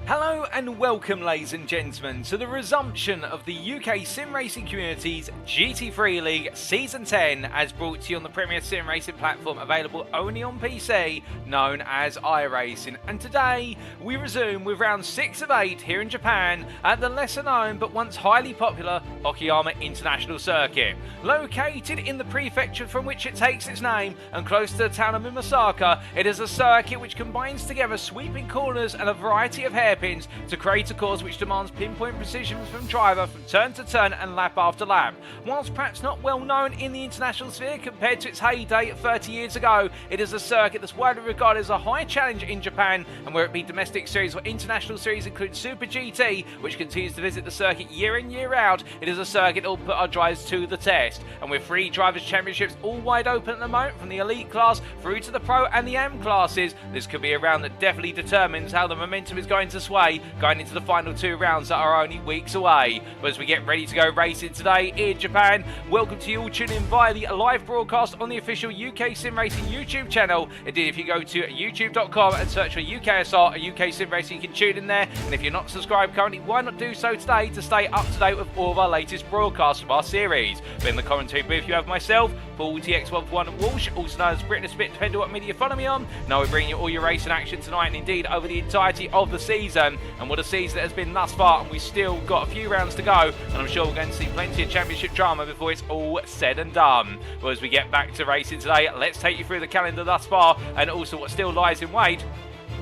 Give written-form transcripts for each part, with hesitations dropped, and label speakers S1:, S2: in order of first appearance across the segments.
S1: Hello and welcome, ladies and gentlemen, to the resumption of the UKSimRacing community's GT3 League Season 10, as brought to you on the premier sim racing platform available only on PC, known as iRacing. And today we resume with round 6 of 8 here in Japan at the lesser known but once highly popular Okayama International Circuit. Located in the prefecture from which it takes its name and close to the town of Mimasaka, it is a circuit which combines together sweeping corners and a variety of hairpins to create a course which demands pinpoint precision from driver from turn to turn and lap after lap. Whilst perhaps not well known in the international sphere compared to its heyday 30 years ago, it is a circuit that's widely regarded as a high challenge in Japan, and where it be domestic series or international series include Super GT, which continues to visit the circuit year in year out, it is a circuit that will put our drivers to the test. And with 3 drivers championships all wide open at the moment, from the elite class through to the pro and the AM classes, this could be a round that definitely determines how the momentum is going to sway going into the final 2 rounds that are only weeks away. But as we get ready to go racing today in Japan, welcome to you all tuning in via the live broadcast on the official UKSimRacing YouTube channel. Indeed, if you go to youtube.com and search for UKSR or UKSimRacing, you can tune in there. And if you're not subscribed currently, why not do so today to stay up to date with all of our latest broadcasts of our series. But in the commentary booth, you have myself, Paul TX11 Walsh, also known as Britain Spit, depending on what media you follow me on. Now we're bringing you all your racing action tonight, and indeed over the entirety of the season. And what a season it has been thus far, and we've still got a few rounds to go, and I'm sure we're going to see plenty of championship drama before it's all said and done. But as we get back to racing today, let's take you through the calendar thus far and also what still lies in wait.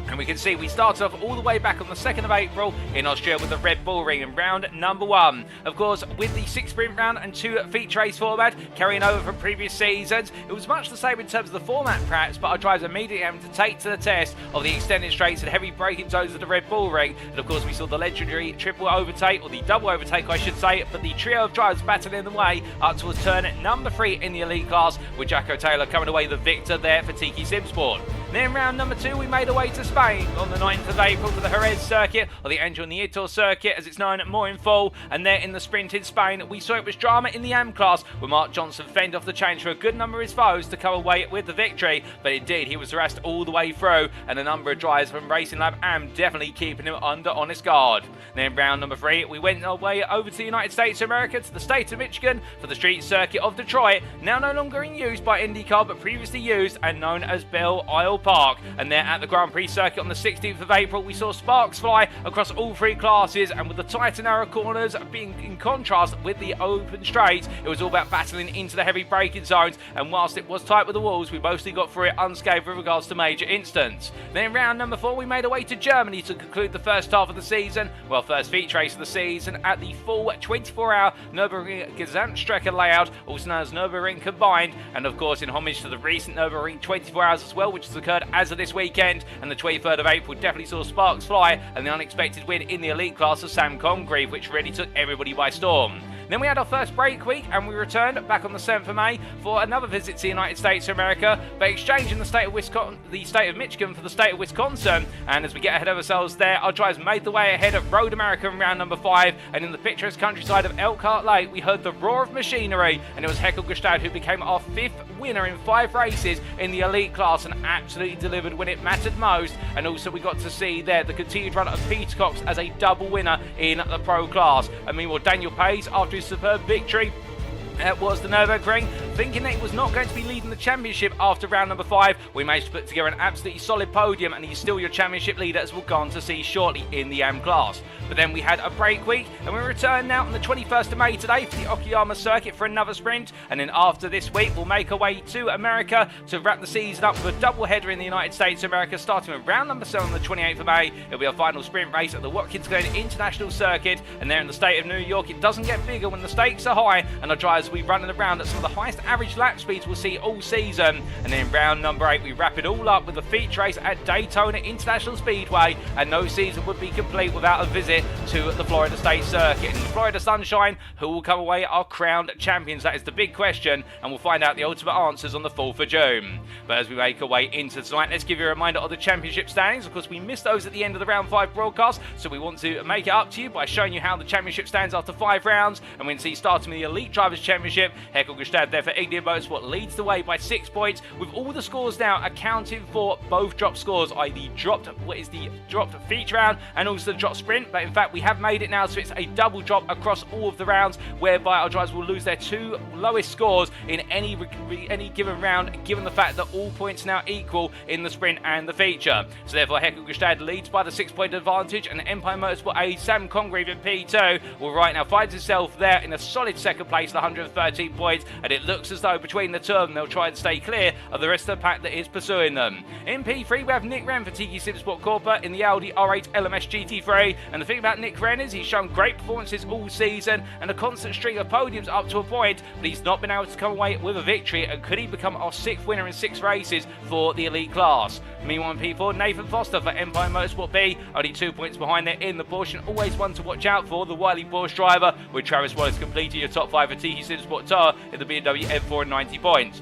S1: And we can see we started off all the way back on the 2nd of April in Austria with the Red Bull Ring in round number 1. Of course, with the 6 sprint round and 2 feature race format carrying over from previous seasons, it was much the same in terms of the format perhaps, but our drivers immediately having to take to the test of the extended straights and heavy braking zones of the Red Bull Ring. And of course we saw the legendary triple overtake, or the double overtake I should say, but the trio of drivers battling the way up towards turn number 3 in the elite class, with Jacko Taylor coming away the victor there for Tiki Sim Sport. Then round number 2, we made our way to Spain on the 9th of April for the Jerez circuit, or the Angel Nieto circuit as it's known more in full. And there in the sprint in Spain, we saw it was drama in the AM class, where Mark Johnson fended off the change for a good number of his foes to come away with the victory. But indeed, he was harassed all the way through, and a number of drivers from Racing Lab AM definitely keeping him under honest guard. Then round number 3, we went our way over to the United States of America, to the state of Michigan, for the street circuit of Detroit, now no longer in use by IndyCar, but previously used and known as Belle Isle Park. And there at the Grand Prix circuit on the 16th of April, we saw sparks fly across all 3 classes, and with the tight and narrow corners being in contrast with the open straight, it was all about battling into the heavy braking zones, and whilst it was tight with the walls, we mostly got through it unscathed with regards to major incidents. Then round number 4, we made our way to Germany to conclude the first half of the season, well, first feature race of the season at the full 24-hour Nürburgring Gesamtstrecke layout, also known as Nürburgring Combined, and of course in homage to the recent Nürburgring 24 hours as well, which has occurred as of this weekend. And the 23rd of April definitely saw sparks fly, and the unexpected win in the elite class of Sam Congreve, which really took everybody by storm. Then we had our first break week, and we returned back on the 7th of May for another visit to the United States of America, but exchanging the state of Michigan for the state of Wisconsin. And as we get ahead of ourselves there, our drivers made the way ahead of Road America in round number 5, and in the picturesque countryside of Elkhart Lake, we heard the roar of machinery, and it was Håkon Grebstad who became our 5th winner in 5 races in the elite class, and absolutely delivered when it mattered most. And also we got to see there the continued run of Peter Cox as a double winner in the pro class. And meanwhile, Daniel Pace, after his superb victory was the Nürburgring, thinking that he was not going to be leading the championship after round number 5, we managed to put together an absolutely solid podium, and he's still your championship leader, as we'll go on to see shortly in the AM class. But then we had a break week, and we return now on the 21st of May today for the Okayama circuit for another sprint. And then after this week, we'll make our way to America to wrap the season up with a double header in the United States of America, starting with round number 7 on the 28th of May. It'll be our final sprint race at the Watkins Glen International Circuit, and there in the state of New York, it doesn't get bigger when the stakes are high, and our drivers will be running around at some of the highest average lap speeds we'll see all season. And then in round number 8, we wrap it all up with a feature race at Daytona International Speedway, and no season would be complete without a visit to the Florida State Circuit. In the Florida Sunshine, who will come away our crowned champions? That is the big question, and we'll find out the ultimate answers on the 4th of June. But as we make our way into tonight, let's give you a reminder of the championship standings. Of course, we missed those at the end of the round 5 broadcast, so we want to make it up to you by showing you how the championship stands after 5 rounds. And we can see, starting with the Elite Drivers' Championship, Håkon Grebstad there for Indian Motorsport leads the way by 6 points, with all the scores now accounting for both drop scores, i.e. dropped feature round and also the drop sprint. But in fact, we have made it now, so it's a double drop across all of the rounds, whereby our drivers will lose their 2 lowest scores in any given round, given the fact that all points are now equal in the sprint and the feature. So therefore, Håkon Grebstad leads by the 6-point advantage, and Empire Motorsport A Sam Congreve in P2 will right now finds himself there in a solid second place, 113 points, and it looks as though between the two of them they'll try and stay clear of the rest of the pack that is pursuing them. In P3, we have Nick Wren for UKSimRacing Corporate in the Audi R8 LMS GT3, and the thing about Nick Wren is he's shown great performances all season and a constant string of podiums up to a point, but he's not been able to come away with a victory. And could he become our 6th winner in 6 races for the elite class? Meanwhile in P4, Nathan Foster for Empire Motorsport B, only 2 points behind there in the Porsche, and always one to watch out for, the wily Porsche driver, with Travis Wallace completing your top 5 for UKSimRacing Tour in the BMW M4 and 90 points.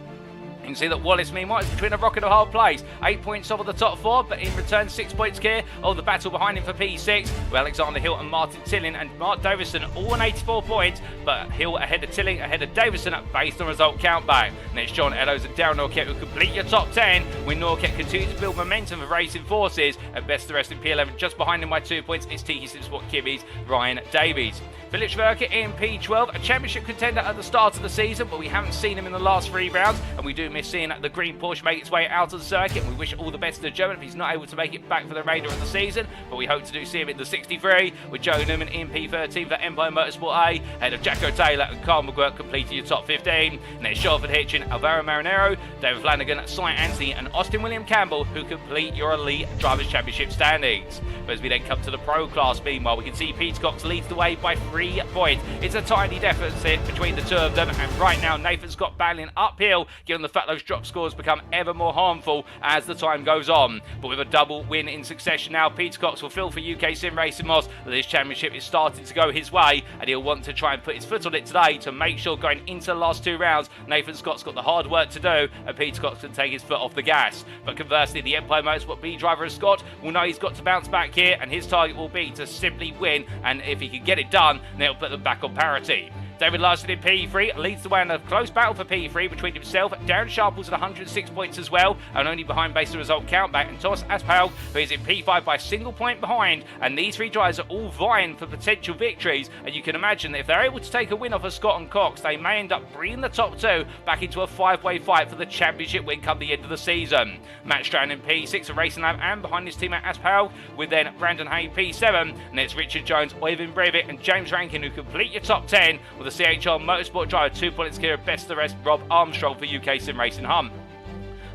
S1: You can see that Wallace, meanwhile, is between a rock and a hard place. 8 points off of the top 4, but in return 6 points clear of the battle behind him for P6, with Alexander Hill and Martin Tilling and Mark Davison all on 84 points, but Hill ahead of Tilling, ahead of Davison based on result countback. Next, John Eddowes and Darren Norquette will complete your top 10, when Norquette continues to build momentum for racing forces, and best the rest in P11, just behind him by 2 points is UKSimRacing Kibby's Ryan Davies. Philip Schwerke in P12, a championship contender at the start of the season, but we haven't seen him in the last 3 rounds, and we do miss seeing the green Porsche make its way out of the circuit. And we wish all the best to the German if he's not able to make it back for the remainder of the season, but we hope to do see him in the 63, with Joe Newman in P13 for Empire Motorsport A, ahead of Jacko Taylor and Carl McGuirk completing your top 15. And then Shelford Hitchin, Alvaro Marinero, David Flanagan, Cy Anthony and Austin William Campbell, who complete your Elite Drivers' Championship standings. But as we then come to the Pro class, meanwhile, we can see Peter Cox leads the way by 3 points. It's a tiny deficit between the two of them, and right now Nathan Scott battling uphill, given the fact like those drop scores become ever more harmful as the time goes on. But with a double win in succession now, Peter Cox will feel for UKSimRacing Moss that this championship is starting to go his way, and he'll want to try and put his foot on it today to make sure going into the last 2 rounds, Nathan Scott's got the hard work to do and Peter Cox can take his foot off the gas. But conversely, the Empire Motorsport B driver of Scott will know he's got to bounce back here, and his target will be to simply win, and if he can get it done, then he'll put them back on parity. David Larson in P3 leads the way in a close battle for P3 between himself, Darren Sharples at 106 points as well, and only behind based on result countback, and Thomas Aspel, who is in P5 by a single point behind. And these 3 drivers are all vying for potential victories, and you can imagine that if they're able to take a win off of Scott and Cox, they may end up bringing the top 2 back into a 5-way fight for the championship win come the end of the season. Matt Strand in P6 at Racing Lab, and behind his teammate Aspel, with then Brandon Hay P7, and it's Richard Jones, Oyvind Breivik and James Rankin who complete your top 10, with the CHR Motorsport driver 2 points clear of best of the rest, Rob Armstrong for UKSimRacing Hunt.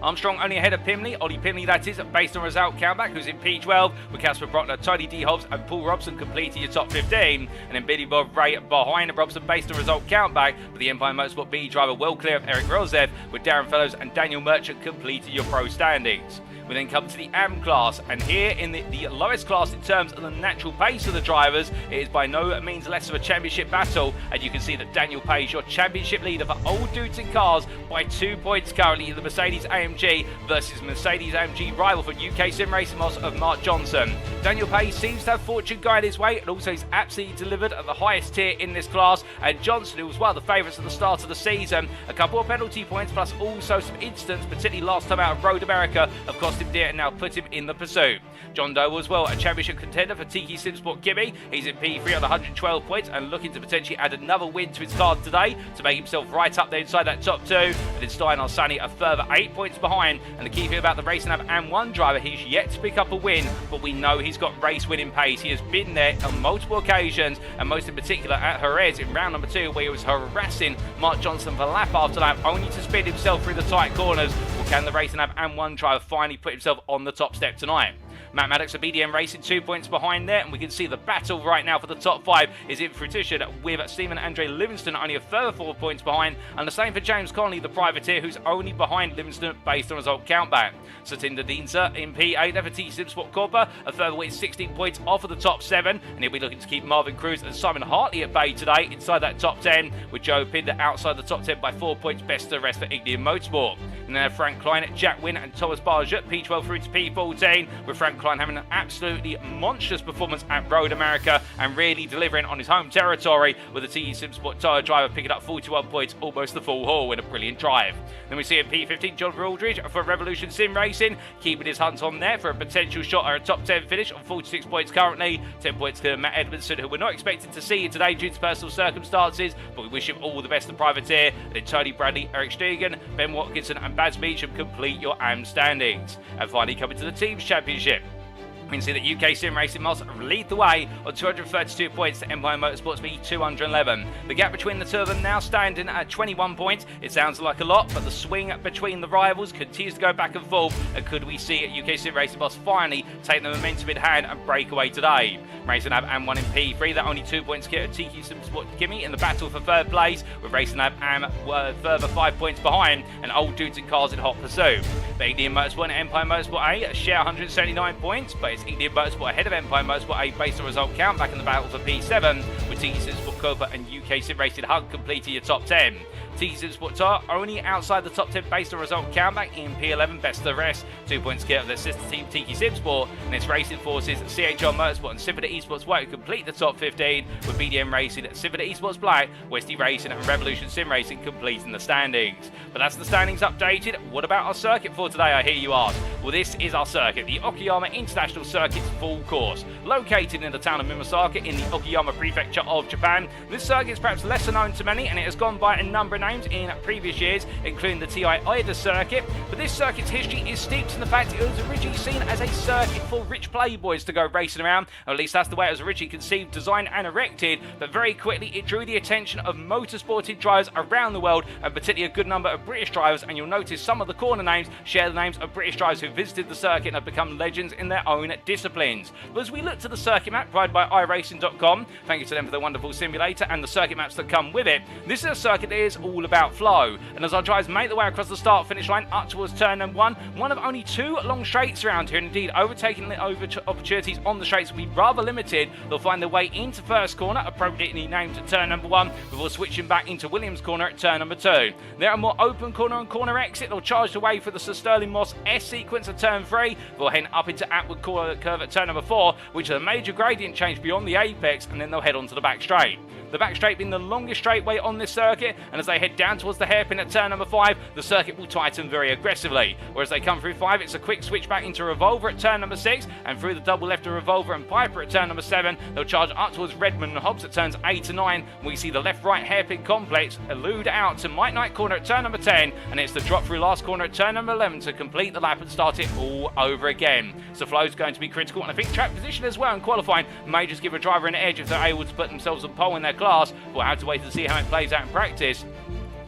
S1: Armstrong only ahead of Pimley, Ollie Pimley that is, based on result countback, who's in P12, with Casper Brockner, Tony D. Hobbs and Paul Robson completing your top 15, and then Billy Bob Ray behind Robson based on result countback, but the Empire Motorsport B driver well clear of Eric Rozev, with Darren Fellows and Daniel Merchant completing your pro standings. We then come to the AM class, and here in the lowest class in terms of the natural pace of the drivers, it is by no means less of a championship battle, and you can see that Daniel Page, your championship leader for old dudes in cars, by 2 points currently in the Mercedes AMG versus Mercedes AMG rival for UKSimRacing Moss of Mark Johnson. Daniel Page seems to have fortune guide his way, and also he's absolutely delivered at the highest tier in this class, and Johnson, who was one of the favourites at the start of the season, a couple of penalty points plus also some incidents, particularly last time out of Road America, have cost him dear and now put him in the pursuit. John Doe as well, a championship contender for Tiki SimSport Gibby. He's in P3 on 112 points and looking to potentially add another win to his card today to make himself right up there inside that top 2. And then Stein Arsani a further 8 points behind. And the key thing about the Racing Lab and one driver, he's yet to pick up a win, but we know he's got race winning pace. He has been there on multiple occasions, and most in particular at Jerez in round number 2, where he was harassing Mark Johnson for lap after lap, only to spin himself through the tight corners. Or can the Racing Lab and one driver finally put himself on the top step tonight? Matt Maddox of BDM Racing 2 points behind there, and we can see the battle right now for the top 5 is in fruition, with Stephen Andre Livingston only a further 4 points behind, and the same for James Connolly, the privateer, who's only behind Livingston based on result countback. Satinder Deenza in P8 for T SimSport Corpa, a further weight 16 points off of the top 7, and he'll be looking to keep Marvin Cruz and Simon Hartley at bay today inside that top 10, with Joe Pinder outside the top 10 by 4 points, best of the rest for Ignium Motorsport. And then Frank Klein, Jack Wynn and Thomas Barge at P12 through to P14, with Frank Klein having an absolutely monstrous performance at Road America and really delivering on his home territory, with the TE SimSport tyre driver picking up 41 points, almost the full haul in a brilliant drive. Then we see in P15 John Aldridge for Revolution Sim Racing, keeping his hunt on there for a potential shot at a top 10 finish on 46 points currently. 10 points to Matt Edmondson, who we're not expected to see today due to personal circumstances, but we wish him all the best in privateer. And then Tony Bradley, Eric Stegen, Ben Watkinson and Baz Meacham complete your AM standings. And finally coming to the Teams Championship, we can see that UKSimRacing Moss lead the way on 232 points to Empire Motorsports B 211. The gap between the two of them now standing at 21 points. It sounds like a lot, but the swing between the rivals continues to go back and forth. And could we see UKSimRacing Moss finally take the momentum in hand and break away today? Racing Lab and one in P3, that only 2 points clear of TQ SimSport Gimme in the battle for third place, with Racing Lab and further 5 points behind, and old dudes in cars in hot pursuit. But Ignium Motorsport and Empire Motorsport A share 179 points, but it's Ignium Motorsport ahead of Empire Motorsport A based on result count back in the battle for P7, with TQ SimSport Copa and UKSimRacing Hunt completing your top 10. TQ SimSport Tar only outside the top 10 based on result countback in P11, best of the rest, 2 points clear of their sister team TQ SimSport, and its racing forces CHR Motorsport and Civica Esports White complete the top 15, with BDM Racing, Civica Esports Black, Westy Racing and Revolution Sim Racing completing the standings. But that's the standings updated. What about our circuit for today, I hear you ask? Well, this is our circuit, the Okayama International Circuit's full course. Located in the town of Mimasaka in the Okayama Prefecture of Japan, this circuit is perhaps lesser known to many, and it has gone by a number of names in previous years, including the TI Ida circuit. But this circuit's history is steeped in the fact it was originally seen as a circuit for rich playboys to go racing around, or at least that's the way it was originally conceived, designed and erected. But very quickly it drew the attention of motorsported drivers around the world, and particularly a good number of British drivers, and you'll notice some of the corner names share the names of British drivers who visited the circuit and have become legends in their own disciplines. But as we look to the circuit map provided by iRacing.com, thank you to them for the wonderful simulator and the circuit maps that come with it, this is a circuit that is all all about flow. And as our drivers make their way across the start-finish line up towards turn number one of only 2 long straights around here, and indeed overtaking the opportunities on the straights will be rather limited. They'll find their way into first corner, appropriately named at turn number 1, before switching back into Williams corner at turn number 2. There are more open corner and corner exit. They'll charge the way for the Sir Stirling Moss S sequence at turn 3, before heading up into Atwood curve at turn number 4, which is a major gradient change beyond the apex, and then they'll head on to the back straight. The back straight being the longest straightway on this circuit, and as they head down towards the hairpin at turn number 5, the circuit will tighten very aggressively. Whereas they come through 5, it's a quick switch back into Revolver at turn number 6, and through the double left of Revolver and Piper at turn number 7, they'll charge up towards Redmond and Hobbs at turns 8 to 9. We see the left-right hairpin complex elude out to Mike Knight corner at turn number 10, and it's the drop through last corner at turn number 11 to complete the lap and start it all over again. So flow's going to be critical, and I think track position as well in qualifying may just give a driver an edge if they're able to put themselves on pole in their class. We'll have to wait to see how it plays out in practice.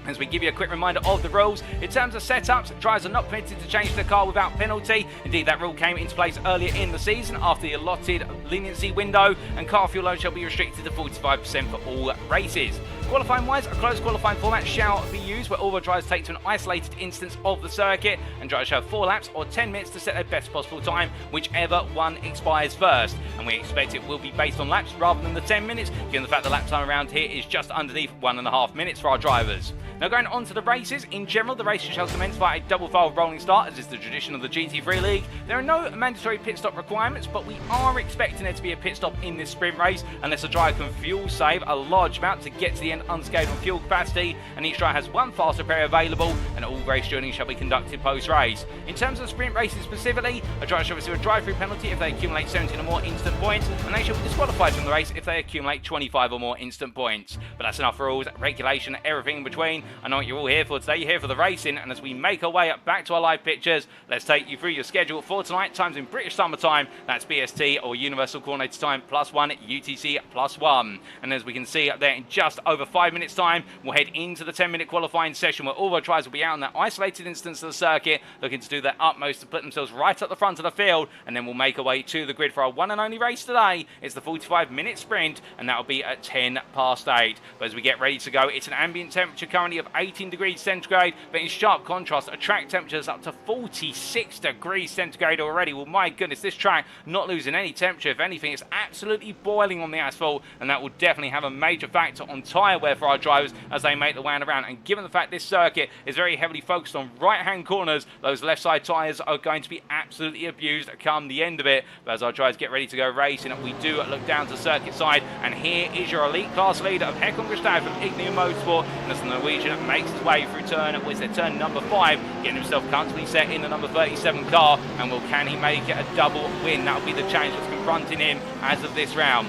S1: As we give you a quick reminder of the rules, in terms of setups, drivers are not permitted to change the car without penalty. Indeed, that rule came into place earlier in the season after the allotted leniency window, and car fuel load shall be restricted to 45% for all races. Qualifying wise, a closed qualifying format shall be used where all the drivers take to an isolated instance of the circuit, and drivers shall have 4 laps or 10 minutes to set their best possible time, whichever one expires first. And we expect it will be based on laps rather than the 10 minutes, given the fact the lap time around here is just underneath 1.5 minutes for our drivers. Now going on to the races, in general the races shall commence by a double file rolling start, as is the tradition of the GT3 League. There are no mandatory pit stop requirements, but we are expecting there to be a pit stop in this sprint race unless a driver can fuel save a large amount to get to the end unscathed on fuel capacity, and each driver has 1 fast repair available, and all race journeys shall be conducted post-race. In terms of sprint races specifically, a driver shall receive a drive-through penalty if they accumulate 17 or more instant points, and they shall be disqualified from the race if they accumulate 25 or more instant points. But that's enough rules, regulation, everything in between. I know what you're all here for today. You're here for the racing, and as we make our way back to our live pictures, let's take you through your schedule for tonight. Times in British Summer Time, that's BST or Universal Coordinated Time +1, UTC +1. And as we can see up there, in just over 5 minutes time, we'll head into the 10-minute qualifying session where all our drivers will be out on that isolated instance of the circuit, looking to do their utmost to put themselves right at the front of the field, and then we'll make our way to the grid for our one and only race today. It's the 45-minute sprint, and that'll be at 8:10. But as we get ready to go, it's an ambient temperature currently of 18 degrees centigrade, but in sharp contrast, a track temperature is up to 46 degrees centigrade already. Well, my goodness, this track not losing any temperature. If anything, it's absolutely boiling on the asphalt, and that will definitely have a major factor on tyre wear for our drivers as they make the way around. And given the fact this circuit is very heavily focused on right-hand corners, those left side tyres are going to be absolutely abused come the end of it. But as our drivers get ready to go racing, we do look down to the circuit side, and here is your elite class leader of Håkon Grebstad from Ignium Motorsport, and as the Norwegian makes his way through turn number 5, getting himself comfortably set in the number 37 car, and can he make it a double win? That will be the challenge that's confronting him as of this round.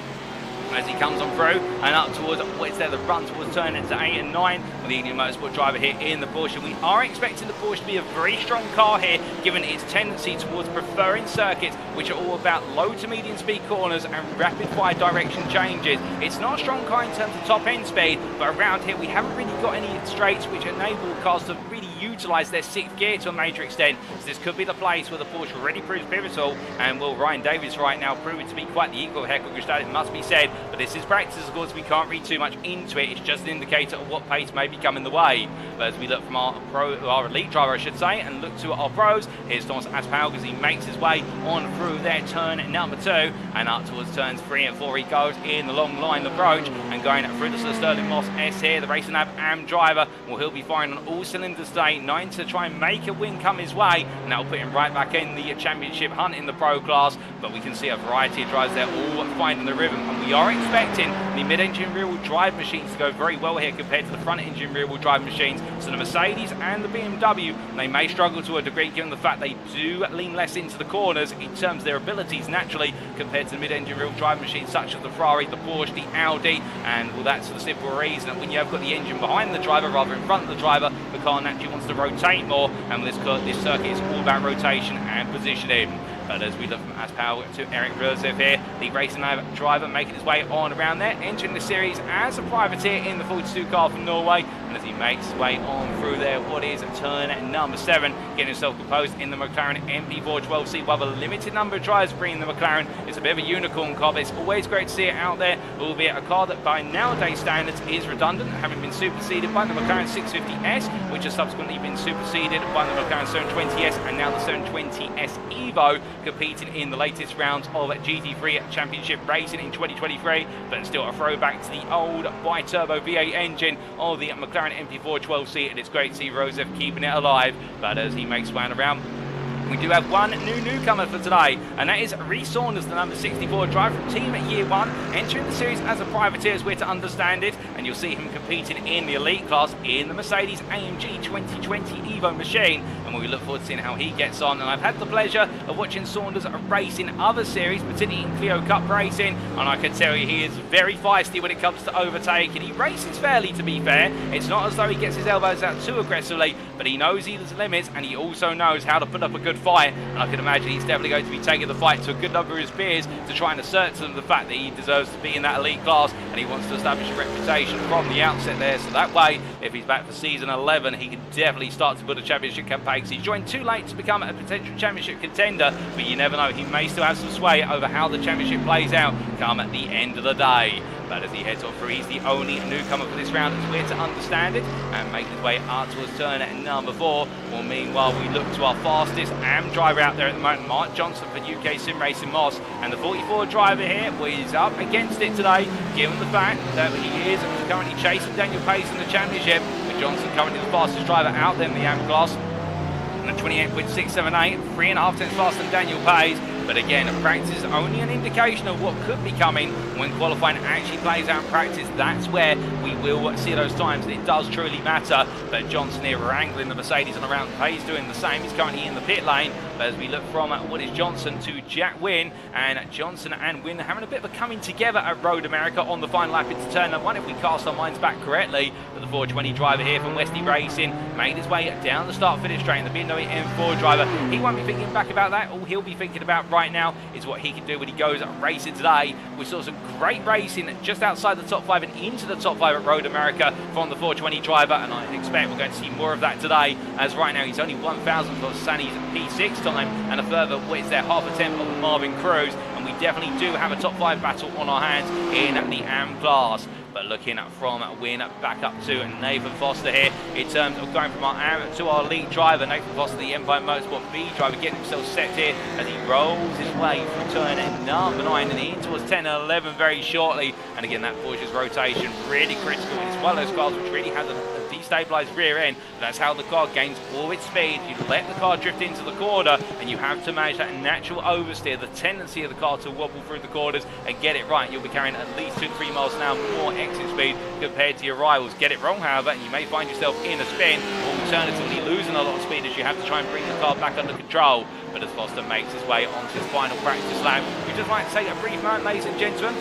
S1: As he comes on through and up towards the run towards turn into 8 and 9 with the Ignium Motorsport driver here in the Porsche. We are expecting the Porsche to be a very strong car here, given its tendency towards preferring circuits which are all about low to medium speed corners and rapid fire direction changes. It's not a strong car in terms of top end speed, but around here we haven't really got any straights which enable cars to really utilise their 6th gear to a major extent. So this could be the place where the Porsche already proves pivotal, and will Ryan Davies right now prove it to be quite the equal of Håkon Grebstad, it must be said. But this is practice, of course, we can't read too much into it. It's just an indicator of what pace may be coming the way. But as we look from our elite driver, I should say, and look to our pros, here's Thomas Asphaug as he makes his way on through their turn number 2, and up towards turns 3 and 4 he goes in the long line approach, and going through the Sir Stirling Moss S here, the Racing Lab AM driver. Well, he'll be firing on all cylinders today, 9 to try and make a win come his way, and that'll put him right back in the championship hunt in the pro class. But we can see a variety of drivers there all finding the rhythm, and we are expecting the mid-engine rear-wheel drive machines to go very well here compared to the front-engine rear-wheel drive machines. So the Mercedes and the BMW, they may struggle to a degree given the fact they do lean less into the corners in terms of their abilities naturally compared to the mid-engine rear-wheel drive machines such as the Ferrari, the Porsche, the Audi. And well, that's for the simple reason that when you have got the engine behind the driver rather in front of the driver, the car naturally wants to rotate more, and this circuit is all about rotation and positioning. But as we look from Asphaug to Eric Røslev here, the Racing Lab driver making his way on around there, entering the series as a privateer in the 42 car from Norway. And and as he makes his way on through there, what is turn number 7, getting himself composed in the McLaren MP4 12C by a limited number of drivers bringing the McLaren. It's a bit of a unicorn car, but it's always great to see it out there, albeit a car that by nowadays standards is redundant, having been superseded by the McLaren 650S, which has subsequently been superseded by the McLaren 720S, and now the 720S Evo, competing in the latest rounds of GT3 Championship Racing in 2023, but still a throwback to the old bi-turbo V8 engine of the McLaren MP4 12C, and it's great to see Rosev keeping it alive. But as he makes way around, we do have one newcomer for today, and that is Rhys Saunders, the number 64 driver from Team Year 1, entering the series as a privateer, as we're to understand it, and you'll see him competing in the elite class in the Mercedes AMG 2020 Evo machine, and we look forward to seeing how he gets on. And I've had the pleasure of watching Saunders race in other series, particularly in Clio Cup racing, and I can tell you he is very feisty when it comes to overtaking. He races fairly, to be fair. It's not as though he gets his elbows out too aggressively, but he knows his limits, and he also knows how to put up a good fight, and I can imagine he's definitely going to be taking the fight to a good number of his peers to try and assert to them the fact that he deserves to be in that elite class, and he wants to establish a reputation from the outset there, so that way, if he's back for season 11, he can definitely start to put a championship campaign, because he's joined too late to become a potential championship contender, but you never know, he may still have some sway over how the championship plays out come at the end of the day. But as he heads on through, he's the only newcomer for this round, as we're to understand it, and making his way up towards turn number 4. Well, meanwhile, we look to our fastest AM driver out there at the moment, Mark Johnson for UKSimRacing Moss, and the 44 driver here, well, he's up against it today, given the fact that he is currently chasing Daniel Pace in the championship, with Johnson currently the fastest driver out there in the AM class, and a 28.678, 3.5 tenths faster than Daniel Pace. But again, practice is only an indication of what could be coming. When qualifying actually plays out in practice, that's where we will see those times. It does truly matter. But Johnson here wrangling the Mercedes on around. Pace doing the same. He's currently in the pit lane. But as we look from what is Johnson to Jack Wynn, and Johnson and Wynn having a bit of a coming together at Road America on the final lap into turn number 1, if we cast our minds back correctly. But the 420 driver here from Westy Racing made his way down the start-finish straight. The BMW M4 driver, he won't be thinking back about that. All he'll be thinking about right now is what he can do when he goes racing today. We saw some great racing just outside the top 5 and into the top 5 at Road America from the 420 driver, and I expect we're going to see more of that today, as right now he's only 1,000 for Sani's P6 time, and a further, what is there, half a tenth of Marvin Cruz, and we definitely do have a top 5 battle on our hands in the AM class. But looking from Wynn back up to Nathan Foster here in terms of going from our AM to our lead driver. Nathan Foster, the Empire Motorsport B driver, getting himself set here as he rolls his way through turn number 9 and in towards 10 and 11 very shortly. And again, that Porsche's rotation really critical. It's one of those cars which really has a destabilised rear end. That's how the car gains all its speed. You let the car drift into the corner, and you have to manage that natural oversteer, the tendency of the car to wobble through the corners, and get it right. You'll be carrying at least 2 to 3 miles an hour more exit speed compared to your rivals. Get it wrong, however, and you may find yourself in a spin, alternatively losing a lot of speed as you have to try and bring the car back under control. But as Foster makes his way onto his final practice lap, we'd just like to take a brief moment, ladies and gentlemen,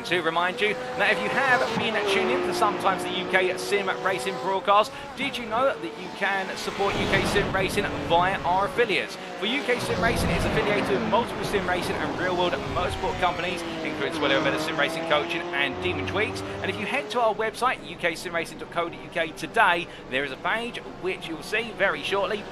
S1: to remind you that if you have been tuning in for sometimes the UK Sim Racing broadcast, did you know that you can support UK Sim Racing via our affiliates? For UK Sim Racing is affiliated with multiple sim racing and real-world motorsport companies, including Swello Sim Racing Coaching and Demon Tweaks. And if you head to our website, uksimracing.co.uk today, there is a page which you'll see very shortly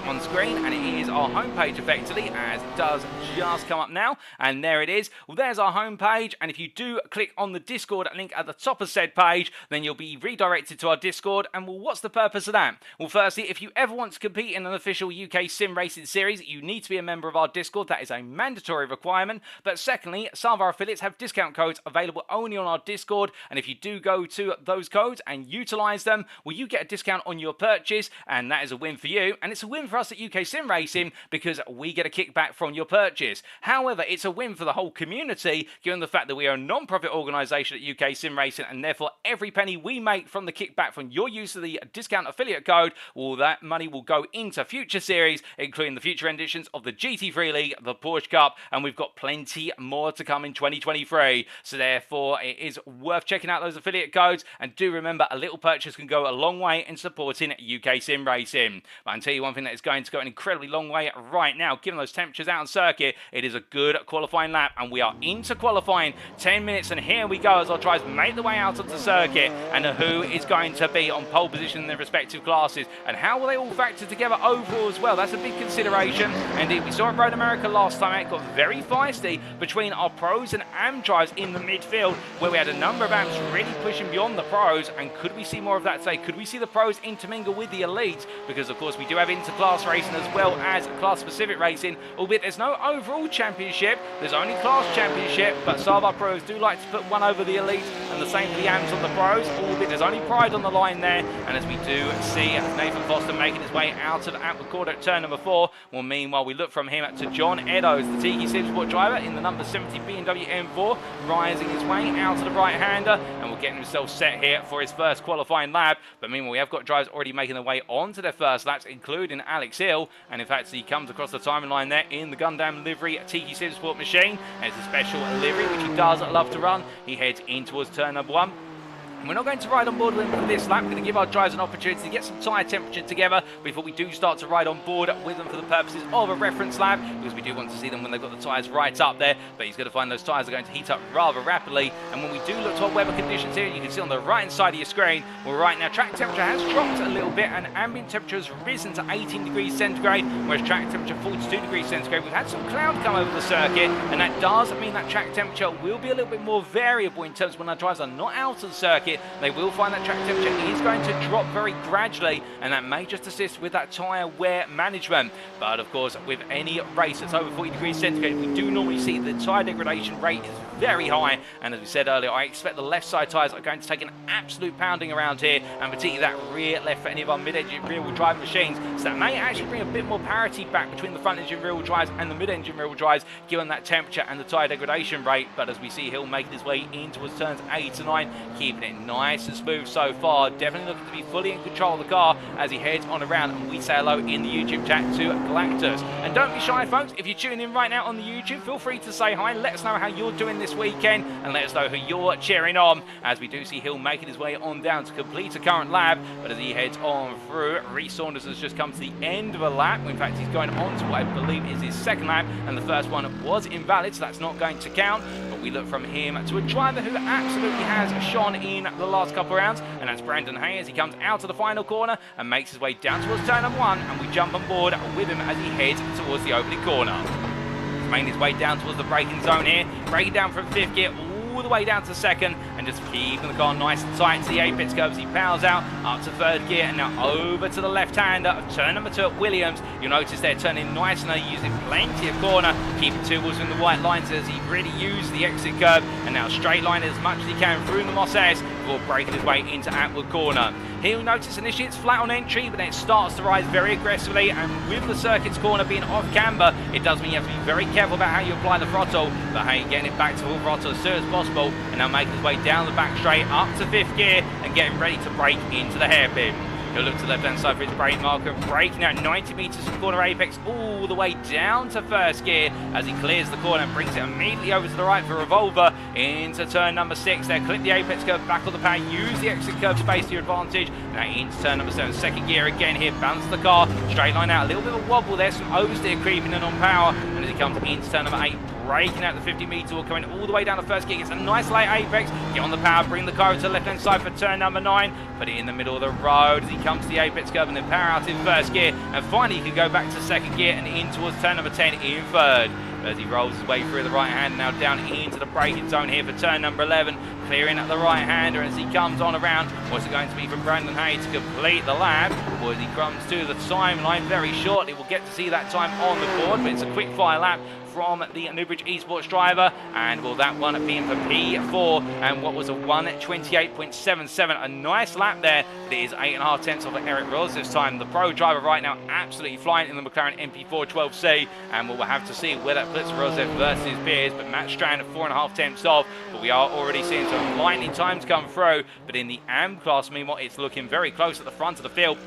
S1: on screen, and it is our homepage effectively, as it does just come up now, and there it is. Well, there's our homepage, and if you do click on the Discord link at the top of said page, then you'll be redirected to our Discord. And well, what's the purpose of that? Well, firstly, if you ever want to compete in an official UK Sim Racing series, you need to be a member of our Discord. That is a mandatory requirement. But secondly, some of our affiliates have discount codes available only on our Discord, and if you do go to those codes and utilize them, well, you get a discount on your purchase, and that is a win for you, and it's a win for us at UK Sim Racing because we get a kickback from your purchase. However, it's a win for the whole community, given the fact that we are a non-profit organisation at UK Sim Racing, and therefore every penny we make from the kickback from your use of the discount affiliate code, well, that money will go into future series, including the future editions of the GT3 League, the Porsche Cup, and we've got plenty more to come in 2023. So therefore, it is worth checking out those affiliate codes, and do remember, a little purchase can go a long way in supporting UK Sim Racing. But I can tell you one thing that is going to go an incredibly long way right now, given those temperatures out on circuit. It is a good qualifying lap, and we are into qualifying 10 minutes, and here we go as our drivers make the way out of the circuit, and who is going to be on pole position in their respective classes, and how will they all factor together overall as well? That's a big consideration. Indeed, we saw at Road America last time, it got very feisty between our pros and AM drivers in the midfield, where we had a number of AMs really pushing beyond the pros. And could we see more of that today? Could we see the pros intermingle with the elites? Because of course we do have inter-class racing as well as class-specific racing, albeit there's no overall championship, there's only class championship, but some of our pros do like to put one over the elites, and the same for the AMs on the pros, albeit there's only pride on the line there. And as we do see Nathan Foster making his way out of Atwood Corner at turn number 4, well, meanwhile we look from him to John Eddowes, the UKSimRacing driver in the number 70 BMW M4, rising his way out to the right-hander, and will get himself set here for his first qualifying lap. But meanwhile, we have got drivers already making their way onto their first laps, including Alex Hill, and in fact he comes across the timing line there in the Gundam livery UKSimRacing machine, and it's a special livery which he does love to run. He heads in towards turn number 1. We're not going to ride on board with them for this lap. We're going to give our drivers an opportunity to get some tyre temperature together before we do start to ride on board with them for the purposes of a reference lap, because we do want to see them when they've got the tyres right up there. But he's going to find those tyres are going to heat up rather rapidly. And when we do look to our weather conditions here, you can see on the right-hand side of your screen, well, right now track temperature has dropped a little bit and ambient temperature has risen to 18 degrees centigrade, whereas track temperature 42 degrees centigrade. We've had some cloud come over the circuit, and that does mean that track temperature will be a little bit more variable in terms of when our drivers are not out of the circuit. They will find that track temperature is going to drop very gradually, and that may just assist with that tyre wear management. But of course, with any race that's over 40 degrees centigrade, we do normally see the tyre degradation rate is very high, and as we said earlier, I expect the left side tyres are going to take an absolute pounding around here, and particularly that rear left for any of our mid-engine rear-wheel drive machines. So that may actually bring a bit more parity back between the front-engine rear-wheel drives and the mid-engine rear-wheel drives, given that temperature and the tyre degradation rate. But as we see Hill making his way in towards turns 8 to 9, keeping it nice and smooth so far, definitely looking to be fully in control of the car as he heads on around. And we say hello in the YouTube chat to Galactus. And don't be shy, folks, if you're tuning in right now on the YouTube, feel free to say hi, let us know how you're doing this weekend, and let us know who you're cheering on, as we do see Hill making his way on down to complete a current lap. But as he heads on through, Reece Saunders has just come to the end of a lap. In fact, he's going on to what I believe is his second lap, and the first one was invalid, so that's not going to count. But we look from him to a driver who absolutely has shone in the last couple of rounds, and that's Brandon Hay as he comes out of the final corner and makes his way down towards turn number 1, and we jump on board with him as he heads towards the opening corner. He's making his way down towards the braking zone here, braking down from 5th gear all the way down to 2nd, and just keeping the car nice and tight to the apex curve as he powers out up to 3rd gear, and now over to the left-hander of turn number 2 at Williams. You'll notice they're turning nice and they're using plenty of corner, keeping 2 wheels in the white lines as he really used the exit curve, and now straight line as much as he can through the Moss S before breaking his way into Atwood Corner. He'll notice initially it's flat on entry, but then it starts to rise very aggressively, and with the circuit's corner being off camber, it does mean you have to be very careful about how you apply the throttle. But hey, getting it back to full throttle as soon as possible, and now making his way down the back straight up to 5th gear and getting ready to brake into the hairpin. He'll look to the left-hand side for his brake marker, braking out 90 metres from corner apex all the way down to 1st gear as he clears the corner and brings it immediately over to the right for Revolver into turn number 6. There, clip the apex curve, back on the power, use the exit curve space to your advantage. Now into turn number 7, 2nd gear again here, balance the car, straight line out, a little bit of a wobble there, some oversteer creeping in on power, and as he comes into turn number 8, braking out the 50 metre wall, coming all the way down to 1st gear, gets a nice late apex, get on the power, bring the car over to the left-hand side for turn number 9, put it in the middle of the road as he comes to the apex curve and then power out in 1st gear, and finally he can go back to 2nd gear and in towards turn number 10 in 3rd. As he rolls his way through the right hand, now down into the braking zone here for turn number 11, clearing at the right-hander as he comes on around. What's it going to be from Brandon Hay to complete the lap? Or as he comes to the timeline very shortly, we'll get to see that time on the board, but it's a quick fire lap from the Newbridge Esports driver, and will that one being for P4, and what was a 1:28.77, a nice lap there, but it is 8.5 tenths off of Eric Rose this time. The pro driver right now absolutely flying in the McLaren MP412C, and we'll have to see where that puts Rose versus his peers, but Matt Strand at 4.5 tenths off, but we are already seeing some lightning times come through. But in the AM class, meanwhile, it's looking very close at the front of the field.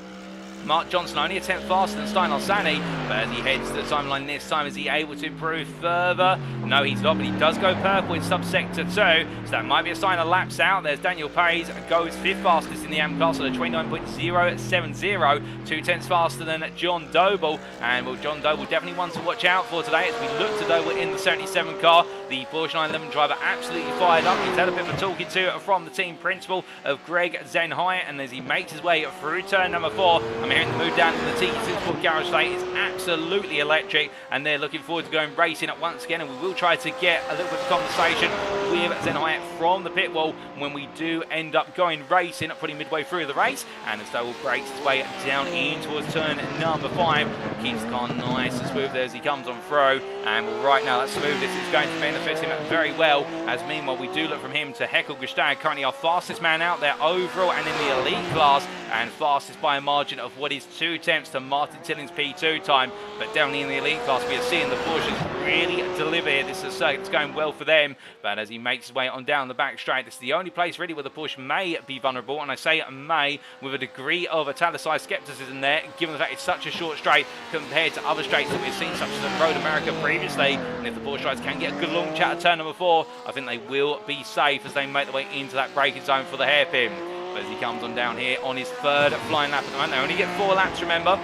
S1: Mark Johnson only a tenth faster than Stein Alsani, but as he heads to the timeline this time, is he able to improve further? No, he's not, but he does go purple in subsector 2, so that might be a sign of laps out. There's Daniel Pays, goes 5th fastest in the AM class at a 29.070, 2 tenths faster than John Doble, and well, John Doble definitely one to watch out for today as we look to Doble in the 77 car. The Porsche 911 driver absolutely fired up. He's had a bit of a talking to from the team principal of Greg Zenhai, and as he makes his way through turn number 4, I'm hearing the move down to the TT Sport Garage State is absolutely electric, and they're looking forward to going racing at once again, and we will try to get a little bit of conversation with Zenhai from the pit wall when we do end up going racing pretty midway through the race. And as Doble breaks his way down in towards turn number 5, keeps the car nice and smooth there as he comes on through, and right now that smoothness is going to benefit him very well, as meanwhile we do look from him to Håkon Grebstad, currently our fastest man out there overall and in the elite class, and fastest by a margin of what is 2 tenths to Martin Tilling's P2 time. But definitely in the elite class we are seeing the Porsches really deliver here. This is a circuit that's going well for them, but as he makes his way on down the back straight, this is the only place really where the Porsche may be vulnerable, and I say may with a degree of italicized skepticism there, given the fact it's such a short straight compared to other straights that we've seen, such as the Road America previously. And if the Porsche riders can get a good launch out of turn number 4, I think they will be safe as they make their way into that braking zone for the hairpin. But as he comes on down here on his 3rd flying lap at the moment, they only get 4 laps, remember,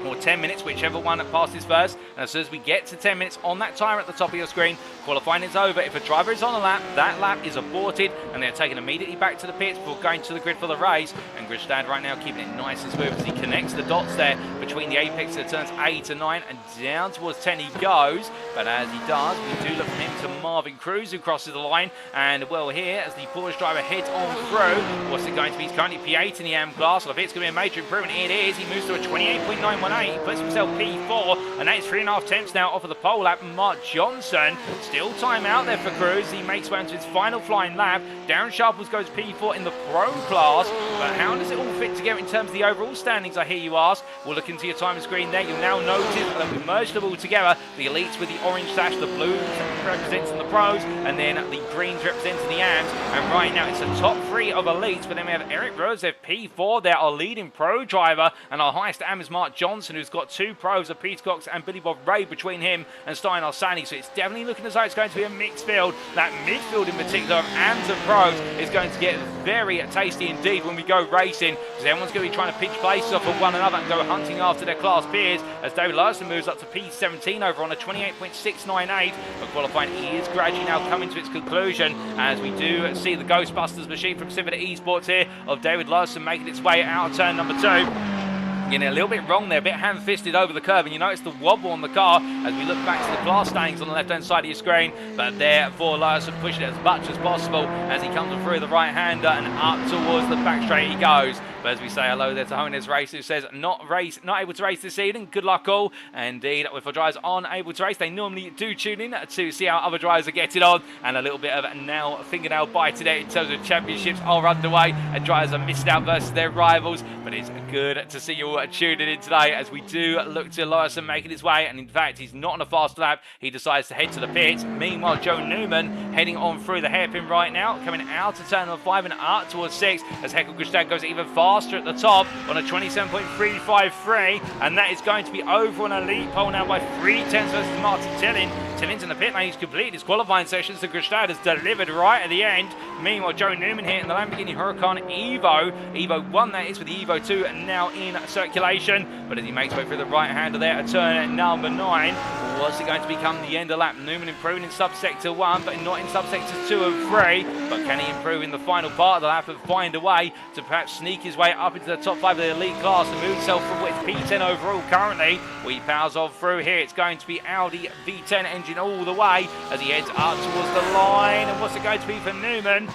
S1: or 10 minutes, whichever one passes first. And as soon as we get to 10 minutes on that timer at the top of your screen, qualifying is over. If a driver is on a lap, that lap is aborted, and they're taken immediately back to the pits before going to the grid for the race. And Grebstad right now keeping it nice and smooth as he connects the dots there between the apex that turns 8 to 9, and down towards 10 he goes. But as he does, we do look from him to Marvin Cruz, who crosses the line. And well, here as the Porsche driver heads on through, what's it going to be? He's currently P8 in the AM class, so I think it's going to be a major improvement. It is. He moves to a 28.918. He puts himself P4, and that is 3.5 tenths now off of the pole lap. Mark Johnson, still time out there for Cruz. He makes way into his final flying lap. Darren Sharples goes P4 in the pro class, but how does it all fit together in terms of the overall standings, I hear you ask? We'll look into your time screen there. You'll now notice that we've merged them all together. The elites with the orange sash, the blues representing the pros, and then the greens representing the AMs. And right now it's the top 3 of elites, but then we have Eric Rosev P4 there, our leading pro driver, and our highest AM is Mark Johnson, who's got 2 pros of Peter Cox and Billy Bob Ray between him and Stein Alsani. So it's definitely looking as though it's going to be a mixed field. That midfield in particular of AMs and pros is going to get very tasty indeed when we go racing, because everyone's going to be trying to pitch places off of one another and go hunting after their class peers, as David Larson moves up to P17 over on a 28.698. But qualifying is gradually now coming to its conclusion, as we do see the Ghostbusters machine from Civita Esports here of David Larson making its way out of turn number 2. Getting a little bit wrong there, a bit hand-fisted over the curve, and you notice the wobble on the car as we look back to the class standings on the left-hand side of your screen. But therefore, Larson pushing it as much as possible as he comes through the right-hander and up towards the back straight he goes. But as we say hello there to Hones Race, who says not able to race this evening. Good luck all. Indeed, if our drivers aren't able to race, they normally do tune in to see how other drivers are getting on, and a little bit of now fingernail bite today in terms of championships are underway, and drivers are missing out versus their rivals. But it's good to see you all tuning in today as we do look to Larson making his way, and in fact he's not on a fast lap. He decides to head to the pits. Meanwhile, Joe Newman heading on through the hairpin right now, coming out of turn number 5 and up towards 6 as Håkon Grebstad goes even faster at the top on a 27.353, and that is going to be over on a lead pole now by 3 tenths versus Martin Tilling. Tilling's in the pit lane. He's completed his qualifying session, so Grebstad has delivered right at the end. Meanwhile, Joe Newman here in the Lamborghini Huracan Evo. Evo 1 that is, with the Evo 2 now in circulation. But as he makes way through the right-hander there at turn number 9, what's it going to become the end of lap? Newman improving in subsector 1, but not in subsectors 2 and 3. But can he improve in the final part of the lap and find a way to perhaps sneak his way up into the top 5 of the elite class and move himself from what's P10 overall currently? We powers on through here. It's going to be Audi V10 engine all the way as he heads up towards the line. And what's it going to be for Newman?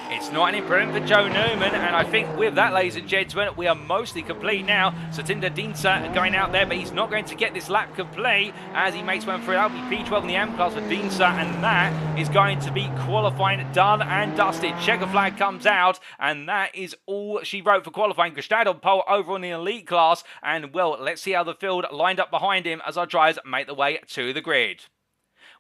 S1: It's not an improvement for Joe Newman, and I think with that, ladies and gentlemen, we are mostly complete now. Satinder Dinsa going out there, but he's not going to get this lap complete as he makes one through. That'll be P12 in the AM class for Dinsa, and that is going to be qualifying done and dusted. Checker flag comes out, and that is all she wrote for qualifying. Grebstad on pole over on the elite class, and well, let's see how the field lined up behind him as our drivers make their way to the grid.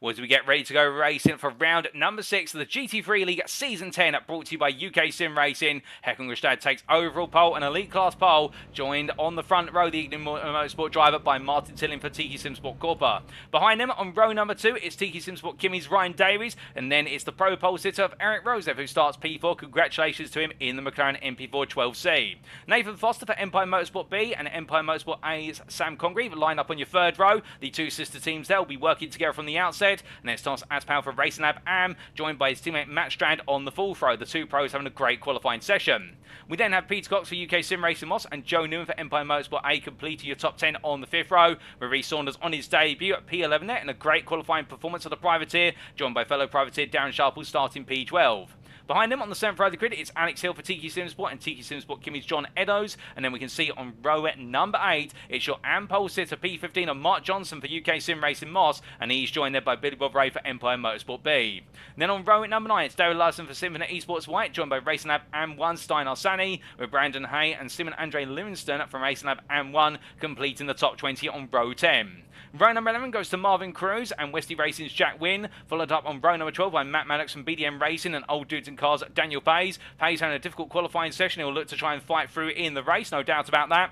S1: Well, as we get ready to go racing for round number 6 of the GT3 League Season 10, brought to you by UKSimRacing. Håkon Grebstad takes overall pole and elite class pole, joined on the front row, the Ignition Motorsport driver by Martin Tilling for TKSimSport Corpa. Behind them on row number 2, it's TKSimSport Kimmy's Ryan Davies, and then it's the pro pole sitter of Eric Rosev, who starts P4. Congratulations to him in the McLaren MP4 12C. Nathan Foster for Empire Motorsport B and Empire Motorsport A's Sam Congreve line up on your third row. The two sister teams there will be working together from the outset. And it's Thomas Aspal for Racing Lab Am, joined by his teammate Matt Strand on the full throw. The two pros having a great qualifying session. We then have Peter Cox for UKSimRacing Moss and Joe Newman for Empire Motorsport A completing your top 10 on the 5th row. Maurice Saunders on his debut at P11 net and a great qualifying performance of the privateer, joined by fellow privateer Darren Sharple starting P12. Behind them on the 7th row of the grid, it's Alex Hill for TKSimSport and TKSimSport Kimmy's John Eddowes. And then we can see on row number 8, it's your Ampole sitter P15 of Mark Johnson for UKSimRacing Moss, and he's joined there by Billy Bob Ray for Empire Motorsport B. And then on row number 9, it's Daryl Larson for Symphony Esports White, joined by Racing Lab AM1 Stein Arsani, with Brandon Hay and Simon Andre Livingston from Racing Lab AM1 completing the top 20 on row 10. Row number 11 goes to Marvin Cruz and Westy Racing's Jack Wynn, followed up on row number 12 by Matt Maddox from BDM Racing and Old Dudes and Cars Daniel Pays. Pays having a difficult qualifying session. He'll look to try and fight through in the race, no doubt about that.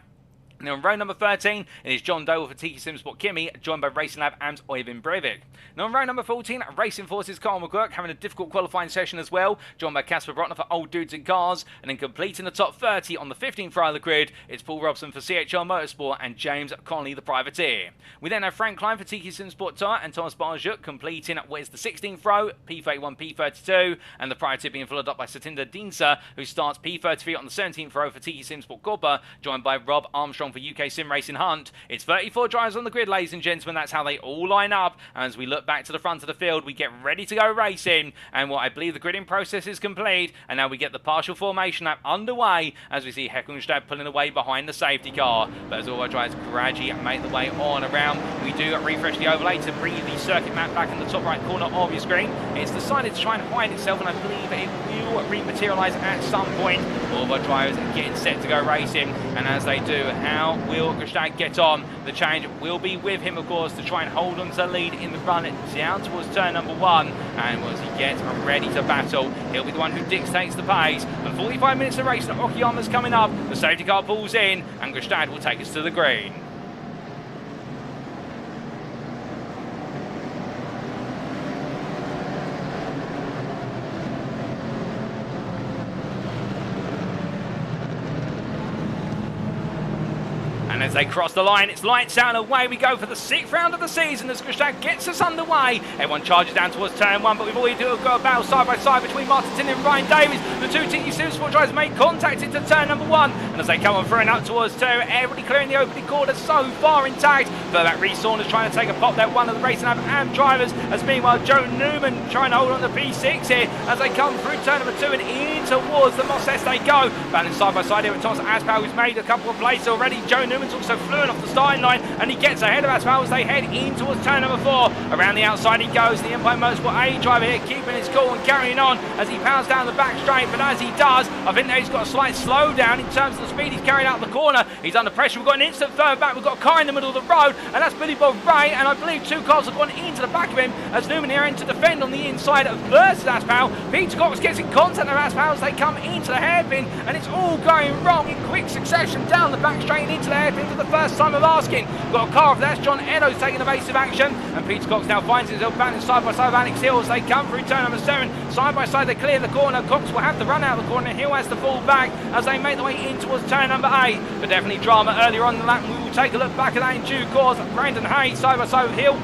S1: Now on row number 13, it is John Doe for TKSimSport Kimmy, joined by Racing Lab AM's Oyvind Breivik. Now on row number 14, Racing Forces Carl McGurk having a difficult qualifying session as well, joined by Casper Brotner for Old Dudes and Cars, and then completing the top 30 on the 15th row of the grid, it's Paul Robson for CHR Motorsport and James Connolly the Privateer. We then have Frank Klein for TKSimSport Tire and Thomas Barjuk completing what is the 16th row, P31, P32, and the Privateer being followed up by Satinder Dinsa, who starts P33 on the 17th row for TKSimSport Corpa, joined by Rob Armstrong for UKSimRacing Hunt. It's 34 drivers on the grid, ladies and gentlemen. That's how they all line up. And as we look back to the front of the field, we get ready to go racing. And what I believe the gridding process is complete. And now we get the partial formation lap underway as we see Håkon Grebstad pulling away behind the safety car. But as all our drivers gradually make the way on around, we do refresh the overlay to bring the circuit map back in the top right corner of your screen. It's decided to try and hide itself, and I believe it will rematerialise at some point. All of our drivers are getting set to go racing. And as they do, how will Grebstad get on? The change will be with him, of course, to try and hold on to the lead in the run down towards turn number 1. And as he gets ready to battle, he'll be the one who dictates the pace. And 45 minutes of racing at Okayama's coming up. The safety car pulls in, and Grebstad will take us to the green. And as they cross the line, it's lights out and away we go for the 6th round of the season as Grebstad gets us underway. Everyone charges down towards turn 1, but we've already got a battle side by side between Martin Tilling and Ryan Davies. The two TKSimSport drivers make contact into turn number 1. And as they come on through and up towards 2, everybody clearing the opening quarter so far intact. But that Reece Saunders trying to take a pop there, one of the Racing Lab AM drivers, as meanwhile Joe Newman trying to hold on to P6 here as they come through turn number 2 and in towards the Moss S they go. Battling side by side here with Thomas Aspal, who's made a couple of places already. Joe Newman's also fluent off the starting line, and he gets ahead of Aspal as they head in towards turn number 4. Around the outside he goes, the Empire Motorsport A driver here keeping his cool and carrying on as he powers down the back straight. But as he does, I think that he's got a slight slowdown in terms of the speed he's carried out the corner. He's under pressure. We've got an instant further back. We've got a car in the middle of the road, and that's Billy Bob Ray, and I believe 2 cars have gone into the back of him as Newman here in to defend on the inside versus Aspal. Peter Cox gets in contact with Aspal as they come into the hairpin, and it's all going wrong in quick succession down the back straight and into the hairpin for the first time of asking. Got a car off, that's John Eddowes taking evasive action, and Peter Cox now finds himself battling side by side with Alex Hill as they come through turn number 7. Side by side they clear the corner. Cox will have to run out of the corner, and Hill has to fall back as they make their way in towards turn number 8. But definitely drama earlier on in the lap, and we will take a look back at that in due course. Brandon Hay side by side with Hill.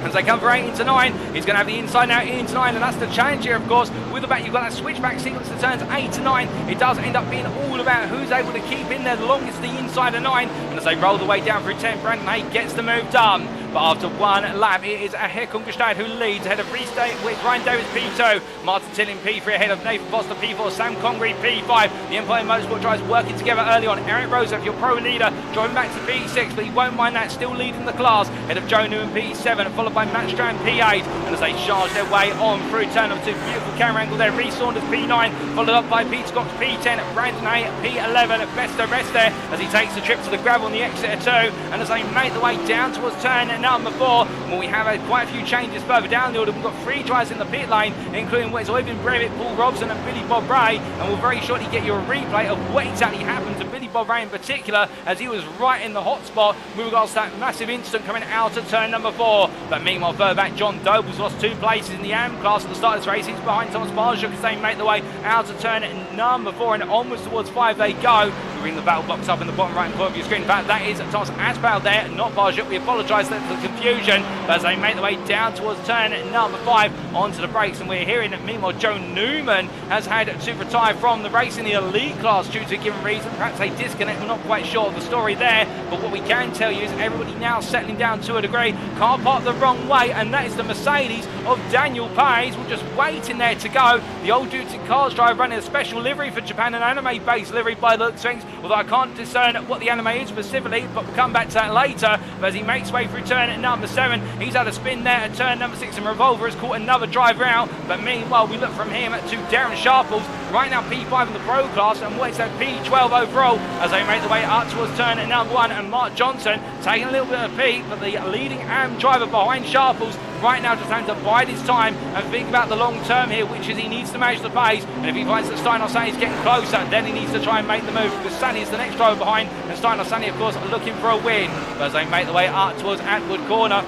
S1: As they come for 8 into 9, he's going to have the inside now into 9, and that's the challenge here, of course. With the back, you've got that switchback sequence that turns 8 to 9. It does end up being all about who's able to keep in there the longest, the inside of 9. And as they roll the way down through 10, Brandon Hay gets the move done. But after one lap, it is Håkon Grebstad who leads ahead of Reece with Ryan Davies P2, Martin Tilling P3 ahead of Nathan Foster P4, Sam Congreve P5. The Empire Motorsport drivers working together early on. Eric Rosev, your pro leader, driving back to P6, but he won't mind that, still leading the class. Ahead of Joe Newman P7, followed by Matt Strand P8. And as they charge their way on through turn number 2, beautiful camera angle there. Reece Saunders P9, followed up by Peter Cox P10, Brandon Hay P11. Best of rest there as he takes the trip to the gravel on the exit of 2. And as they make the way down towards turn number number 4. Well, we have had quite a few changes further down the order. We've got 3 drivers in the pit lane, including what is Øyvind Breivik, Paul Robson and Billy Bob Ray, and we'll very shortly get you a replay of what exactly happened to Billy Bob Ray in particular, as he was right in the hot spot with regards to that massive incident coming out of turn number 4. But meanwhile, further back, John Doble's lost 2 places in the AM class at the start of this race. He's behind Thomas Barshuk as they make their way out of turn number 4 and onwards towards 5 they go. We bring the battle box up in the bottom right corner of your screen. In fact, that is Thomas Aspel there, not Barshuk. We apologise for the confusion, but as they make their way down towards turn number 5 onto the brakes, and we're hearing that meanwhile Joe Newman has had to retire from the race in the elite class due to a given reason, perhaps a disconnect. We're not quite sure of the story there, but what we can tell you is everybody now settling down to a degree. Car parked the wrong way, and that is the Mercedes of Daniel Pais. We're just waiting there to go. The old dudes in cars driver running a special livery for Japan, an anime based livery by the looks of things, although I can't discern what the anime is specifically, but we'll come back to that later. But as he makes way through turn number 7, he's had a spin there at turn number 6, and Revolver has caught another driver out. But meanwhile, we look from him to Darren Sharples, right now P5 in the pro class, and what is that, P12 overall, as they make the way up towards turn number 1, and Mark Johnson taking a little bit of a peek, but the leading AM driver behind Sharples right now just having to bide his time and think about the long term here, which is he needs to manage the pace, and if he finds that Steinar Sani is getting closer, then he needs to try and make the move, because Sani is the next driver behind, and Steinar Sani of course looking for a win. But as they make the way up towards Atwood Corner,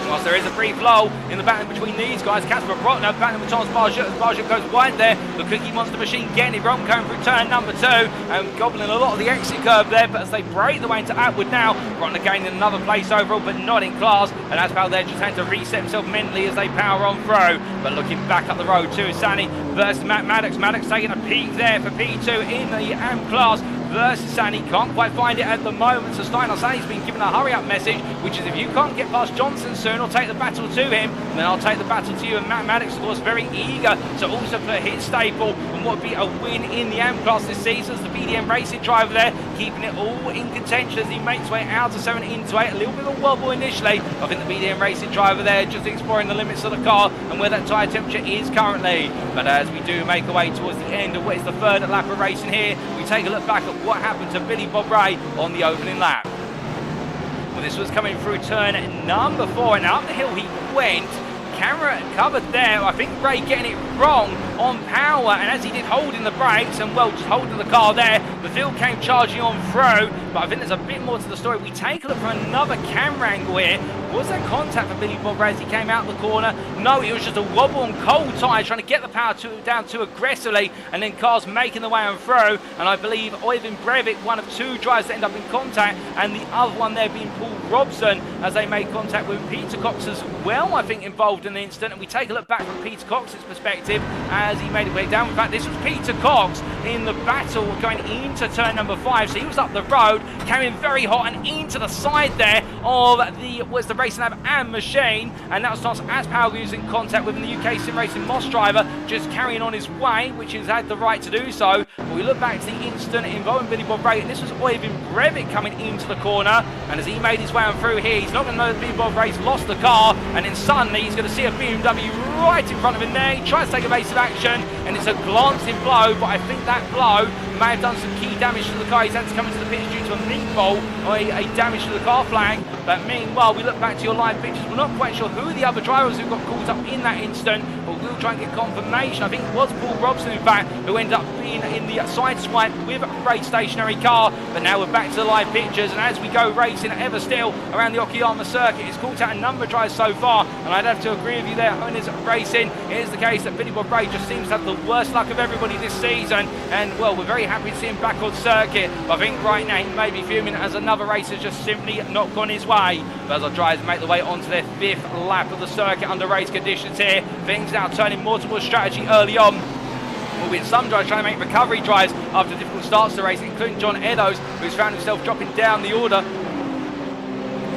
S1: whilst there is a brief lull in the battle between these guys, Casper Brotner battling with Thomas Barshuk as Barshuk goes wide there. The Cookie Monster machine getting it wrong, going through turn number 2 and gobbling a lot of the exit curve there, but as they break the way into Atwood now, Brotner gaining another place overall, but not in class, and Aspel there just had to reset himself mentally as they power on through. But looking back up the road too, Sani versus Matt Maddox. Maddox taking a peek there for P2 in the AM class versus Sani. Can't quite find it at the moment, so Steinar Sani's been given a hurry up message, which is if you can't get past Johnson soon or take the battle to him, then I'll take the battle to you. And Matt Maddox of course very eager to also put his staple on what would be a win in the AM class this season, as the BDM racing driver there keeping it all in contention as he makes his way out of 7 into 8. A little bit of a wobble initially. I think the BDM racing driver there just exploring the limits of the car and where that tyre temperature is currently. But as we do make our way towards the end of what is the 3rd lap of racing here, we take a look back at what happened to Billy Bob Ray on the opening lap. Well, this was coming through turn number 4, and up the hill he went. Camera covered there. I think Ray getting it wrong on power, and as he did holding the brakes and well just holding the car there, the field came charging on through. But I think there's a bit more to the story. We take a look for another camera angle here. Was there contact for Billy Bob Ray as he came out the corner? No, it was just a wobble on cold tyres trying to get the power down too aggressively, and then cars making the way on through. And I believe Øyvind Breivik, one of 2 drivers that end up in contact, and the other one there being Paul Robson, as they made contact with Peter Cox as well, I think, involved in the incident. And we take a look back from Peter Cox's perspective as he made his way down. In fact, this was Peter Cox in the battle going into turn number 5, so he was up the road carrying very hot and into the side there of the Racing Lab and machine, and that was Thomas Aspel who's in contact with the UKSimRacing Moss driver, just carrying on his way, which he's had the right to do so. But we look back to the incident involving Billy Bob Ray, and this was Øyvind Breivik coming into the corner, and as he made his way on through here, he's not going to know that Billy Bob Ray's lost the car, and then suddenly he's going to see a BMW right in front of him there. He tries to take evasive action, and it's a glancing blow, but I think that blow may have done some key damage to the car. He's had to come into the pitch due to a meatball or a damage to the car flag. But meanwhile, we look back to your live pictures. We're not quite sure who the other drivers who got caught up in that incident, but we'll try and get confirmation. I think it was Paul Robson, in fact, who ended up being in the side swipe with Ray's stationary car. But now we're back to the live pictures, and as we go racing ever still around the Okayama circuit, it's caught out a number of drivers so far, and I'd have to agree with you there, owners racing. It is the case that Billy Bob Ray just seems to have the worst luck of everybody this season, and well, we're very happy to see him back on circuit. But I think right now he may be fuming as another race has just simply not gone his way. But as our drivers make their way onto their 5th lap of the circuit under race conditions here, things now turning more towards strategy early on. We'll be in some drives trying to make recovery drives after difficult starts to race, including John Eddowes, who's found himself dropping down the order.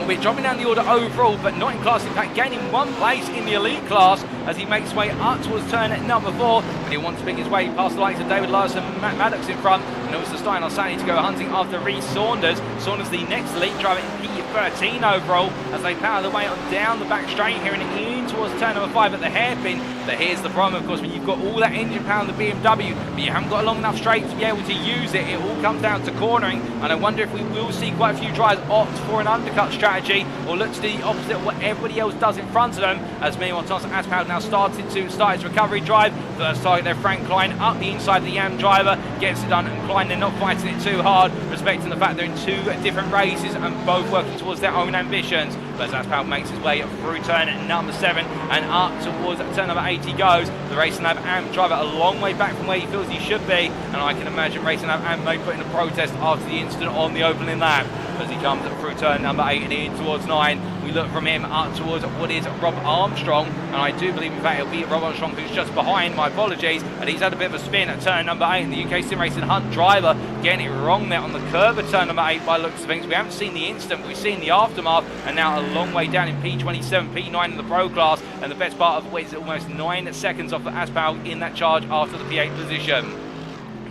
S1: We're dropping down the order overall, but not in class. In fact, gaining 1 place in the elite class as he makes his way up towards turn number 4. But he wants to pick his way past the likes of David Larson and Matt Maddox in front. And it was the Steinar Sani to go hunting after Reece Saunders. Saunders, the next elite driver in 13 overall as they power their way on down the back straight here and in towards turn number 5 at the hairpin. But here's the problem, of course, when you've got all that engine power on the BMW, but you haven't got a long enough straight to be able to use it. It all comes down to cornering, and I wonder if we will see quite a few drivers opt for an undercut strategy or look to do the opposite of what everybody else does in front of them, as meanwhile Thomas Aspal now start his recovery drive. First target there, Frank Klein up the inside of the Yam driver, gets it done, and Klein, they're not fighting it too hard, respecting the fact they're in 2 different races and both working towards their own ambitions. But as Aspal makes his way through turn number 7 and up towards turn number 8 he goes. The Racing Lab Amp driver a long way back from where he feels he should be, and I can imagine Racing Lab Amp may put in a protest after the incident on the opening lap. As he comes through turn number 8 and in towards 9, we look from him up towards what is Rob Armstrong, and I do believe in fact it'll be Rob Armstrong who's just behind, my apologies, and he's had a bit of a spin at turn number 8, and the UKSimRacing Hunt driver getting it wrong there on the curve at turn number 8 by looks of things. We haven't seen the incident, we've seen the aftermath, and now a long way down in P27, P9 in the Pro class, and the best part of it is almost 9 seconds off the Aspal in that charge after the P8 position.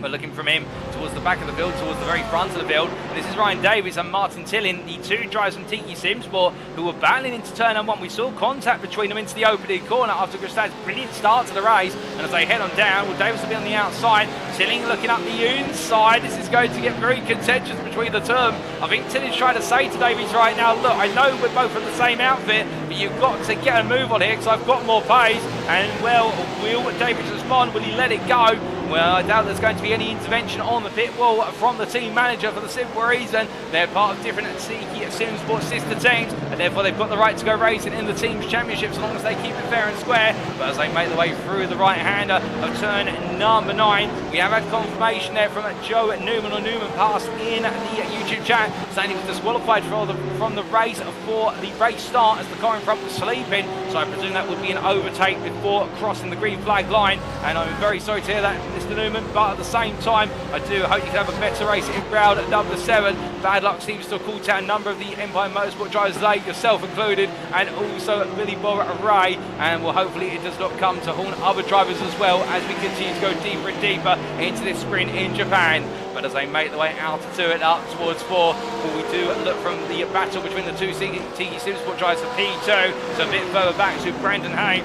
S1: We're looking from him towards the back of the field, towards the very front of the field. And this is Ryan Davies and Martin Tillin, the 2 drivers from Tiki Simsport, who were battling into turn number 1. We saw contact between them into the opening corner after Grebstad's brilliant start to the race. And as they head on down, well, Davies will be on the outside. Tillin looking up the inside. This is going to get very contentious between the two. I think Tillin's trying to say to Davies right now, look, I know we're both from the same outfit, but you've got to get a move on here because I've got more pace. And, well, will Davies respond? Will he let it go? Well, I doubt there's going to be any intervention on the pit wall from the team manager for the simple reason they're part of different Tiki Simsport sister teams, and therefore they've got the right to go racing in the team's championship as long as they keep it fair and square. But as they make their way through the right-hander of turn number 9, we have had confirmation there from Joe Newman, or Newman Pass, in the YouTube chat, saying he was disqualified from the race for the race start as the car in front was sleeping. So I presume that would be an overtake before crossing the green flag line, and I'm very sorry to hear that, Mr. Newman, but at the same time, I do hope you can have a better race in round number 7. Bad luck seems to have called out a number of the Empire Motorsport drivers late, yourself included, and also Billy Bob Ray, and well, hopefully it does not come to haunt other drivers as well as we continue to go deeper and deeper into this sprint in Japan. But as they make their way out to it, up towards 4, well, we do look from the battle between the 2 Tiki Simsport drivers for P2, so a bit further back to Brandon Hay,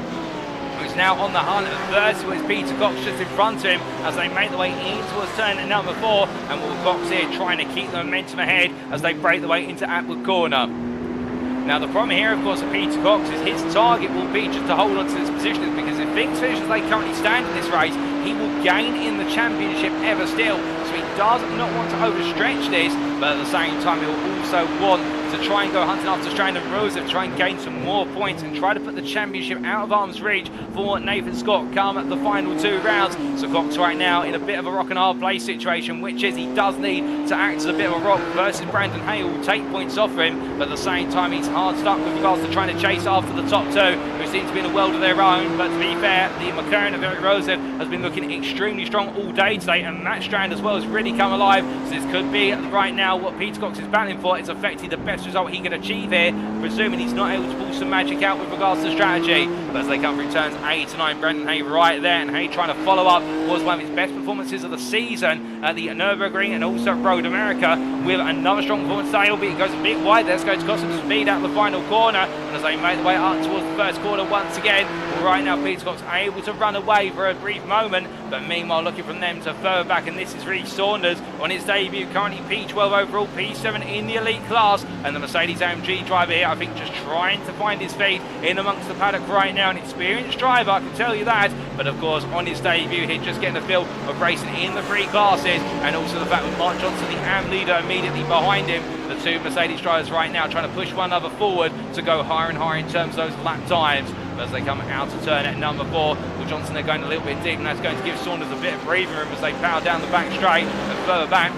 S1: who's now on the hunt at first, with Peter Cox just in front of him as they make their way in towards turn number 4, and Will Cox here trying to keep the momentum ahead as they break their way into Atwood Corner. Now the problem here, of course, for Peter Cox is his target will be just to hold on to this position, because if things finish as they currently stand in this race, he will gain in the championship ever still. So he does not want to overstretch this, but at the same time he will also want to try and go hunting after Strand and Rose, to try and gain some more points and try to put the championship out of arm's reach for Nathan Scott come at the final 2 rounds. So Cox right now in a bit of a rock and hard place situation, which is he does need to act as a bit of a rock versus Brandon Hale, will take points off him, but at the same time he's hard stuck with regards to trying to chase after the top 2, who seem to be in a world of their own. But to be fair, the McLaren of Eric Rosev has been looking extremely strong all day today, and Matt Strand as well has really come alive. So this could be right now what Peter Cox is battling for. It's effectively the best result he can achieve here, presuming he's not able to pull some magic out with regards to strategy. But as they come through turns 8 to 9, Brendan Hay right there, and Hay trying to follow up was one of his best performances of the season at the Nürburgring and also Road America, with another strong performance today, albeit it goes a bit wide. That's going to cost him speed out of the final corner, and as they make their way up towards the first corner once again, right now Peter Cox able to run away for a brief moment, but meanwhile looking from them to further back, and this is Reece Saunders on his debut, currently P12 overall, P7 in the elite class, and the Mercedes AMG driver here, I think just trying to find his feet in amongst the paddock right now. An experienced driver, I can tell you that, but of course on his debut here, just getting a feel of racing in the 3 classes, and also the fact with Mark Johnson, the AM leader, immediately behind him. The 2 Mercedes drivers right now trying to push one another forward to go higher and higher in terms of those lap times. But as they come out to turn at number 4, with Johnson, they're going a little bit deep, and that's going to give Saunders a bit of breathing room as they power down the back straight and further back.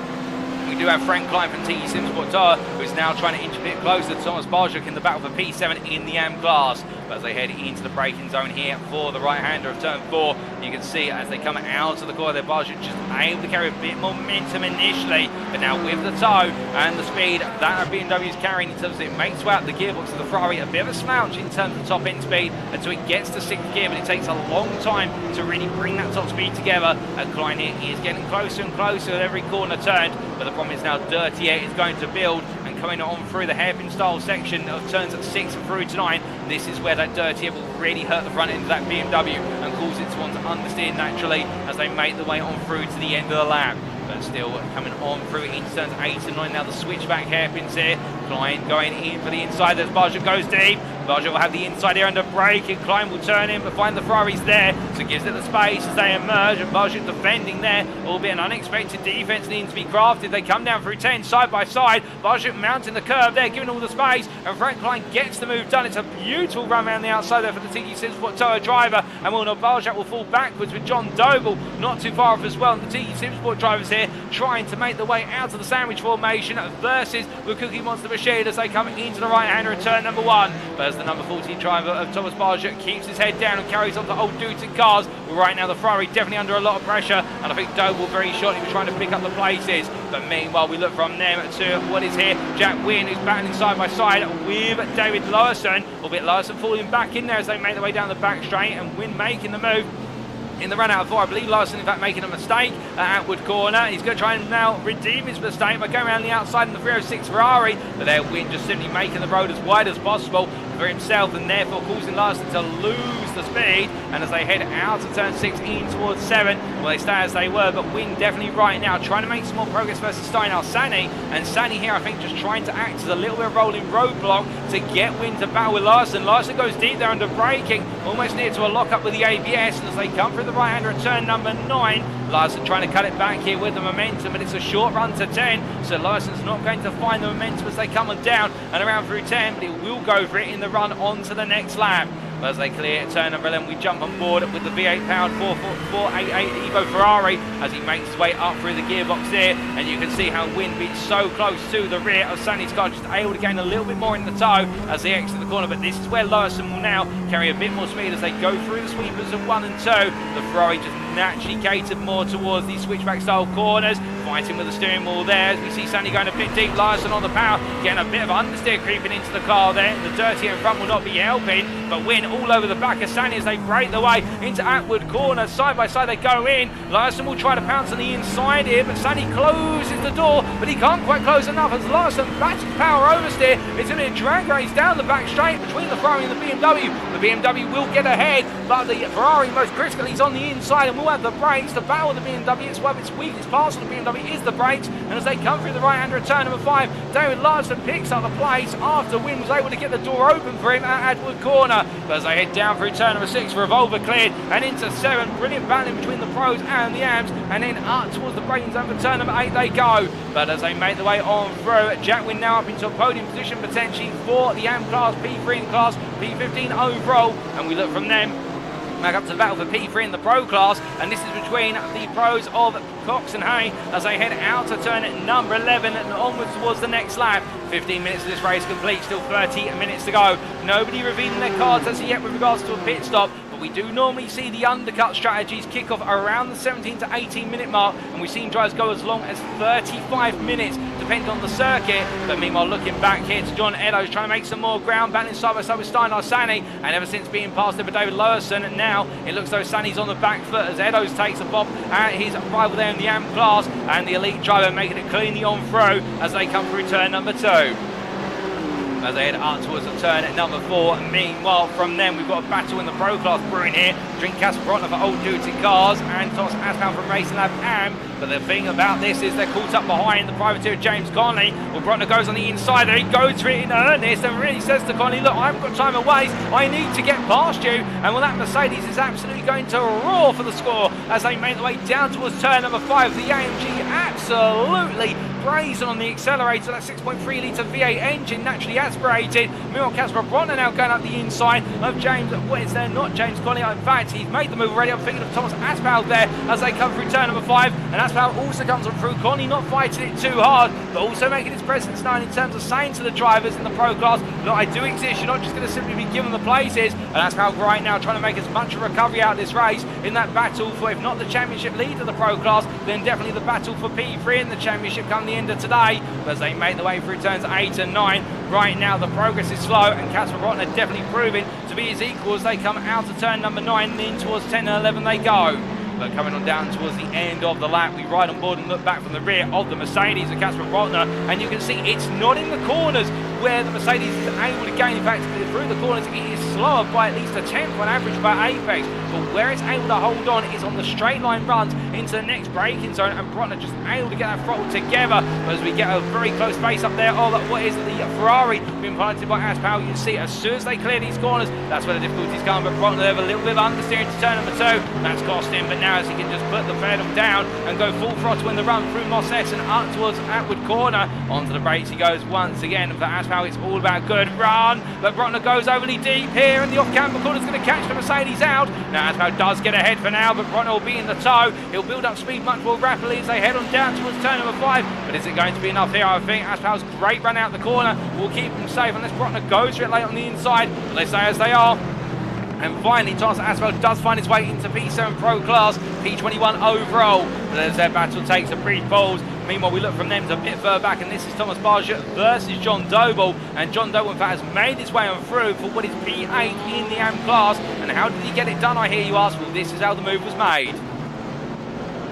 S1: We do have Frank Klein from Tiki Simsport Tower, who's now trying to inch a bit closer to Thomas Barjuk in the battle for P7 in the AM class. But as they head into the braking zone here for the right-hander of turn 4, you can see as they come out of the corner, Barjuk just able to carry a bit more momentum initially, but now with the toe and the speed that BMW is carrying in terms of it makes way out the gearbox of the Ferrari, a bit of a slouch in terms of top end speed until it gets to 6th gear, but it takes a long time to really bring that top speed together. And Klein here is getting closer and closer at every corner turned, but the problem is now Dirty Air is going to build, and coming on through the hairpin style section of turns 6 through to 9. This is where that dirty air will really hurt the front end of that BMW and cause it to want to understeer naturally as they make their way on through to the end of the lap. But still coming on through into turns 8 and 9 now, the switchback hairpins here. Klein going in for the inside as Barget goes deep. Barget will have the inside here under brake, and Klein will turn in but find the Ferraris there, so gives it the space as they emerge, and Barget defending there, albeit an unexpected defence needing to be crafted. They come down through 10 side by side. Barget mounting the curve there, giving all the space, and Frank Klein gets the move done. It's a beautiful run around the outside there for the TT Sport driver, and Wilner Barget will fall backwards with John Doble not too far off as well. And the TT Sport drivers here trying to make their way out of the sandwich formation versus the Cookie Monster machine as they come into the right-hander at turn number 1. But as the number 14 driver of Thomas Barget keeps his head down and carries on to old dudes in cars. Well, right now the Ferrari definitely under a lot of pressure, and I think Doble very shortly will trying to pick up the places. But meanwhile we look from them to what is here Jack Wynn, who's battling side by side with David Lawson, albeit Lawson falling back in there as they make their way down the back straight, and Wynn making the move in the run out of 4. I believe Larson in fact making a mistake at Atwood corner. He's going to try and now redeem his mistake by going around the outside in the 306 Ferrari, but there Wynn just simply making the road as wide as possible for himself, and therefore causing Larson to lose the speed. And as they head out of turn 6 in towards 7, well, they stay as they were, but Wynn definitely right now trying to make some more progress versus Steinal Sani, and Sani here I think just trying to act as a little bit of rolling roadblock to get Wynn to battle with Larson. Larson goes deep there under braking, almost near to a lock-up with the ABS, and as they come through the right-hander at turn number 9, Larson trying to cut it back here with the momentum, but it's a short run to 10, so Larson's not going to find the momentum as they come on down and around through 10, but he will go for it in the run on to the next lap. But as they clear turn number 11, we jump on board with the V8 powered 488 Evo Ferrari as he makes his way up through the gearbox here, and you can see how Wynn being so close to the rear of Sani's car, just able to gain a little bit more in the toe as they exit the corner. But this is where Larson will now carry a bit more speed as they go through the sweepers of 1 and 2. The Ferrari just naturally catered more towards these switchback style corners, fighting with the steering wheel there as we see Sani going a bit deep. Larson on the power, getting a bit of understeer creeping into the car there. The dirty in front will not be helping, but Wynn all over the back of Sani as they break their way into Atwood corner. Side by side they go in. Larson will try to pounce on the inside here, but Sani closes the door, but he can't quite close enough as Larson bats power oversteer. It's going to be a drag race down the back straight between the Ferrari and the BMW. The BMW will get ahead, but the Ferrari most critically is on the inside and will have the brakes to battle the BMW. It's one of its weakest parts of the BMW is the brakes, and as they come through the right-hander at turn number 5, David Larson picks up the place after Wynn was able to get the door open for him at Atwood corner. But as they head down through turn number 6, Revolver cleared, and into 7, brilliant battling between the pros and the AMs, and then up towards the braking zone for turn number 8 they go. But as they make their way on through, Jack Wynn now up into a podium position potentially for the AM class, P3 in class, P15 overall, and we look from them back up to the battle for P3 in the Pro class, and this is between the pros of Cox and Hay as they head out to turn number 11 and onwards towards the next lap. 15 minutes of this race complete, still 30 minutes to go. Nobody revealing their cards as yet with regards to a pit stop, but we do normally see the undercut strategies kick off around the 17 to 18 minute mark, and we've seen drives go as long as 35 minutes depending on the circuit. But meanwhile, looking back here to John Eddowes trying to make some more ground, battling side by side with Steinar Sani, and ever since being passed over David Lawson, and now it looks though Sani's on the back foot as Eddowes takes a bob at his rival there in the AM class, and the elite driver making it cleanly on through as they come through turn number 2. As they head up towards the turn at number 4. Meanwhile, from them, we've got a battle in the Pro class brewing here between Casper Brotner for Old Dudes in Cars and Thomas Aspel from Racing Lab AM. But the thing about this is they're caught up behind the privateer James Conley. Well, Brotner goes on the inside there. He goes for it in earnest and really says to Conley, look, I haven't got time to waste. I need to get past you. And well, that Mercedes is absolutely going to roar for the score as they make their way down towards turn number 5. The AMG absolutely brazen on the accelerator. That 6.3 litre V8 engine naturally aspirated. Meanwhile, Casper Brotner now going up the inside of James. What is there? Not James Conley. In fact, he's made the move already. I'm thinking of Thomas Aspel there as they come through turn number 5. And Aspel also comes on through. Conley not fighting it too hard, but also making his presence known in terms of saying to the drivers in the Pro class, look, I do exist. You're not just going to simply be given the places. And Aspel right now trying to make as much a recovery out of this race in that battle for, if not the championship lead of the Pro class, then definitely the battle for P3 in the championship come the end of today. But as they make their way through turns 8 and 9, right now the progress is slow, and Casper Brotner definitely proving to be his equal as they come out of turn number 9 and in towards 10 and 11 they go. But coming on down towards the end of the lap, we ride on board and look back from the rear of the Mercedes of Casper Brotner, and you can see it's not in the corners where the Mercedes is able to gain. In fact, through the corners it is slower by at least a tenth on average per apex, but where it's able to hold on is on the straight line runs into the next braking zone, and Brotner just able to get that throttle together. But as we get a very close face up there of what is the Ferrari being piloted by Aspal, you can see as soon as they clear these corners, that's where the difficulties come. But Brotner there with a little bit of understeering to turn number 2, that's cost him. But now as he can just put the pedal down and go full throttle in the run through Moss S and up towards Atwood Corner, onto the brakes he goes once again. For Aspal, it's all about good run, but Brotner goes overly deep here, and the off-camber corner is going to catch the Mercedes out. Now Aspal does get ahead for now, but Brotner will be in the tow. He'll build up speed much more rapidly as they head on down towards turn number 5, but is it going to be enough here? I think Aspal's great run out the corner will keep him safe unless Brotner goes for it late on the inside. But let's say as they are. And finally, Thomas Aspal does find his way into P7 Pro Class, P21 overall. But as their battle takes a brief pause, meanwhile we look from them to a bit further back, and this is Thomas Barger versus John Doble. And John Doble in fact has made his way on through for what is P8 in the AM class. And how did he get it done, I hear you ask? Well, this is how the move was made.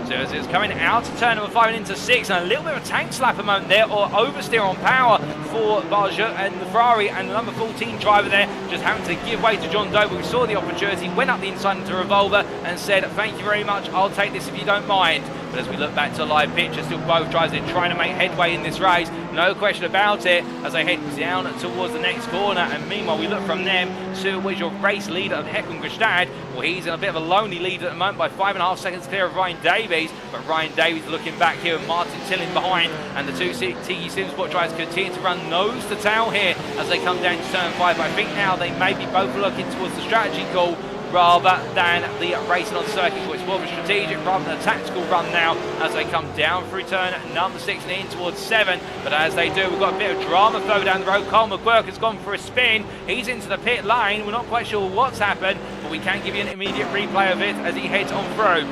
S1: So as it's coming out to turn number 5 and into 6, and a little bit of a tank slapper moment there, or oversteer on power for Barger and the Ferrari, and the number 14 driver there just having to give way to John Doble, who saw the opportunity, went up the inside into Revolver and said, thank you very much, I'll take this if you don't mind. But as we look back to a live picture, still both drivers are trying to make headway in this race, no question about it, as they head down towards the next corner. And meanwhile we look from them to was your race leader of Håkon Grebstad. Well, he's in a bit of a lonely lead at the moment by 5.5 seconds clear of Ryan Davies, but Ryan Davies looking back here with Martin Tillin behind, and the two UKSimRacing drivers continue to run nose to tail here as they come down to turn 5. But I think now they may be both looking towards the strategy call rather than the racing on circuit. It's more of a strategic rather than a tactical run now as they come down through turn number 6 and in towards 7. But as they do, we've got a bit of drama flow down the road. Colin McGuirk has gone for a spin. He's into the pit lane. We're not quite sure what's happened, but we can give you an immediate replay of it as he heads on through.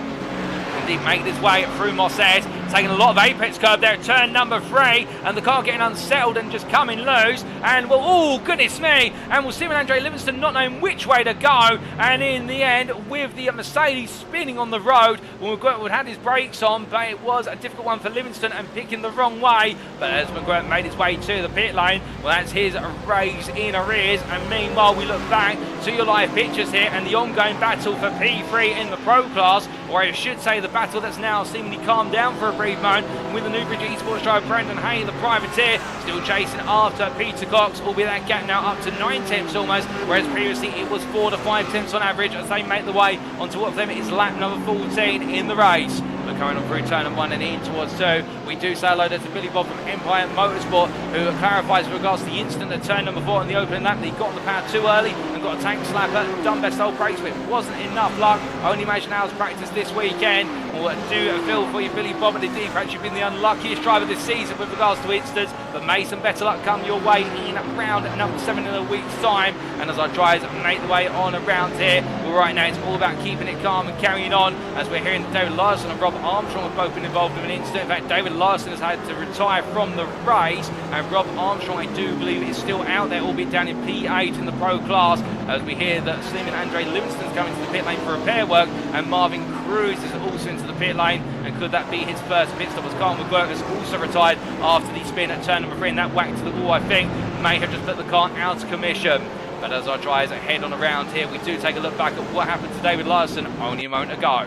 S1: Indeed, making his way through Moss S, taking a lot of apex curve there at turn number 3, and the car getting unsettled and just coming loose, and well, oh goodness me, and we'll see Andre Livingston not knowing which way to go, and in the end with the Mercedes spinning on the road, well, McGuirk had his brakes on, but it was a difficult one for Livingston and picking the wrong way. But as McGuirk made his way to the pit lane, well, that's his race in arrears. And meanwhile we look back to your live pictures here and the ongoing battle for P3 in the Pro Class, or I should say the battle that's now seemingly calmed down for a brief moment, with the Newbridge Esports driver Brendan Hay, the privateer, still chasing after Peter Cox, albeit that gap now up to 9 tenths almost, whereas previously it was 4 to 5 tenths on average as they make the way onto what for them is lap number 14 in the race. But coming on through turn 1 and in towards 2, we do say hello to Billy Bob from Empire Motorsport, who clarifies with regards to the incident at turn number 4 in the opening lap that he got on the power too early and got a tank slapper, done best old brakes, but it wasn't enough luck. Only managed an hour's practice this weekend. Well, do feel for you, Billy Bob, and indeed perhaps you've been the unluckiest driver this season with regards to incidents, but may some better luck come your way in round number 7 in a week's time. And as our drivers make the way on around here, well, right now it's all about keeping it calm and carrying on, as we're hearing that David Larson and Rob Armstrong have both been involved in an incident. In fact, David Larson has had to retire from the race, and Rob Armstrong, I do believe, is still out there, albeit down in P8 in the Pro Class, as we hear that Sleeman Andre Livingston's coming to the pit lane for repair work, and Marvin Cruz is also into the pit lane. And could that be his first pit stop, as Carl McGuirk has also retired after the spin at turn number 3, and that whack to the wall, I think, may have just put the car out of commission. But as our drivers head on around here, we do take a look back at what happened to David Larson only a moment ago.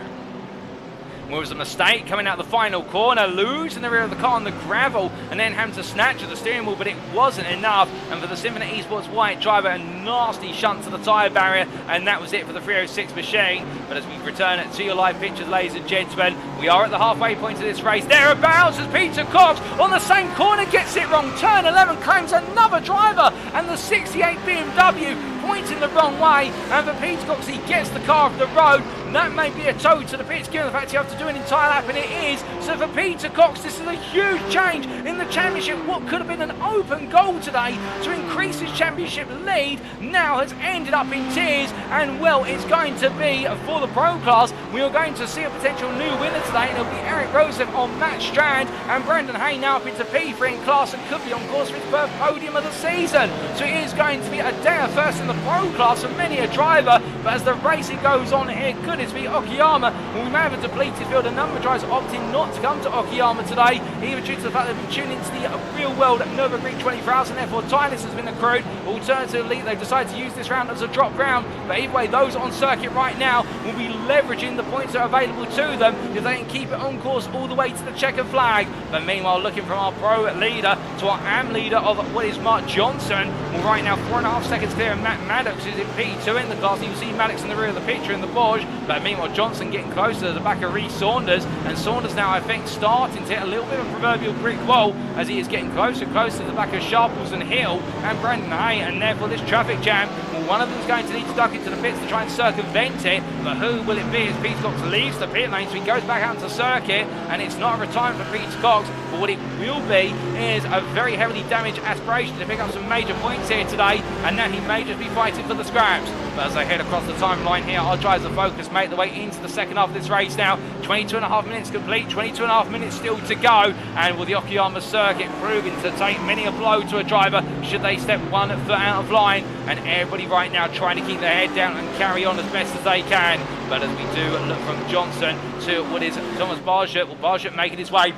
S1: Well, it was a mistake coming out the final corner, losing the rear of the car on the gravel, and then having to snatch at the steering wheel, but it wasn't enough. And for the Symphony Esports white driver, a nasty shunt to the tyre barrier, and that was it for the 306 machine. But as we return to your live pictures, ladies and gentlemen, we are at the halfway point of this race. Thereabouts as Peter Cox on the same corner gets it wrong. Turn 11 claims another driver, and the 68 BMW pointing the wrong way. And for Peter Cox, he gets the car off the road. And that may be a tow to the pits, given the fact you have to do an entire lap, and it is. So for Peter Cox, this is a huge change in the championship. What could have been an open goal today to increase his championship lead now has ended up in tears. And well, it's going to be for the Pro Class. We are going to see a potential new winner today, and it'll be Eric Rosev on Matt Strand, and Brendan Hay now up into P3 in class and could be on course for his first podium of the season. So it is going to be a day of first in the Pro Class for many a driver. But as the racing goes on here, good should. It's be Okayama. Well, we may have a depleted field. A number of drivers opting not to come to Okayama today, either due to the fact they've been tuned into the real-world Nürburgring 20,000, therefore timeless has been accrued. Alternatively, they've decided to use this round as a drop round. But either way, those on circuit right now will be leveraging the points that are available to them if they can keep it on course all the way to the checkered flag. But meanwhile, looking from our pro leader to our AM leader of what is Mark Johnson, well, right now 4.5 seconds clear of Matt Maddox, who's in P2 in the class. You see Maddox in the rear of the picture in the Porsche, but meanwhile Johnson getting closer to the back of Reece Saunders, and Saunders now I think starting to hit a little bit of a proverbial brick wall as he is getting closer and closer to the back of Sharples and Hill and Brandon Hay, and therefore this traffic jam, well, one of them's going to need to duck into the pits to try and circumvent it, but who will it be as Pete Cox leaves the pit lane, so he goes back out into circuit, and it's not a retirement for Pete Cox, but what it will be is a very heavily damaged aspiration to pick up some major points here today, and now he may just be fighting for the scraps. But as I head across the timeline here, our drivers are focused, make their way into the second half of this race now. 22.5 minutes complete, 22.5 minutes still to go, and will the Okayama circuit proving to take many a blow to a driver should they step 1 foot out of line, and everybody right now trying to keep their head down and carry on as best as they can. But as we do look from Johnson to what is Thomas Barshett, well, Barshett making his way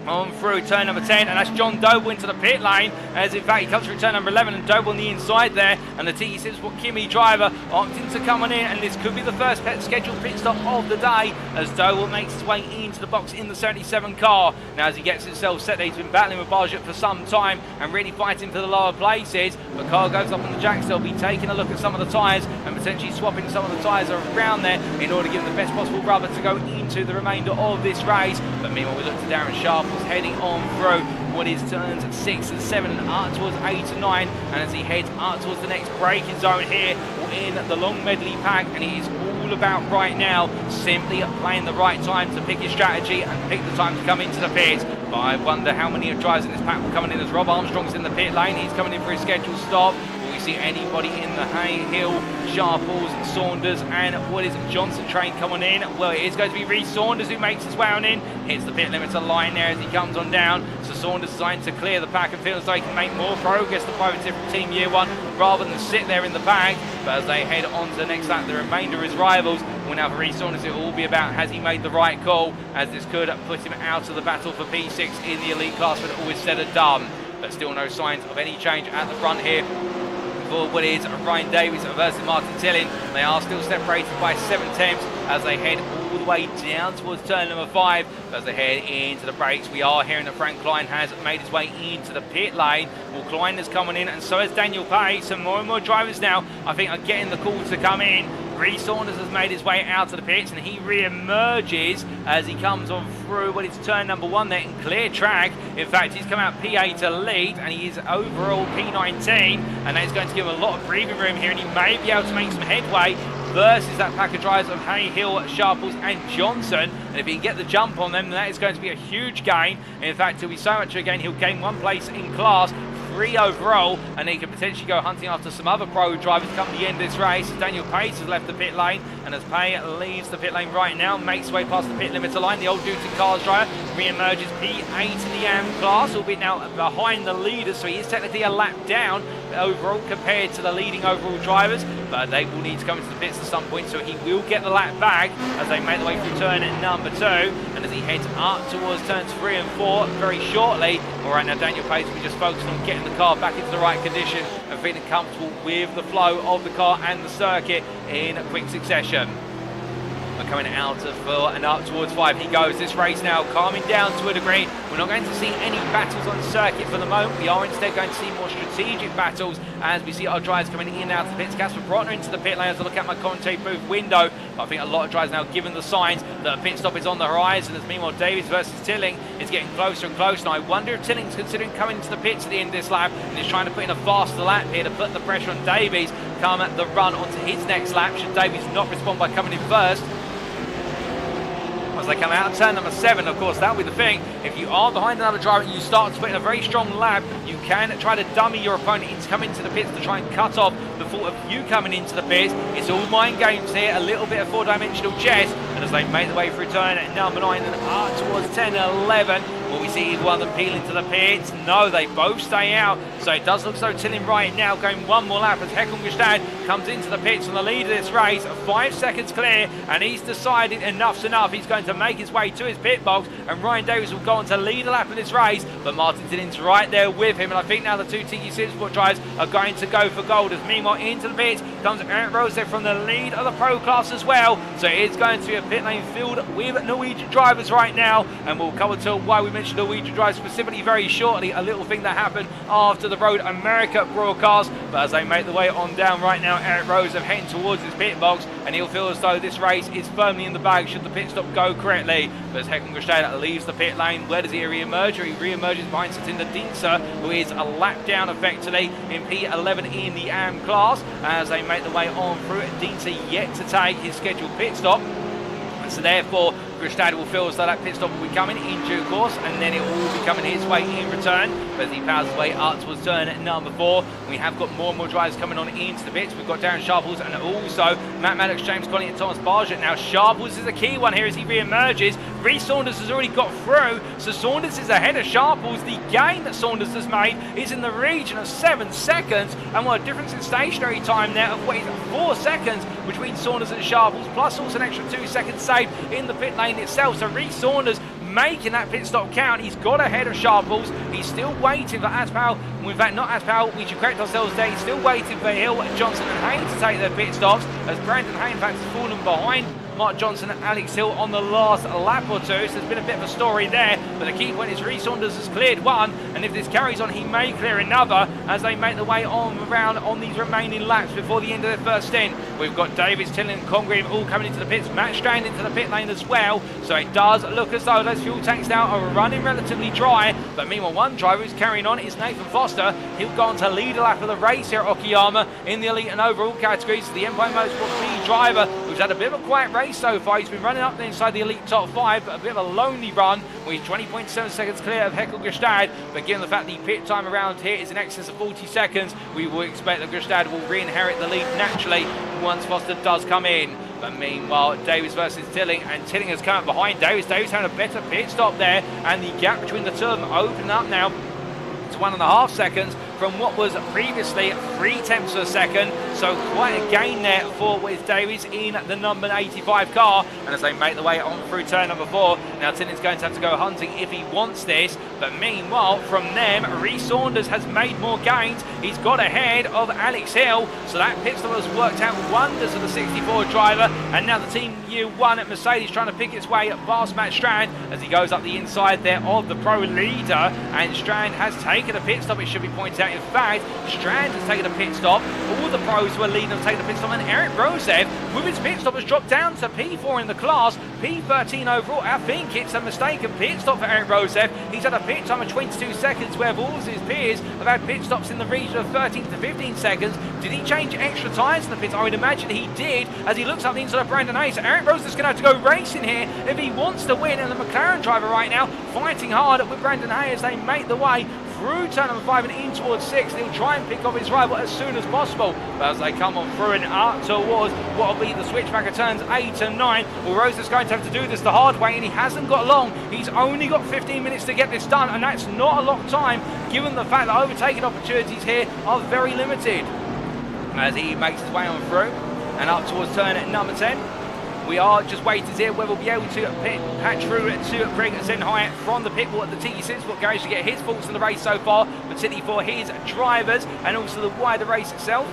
S1: on through turn number 10, and that's John Doble into the pit lane, as in fact he comes through turn number 11 and Doble on the inside there, and the TE Simsport Kimi driver opting to come on in, and this could be the first scheduled pit stop of the day as Doble makes his way into the box in the 77 car. Now as he gets himself set there, he's been battling with Barshett for some time and really fighting for the lower places, but car goes up on the jacks. They'll be taking a look at some of the tyres and potentially swapping some of the tyres around there in order to give them the best possible rubber to go into the remainder of this race. But meanwhile we look to Darren Sharp heading on through what is turns 6 and 7 and up towards 8 and 9, and as he heads up towards the next braking zone here in the long medley pack, and he is all about right now simply playing the right time to pick his strategy and pick the time to come into the pits. But I wonder how many drivers in this pack will come in as Rob Armstrong's in the pit lane. He's coming in for his scheduled stop. Will we see anybody in the Hay, Hill, Sharples, Saunders, and what is Johnson train coming in? Well, it is going to be Reece Saunders who makes his way on in, hits the pit limiter line there as he comes on down. So Saunders designed to clear the pack and feels like he can make more progress than positive from Team Year 1 rather than sit there in the pack. But as they head on to the next lap, the remainder of his rivals will now for Reece Saunders. It will all be about has he made the right call, as this could put him out of the battle for P6 in the elite class when all is said and done. But still no signs of any change at the front here for what is Ryan Davies versus Martin Tilling. They are still separated by 7 tenths as they head all the way down towards turn number 5. As they head into the brakes, we are hearing that Frank Klein has made his way into the pit lane. Well, Klein is coming in, and so is Daniel Pace. So more and more drivers now, I think, are getting the call to come in. Reece Saunders has made his way out of the pits, and he re-emerges as he comes on through what is turn number 1 there in clear track. In fact, he's come out P8 to lead, and he is overall P19, and that is going to give him a lot of breathing room here, and he may be able to make some headway versus that pack of drivers of Hay, Hill, Sharples and Johnson. And if he can get the jump on them, then that is going to be a huge gain. In fact, it'll be so much again, he'll gain 1 place in class, 3 overall, and he can potentially go hunting after some other pro drivers come the end of this race. Daniel Pace has left the pit lane, and as Pace leaves the pit lane right now, makes his way past the pit limiter line, the old duty cars driver re-emerges P8 in the AM class, albeit now behind the leaders, so he is technically a lap down overall compared to the leading overall drivers, but they will need to come into the pits at some point, so he will get the lap back as they make their way through turn number 2, and as he heads up towards turns 3 and 4 very shortly. All right, now Daniel Pace will be just focused on getting the car back into the right condition and feeling comfortable with the flow of the car and the circuit in quick succession. But coming out of 4 and up towards 5 he goes. This race now calming down to a degree. We're not going to see any battles on circuit for the moment. We are instead going to see more strategic battles as we see our drivers coming in and out of the pits. Casper Brotner into the pit lane as I look at my commentary booth window. But I think a lot of drivers now given the signs that a pit stop is on the horizon, as meanwhile Davies versus Tilling is getting closer and closer. And I wonder if Tilling's considering coming into the pits at the end of this lap and is trying to put in a faster lap here to put the pressure on Davies come at the run onto his next lap should Davies not respond by coming in first. As they come out of turn number 7, of course, that'll be the thing. If you are behind another driver and you start to put in a very strong lap, you can try to dummy your opponent into coming into the pits to try and cut off before thought of you coming into the pits. It's all mind games here, a little bit of four-dimensional chess, and as they make their way through turn at number 9 and up towards 10 and 11, will we see either one of them peel into the pits? No, they both stay out, so it does look so Tilling right now going one more lap as Håkon Grebstad comes into the pits on the lead of this race, 5 seconds clear, and he's decided enough's enough. He's going to make his way to his pit box, and Ryan Davies will go on to lead a lap of this race, but Martin Tilling's right there with him, and I think now the two TQ Supersport drivers are going to go for gold, as meanwhile into the pits comes Eric Rosev from the lead of the pro class as well, so it's going to be a pit lane filled with Norwegian drivers right now, and we'll come to why we mentioned Norwegian drivers specifically very shortly, a little thing that happened after the Road America broadcast, but as they make the way on down right now, Eric Rosev heading towards his pit box, and he'll feel as though this race is firmly in the bag should the pit stop go correctly, but as Håkon Grebstad leaves the pit lane, where does he re-emerge? He re-emerges behind Satinder Dinsa, who is a lap down effectively in P11 in the AM class, as they make the way on through. Dinsa yet to take his scheduled pit stop, and so therefore Grebstad will feel as though that pit stop will be coming in due course, and then it will be coming his way in return. But as he powers his way up towards turn at number 4, we have got more and more drivers coming on into the pits. We've got Darren Sharples and also Matt Maddox, James Colley and Thomas Bargett. Now Sharples is a key one here as he re-emerges. Reece Saunders has already got through, so Saunders is ahead of Sharples. The gain that Saunders has made is in the region of 7 seconds, and what a difference in stationary time there of what is 4 seconds between Saunders and Sharples, plus also an extra 2 seconds saved in the pit lane itself. So Reece Saunders making that pit stop count. He's got ahead of Sharples. He's still waiting for Aspal. In fact, not Aspal, we should correct ourselves there. He's still waiting for Hill, Johnson and Hayne to take their pit stops, as Brandon Hayne in fact has fallen behind Mark Johnson and Alex Hill on the last lap or two, so there's been a bit of a story there, but the key point is Reece Saunders has cleared one, and if this carries on he may clear another as they make their way on around on these remaining laps before the end of their first stint. We've got Davies, Tilling and Congreve all coming into the pits, Matt Strand into the pit lane as well, so it does look as though those fuel tanks now are running relatively dry, but meanwhile one driver who's carrying on is Nathan Foster. He'll go on to lead a lap of the race here at Okayama in the elite and overall categories. The Empire Motorsport B driver who's had a bit of a quiet race so far. He's been running up there inside the elite top 5, but a bit of a lonely run with 20.7 seconds clear of Håkon Grebstad, but given the fact the pit time around here is in excess of 40 seconds, we will expect that Grebstad will re-inherit the lead naturally once Foster does come in. But meanwhile, Davies versus Tilling, and Tilling has come up behind Davies. Davies had a better pit stop there, and the gap between the two of them opened up now to 1.5 seconds from what was previously 0.3 of a second, so quite a gain there for Wes Davies in the number 85 car, and as they make the way on through turn number 4, now Tilling's going to have to go hunting if he wants this, but meanwhile from them, Reece Saunders has made more gains. He's got ahead of Alex Hill, so that pit stop has worked out wonders of the 64 driver, and now the Team U1 at Mercedes trying to pick its way past Matt Strand as he goes up the inside there of the pro leader, and Strand has taken a pit stop, it should be pointed out. In fact, Strand has taken a pit stop, all the pros who are leading have taken a pit stop, and Eric Rosev with his pit stop has dropped down to P4 in the class, P13 overall. I think it's a mistaken pit stop for Eric Rosev. He's had a pit time of 22 seconds where all of his peers have had pit stops in the region of 13 to 15 seconds. Did he change extra tyres in the pits? I would imagine he did, as he looks up the inside of Brandon Hayes. Eric Rosev's going to have to go racing here if he wants to win, and the McLaren driver right now fighting hard with Brandon Hayes as they make the way through turn number 5 and in towards 6. He'll try and pick off his rival as soon as possible, but as they come on through and up towards what will be the switchback of turns 8 and 9, well, Rose is going to have to do this the hard way, and he hasn't got long. He's only got 15 minutes to get this done, and that's not a lot of time given the fact that overtaking opportunities here are very limited. As he makes his way on through and up towards turn at number 10. We are just waiting to hear whether we'll be able to patch through to Greg Zenhyatt from the pit wall at the TE Supersport garage to get his thoughts on the race so far, particularly for his drivers and also the wider race itself.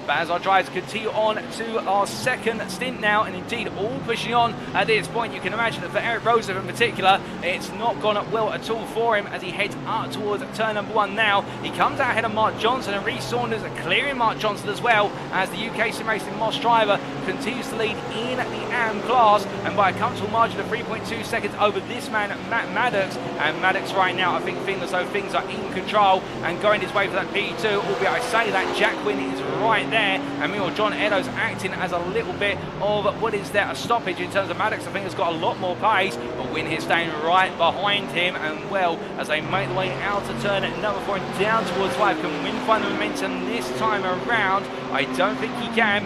S1: But as our drivers continue on to our second stint now, and indeed all pushing on at this point, you can imagine that for Eric Rosev in particular, it's not gone up well at all for him as he heads up towards turn number 1 now. He comes out ahead of Mark Johnson, and Reece Saunders are clearing Mark Johnson as well as the UKSimRacing Moss driver continues to lead in the AM class, and by a comfortable margin of 3.2 seconds over this man, Matt Maddox. And Maddox right now, I think, feeling as though things are in control and going his way for that P2, albeit I say that Jack Wynn is right there. And meanwhile, John Eddowes acting as a little bit of what is there, a stoppage in terms of Maddox. I think has got a lot more pace, but Win here staying right behind him. And well, as they make the way out to turn at number 4 and down towards 5, can Win find the momentum this time around? I don't think he can,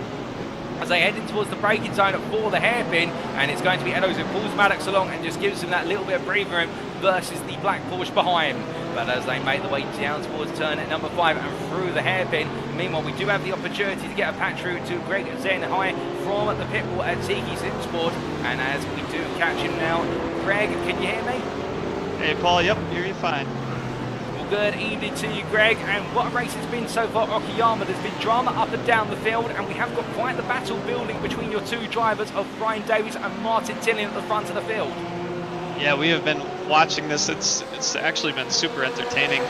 S1: as they head in towards the braking zone for the hairpin, and it's going to be Eddowes who pulls Maddox along and just gives him that little bit of breathing room versus the black Porsche behind. But as they make the way down towards turn at number 5 and through the hairpin, meanwhile we do have the opportunity to get a patch through to Greg Zenhai from the pit wall at Tiki Simsport, and as we do catch him now, Greg, can you hear me?
S2: Hey Paul, yep, hear you fine.
S1: Good evening to you, Greg, and what a race it's been so far, Okayama. There's been drama up and down the field, and we have got quite the battle building between your two drivers of Brian Davies and Martin Tillian at the front of the field.
S2: Yeah, we have been watching this. It's actually been super entertaining.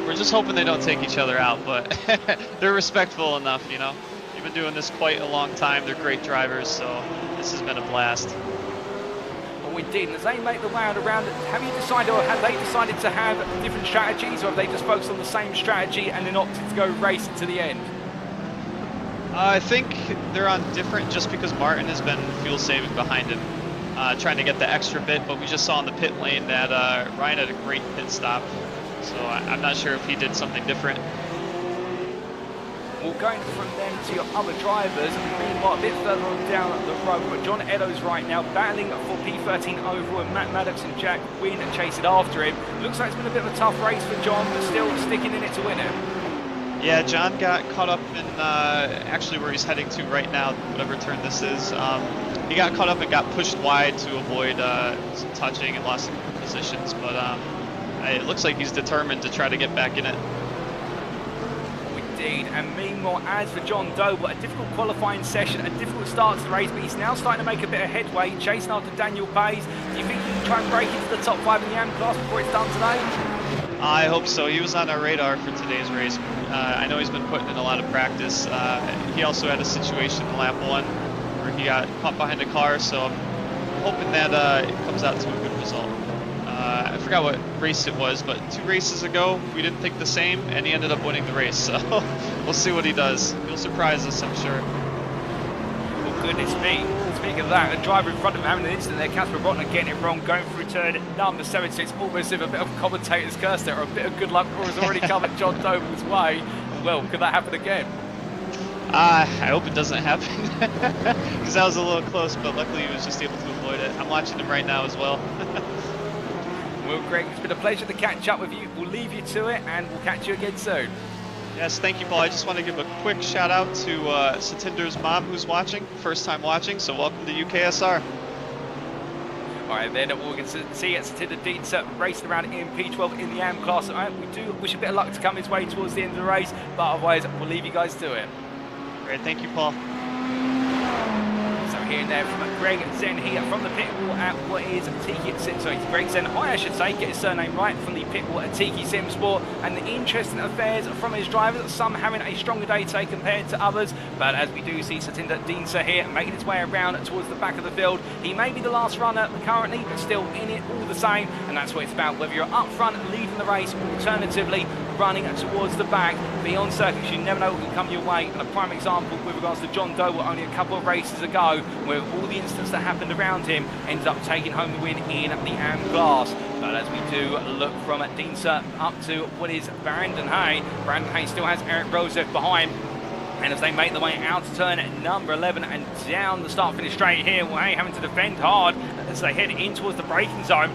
S2: We're just hoping they don't take each other out, but they're respectful enough, you know. You've been doing this quite a long time. They're great drivers, so this has been a blast.
S1: Indeed, and as they make the round around, have you decided, or have they decided to have different strategies, or have they just focused on the same strategy and then opted to go racing to the end?
S2: I think they're on different, just because Martin has been fuel saving behind him, trying to get the extra bit, but we just saw in the pit lane that Ryan had a great pit stop, so I'm not sure if he did something different.
S1: Well, going from them to your other drivers, meanwhile a bit further on down the road, but John Eddowes right now battling for P13 overall, and Matt Maddox and Jack Wynn chasing after him. Looks like it's been a bit of a tough race for John, but still sticking in it to win it.
S2: Yeah, John got caught up in actually where he's heading to right now, whatever turn this is. He got caught up and got pushed wide to avoid some touching and lost some positions, but it looks like he's determined to try to get back in it.
S1: And meanwhile, as for John Doble, a difficult qualifying session, a difficult start to the race, but he's now starting to make a bit of headway, chasing after Daniel Pays. Do you think he can try and break into the top 5 in the AM class before it's done today?
S2: I hope so. He was on our radar for today's race. I know he's been putting in a lot of practice. He also had a situation in lap 1 where he got caught behind a car, so I'm hoping that it comes out to a good result. I forgot what race it was, but 2 races ago we didn't think the same, and he ended up winning the race. So we'll see what he does. He'll surprise us, I'm sure.
S1: Well, goodness me. Speaking of that, a driver in front of him having an incident there, Casper Brotner getting it wrong, going through turn number 7. So it's almost as if a bit of commentator's curse there, or a bit of good luck has already come at John Doble's way. Well, could that happen again?
S2: I hope it doesn't happen, because that was a little close, but luckily he was just able to avoid it. I'm watching him right now as well.
S1: Well, Greg, it's been a pleasure to catch up with you. We'll leave you to it, and we'll catch you again soon.
S2: Yes, thank you, Paul. I just want to give a quick shout out to Satinder's mom, who's watching, first time watching, so welcome to UKSR.
S1: All right, then we can see at Satinder Dienzer racing around in P12 in the AM class. All right, we do wish a bit of luck to come his way towards the end of the race, but otherwise we'll leave you guys to it.
S2: Great, thank you, Paul.
S1: So here and there from Greg Zen here from the pit wall at what is Tiki Greg Zen, I should say, get his surname right, from the pit wall at Tiki Simsport. And the interesting affairs from his drivers, some having a stronger day today compared to others, but as we do see Satinder Dienzer here making his way around towards the back of the field. He may be the last runner currently, but still in it all the same, and that's what it's about, whether you're up front leading the race, or alternatively running towards the back. Beyond circuits, you never know what can come your way, and a prime example with regards to John Doble only a couple of races ago, where all the incidents that happened around him ended up taking home the win in the AM class. But as we do look from Dienzer up to what is Brandon Hay still has Eric Rosev behind. And as they make the way out to turn number 11 and down the start-finish straight here, well, Hay having to defend hard as they head in towards the braking zone.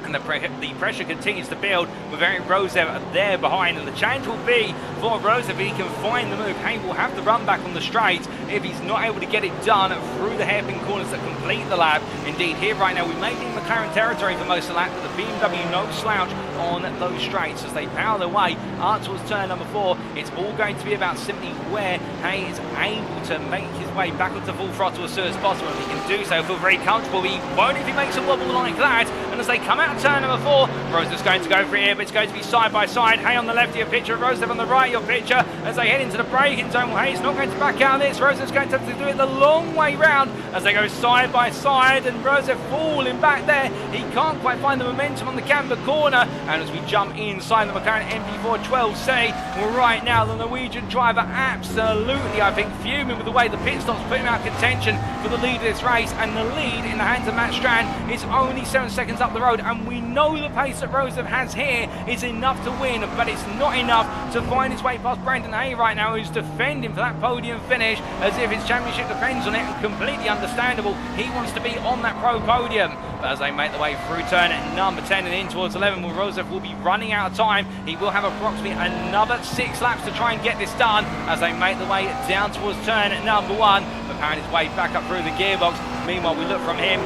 S1: And the pressure continues to build with Eric Rosev there behind, and the change will be for Rosev if he can find the move. Hay will have to run back on the straight if he's not able to get it done through the hairpin corners that complete the lap. Indeed, here right now we may be in McLaren territory for most of the lap, but the BMW no slouch on those straights as they power their way up towards turn number 4. It's all going to be about simply where Hay is able to make his way back onto full throttle as soon as possible. If he can do so, feel very comfortable. He won't if he makes a wobble like that, and And as they come out of turn number 4, Rosev's going to go for it here, but it's going to be side by side. Hay on the left of your picture, Rosev on the right of your picture as they head into the braking zone. Well, Hay's not going to back out of this. Rosev's going to have to do it the long way round as they go side by side, and Rosev falling back there. He can't quite find the momentum on the camber corner, and as we jump inside the McLaren MP412C, well, right now the Norwegian driver absolutely, I think, fuming with the way the pit stops put him out of contention for the lead of this race, and the lead in the hands of Matt Strand is only 7 seconds up the road, and we know the pace that Rosev has here is enough to win, but it's not enough to find his way past Brandon Hay right now, who's defending for that podium finish as if his championship depends on it, and completely understandable. He wants to be on that pro podium. But as they make the way through turn number 10 and in towards 11, well, Rosev will be running out of time. He will have approximately another 6 laps to try and get this done as they make the way down towards turn number 1, preparing his way back up through the gearbox. Meanwhile, we look from him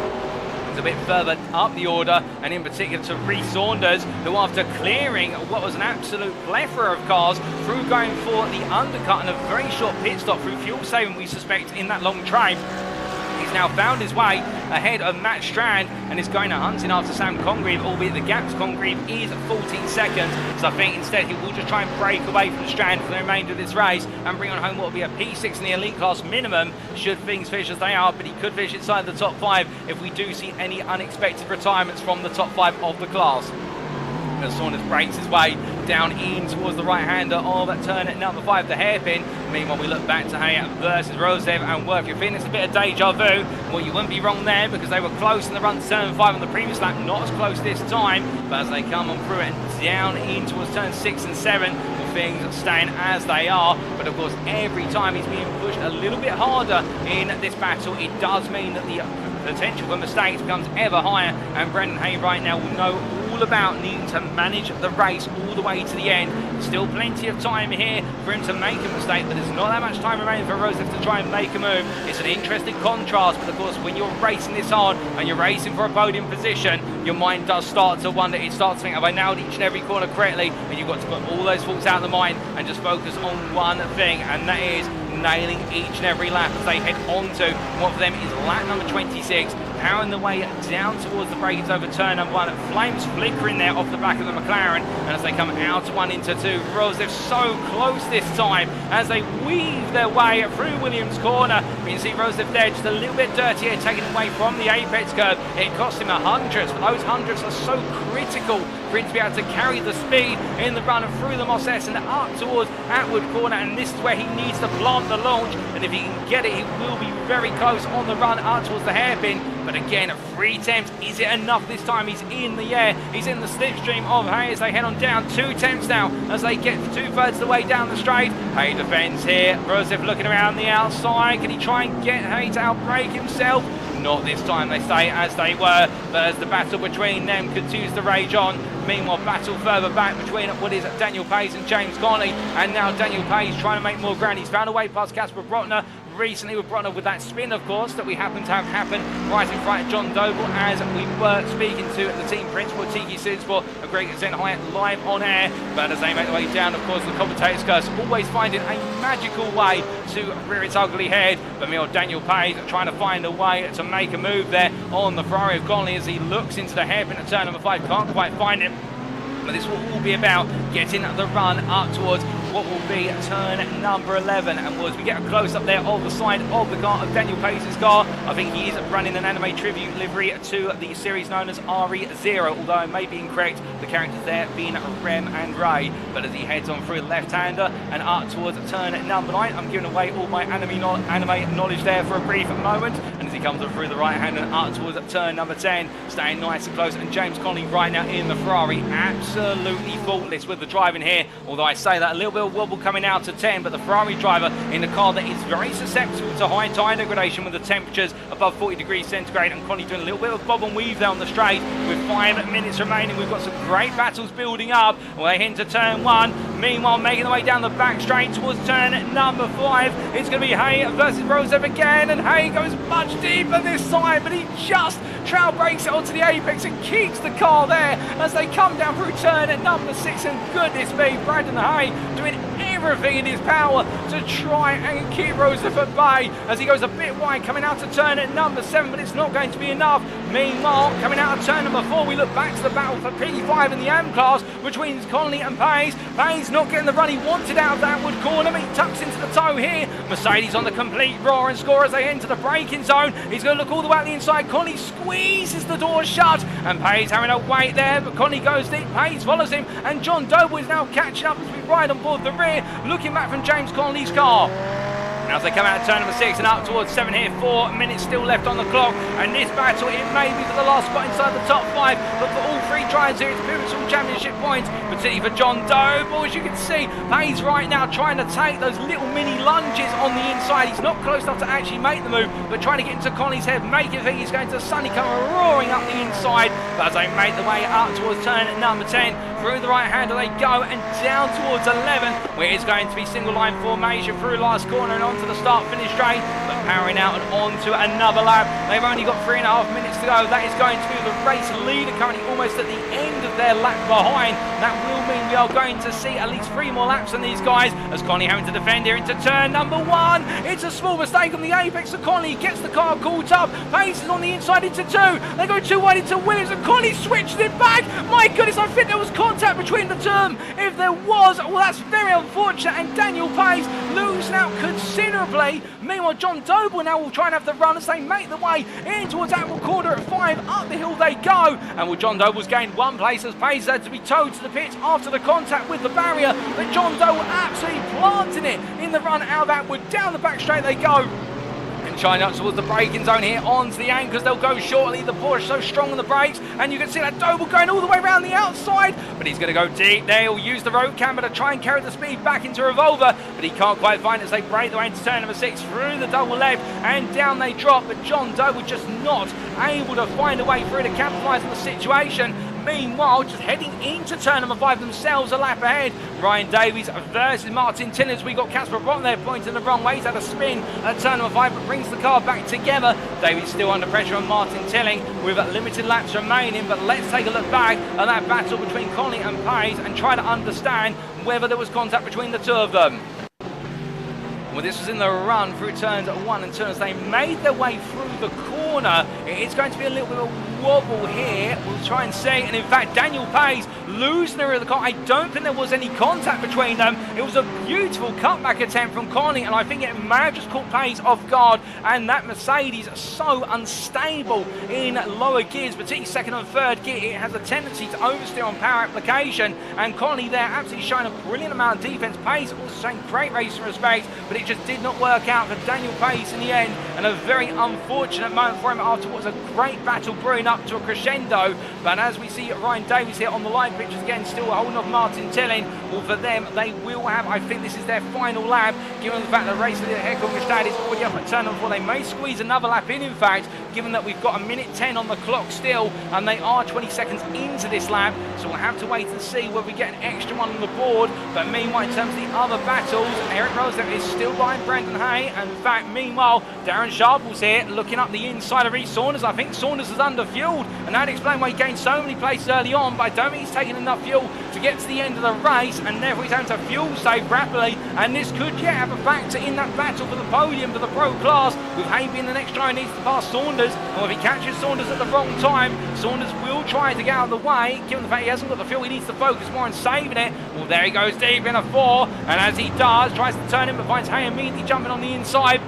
S1: a bit further up the order, and in particular to Rhys Saunders, who after clearing what was an absolute plethora of cars through going for the undercut and a very short pit stop through fuel saving, we suspect, in that long train, he's now found his way ahead of Matt Strand and is going to hunting after Sam Congreve, albeit the gap to Congreve is 14 seconds. So I think instead he will just try and break away from Strand for the remainder of this race and bring on home what will be a P6 in the elite class minimum, should things finish as they are, but he could finish inside the top 5 if we do see any unexpected retirements from the top 5 of the class. As Saunders breaks his way down in towards the right-hander of that turn at number 5, the hairpin. Meanwhile, we look back to Hay versus Rosev and work your fin. It's a bit of deja vu. Well, you wouldn't be wrong there because they were close in the run to turn 5 on the previous lap. Not as close this time, but as they come on through it and down in towards turn 6 and 7, well, things staying as they are. But of course, every time he's being pushed a little bit harder in this battle, it does mean that the potential for mistakes becomes ever higher, and Brendan Hay right now will know all about needing to manage the race all the way to the end. Still plenty of time here for him to make a mistake, but there's not that much time remaining for Rosev to try and make a move. It's an interesting contrast, but of course when you're racing this hard and you're racing for a podium position, your mind does start to wonder. It starts to think, have I nailed each and every corner correctly? And you've got to put all those thoughts out of the mind and just focus on one thing, and that is nailing each and every lap as they head on to what for them is lap number 26, powering the way down towards the break. It's over turn number 1. Flames flickering there off the back of the McLaren, and as they come out of 1 into 2, Rosev so close this time as they weave their way through Williams corner. We can see Rosev there just a little bit dirty here, taken away from the apex curve. It cost him 100s, but those 100s are so critical for him to be able to carry the speed in the run and through the Moss S and up towards Atwood corner, and this is where he needs to plant the launch, and if he can get it, he will be very close on the run up towards the hairpin. But again, 3 attempts, is it enough this time? He's in the air, he's in the slipstream of Hay as they head on down. 2 attempts now as they get 2/3 of the way down the straight. Hay defends here, Rosev looking around the outside. Can he try and get Hay to outbrake himself? Not this time, they stay as they were, but as the battle between them continues to rage on. Meanwhile, battle further back between what is Daniel Payes and James Connolly, and now Daniel Payes trying to make more ground. He's found a way past Casper Brotner. Recently with Brotner with that spin, of course, that we happen to have happen right in front of John Doble as we were speaking to the team principal, Tiki Sidsport, a great extent Hyatt live on air. But as they make their way down, of course, the commentator's curse, always finding a magical way to rear its ugly head. But meanwhile, Daniel Payes trying to find a way to make a move there on the Ferrari of Connolly as he looks into the hairpin at turn number 5, can't quite find him. But this will all be about getting the run up towards what will be turn number 11. And as we get a close-up there of the side of the car of Daniel Payes' car, I think he is running an anime tribute livery to the series known as RE0, although I may be incorrect, the characters there being Rem and Ray. But as he heads on through the left-hander and up towards turn number 9, I'm giving away all my anime knowledge there for a brief moment. And as he comes on through the right-hand and up towards turn number 10, staying nice and close. And James Connolly right now in the Ferrari, absolutely faultless with the driving here, although I say that a little bit of wobble coming out to 10, but the Ferrari driver in a car that is very susceptible to high tyre degradation with the temperatures above 40 degrees centigrade, and Connie doing a little bit of bob and weave there on the straight with 5 minutes remaining. We've got some great battles building up. We're into turn 1, meanwhile making the way down the back straight towards turn number 5. It's going to be Hay versus Rosev again, and Hay goes much deeper this time, but he just trail breaks it onto the apex and keeps the car there as they come down through turn at number 6. And goodness me, Brandon Hay doing everything in his power to try and keep Rosev at bay as he goes a bit wide coming out to turn at number 7, but it's not going to be enough. Meanwhile, coming out of turn number 4, we look back to the battle for P5 in the AM class between Connolly and Payes. Payes not getting the run he wanted out of that wood corner, but he tucks into the toe here. Mercedes on the complete roar and score as they enter the braking zone. He's going to look all the way out the inside. Connolly squeezes the door shut, and Payes having a wait there, but Connolly goes deep. Payes follows him, and John Doble is now catching up as we ride on board the rear, looking back from James Connolly's car. Now as they come out of turn number 6 and up towards 7 here, 4 minutes still left on the clock, and this battle, it may be for the last spot inside the top 5, but for all 3 drivers here, it's pivotal championship points, particularly for John Doble. As you can see, Payes right now trying to take those little mini lunges on the inside. He's not close enough to actually make the move, but trying to get into Connolly's head, make it think he's going to suddenly come roaring up the inside. But as they make the way up towards turn number 10, through the right hander they go, and down towards 11, where it's going to be single line formation through last corner and onto the start finish straight, but powering out and onto another lap. They've only got 3.5 minutes to go. That is going to be the race leader currently almost at the end of their lap behind. That will mean we are going to see at least 3 more laps on these guys, as Connolly having to defend here into turn number 1. It's a small mistake on the apex, so Connolly gets the car caught up. Payes is on the inside into 2. They go too wide into Williams, and Connolly switches it back. My goodness, I think there was contact between the two. If there was, well, that's very unfortunate, and Daniel Payes losing out considerably. Meanwhile, John Doble now will try and have the run as they make the way in towards Apple Corner at 5. Up the hill they go, and well, John Doble's gained 1 place as Payes had to be towed to the pits after the contact with the barrier, but John Doble absolutely planting it in the run out of Atwood. Down the back straight they go, and trying up towards the braking zone here onto the anchors. They'll go shortly. The Porsche so strong on the brakes, and you can see that Doble going all the way around the outside, but he's going to go deep there. He'll use the road camber to try and carry the speed back into Revolver, but he can't quite find it as they break the way into turn number 6 through the double left, and down they drop, but John Doble just not able to find a way through to capitalise on the situation. Meanwhile, just heading into turn number 5 themselves, a lap ahead. Ryan Davies versus Martin Tillers. We got Casper Bront there pointing the wrong way. He's had a spin at turn number 5, but brings the car back together. Davies still under pressure on Martin Tilling with limited laps remaining, but let's take a look back at that battle between Connolly and Payes and try to understand whether there was contact between the two of them. Well, this was in the run through turns 1 and 2 as they made their way through the corner. It's going to be a little bit of a wobble here. We'll try and see. And in fact, Daniel Payes losing the rear of the car. I don't think there was any contact between them. It was a beautiful cutback attempt from Connolly, and I think it may have just caught Payes off guard. And that Mercedes so unstable in lower gears, particularly second and third gear. It has a tendency to oversteer on power application. And Connolly there absolutely showing a brilliant amount of defense. Payes also showing great racing respect, but it just did not work out for Daniel Payes in the end, and a very unfortunate moment for him after what was a great battle brewing up to a crescendo. But as we see Ryan Davies here on the live pictures again, still holding off Martin Tilling. Well, for them, they will have, I think this is their final lap, given the fact that race leader Håkon Grebstad is already up at turn number 4. They may squeeze another lap in fact, given that we've got 1:10 on the clock still, and they are 20 seconds into this lap, so we'll have to wait and see whether we get an extra one on the board. But meanwhile, in terms of the other battles, Eric Rosev is still behind Brandon Hay, and in fact, meanwhile, Darren Sharples here looking up the inside of Reece Saunders. I think Saunders is under-fueled, and that'd explain why he gained so many places early on, but I don't think he's taken enough fuel to get to the end of the race, and therefore he's having to fuel save rapidly, and this could have a factor in that battle for the podium for the pro class, with Hay being the next driver who needs to pass Saunders, and if he catches Saunders at the wrong time, Saunders will try to get out of the way, given the fact he hasn't got the fuel. He needs to focus more on saving it. Well, there he goes deep in a 4, and as he does, tries to turn him, but finds Hay immediately jumping on the inside.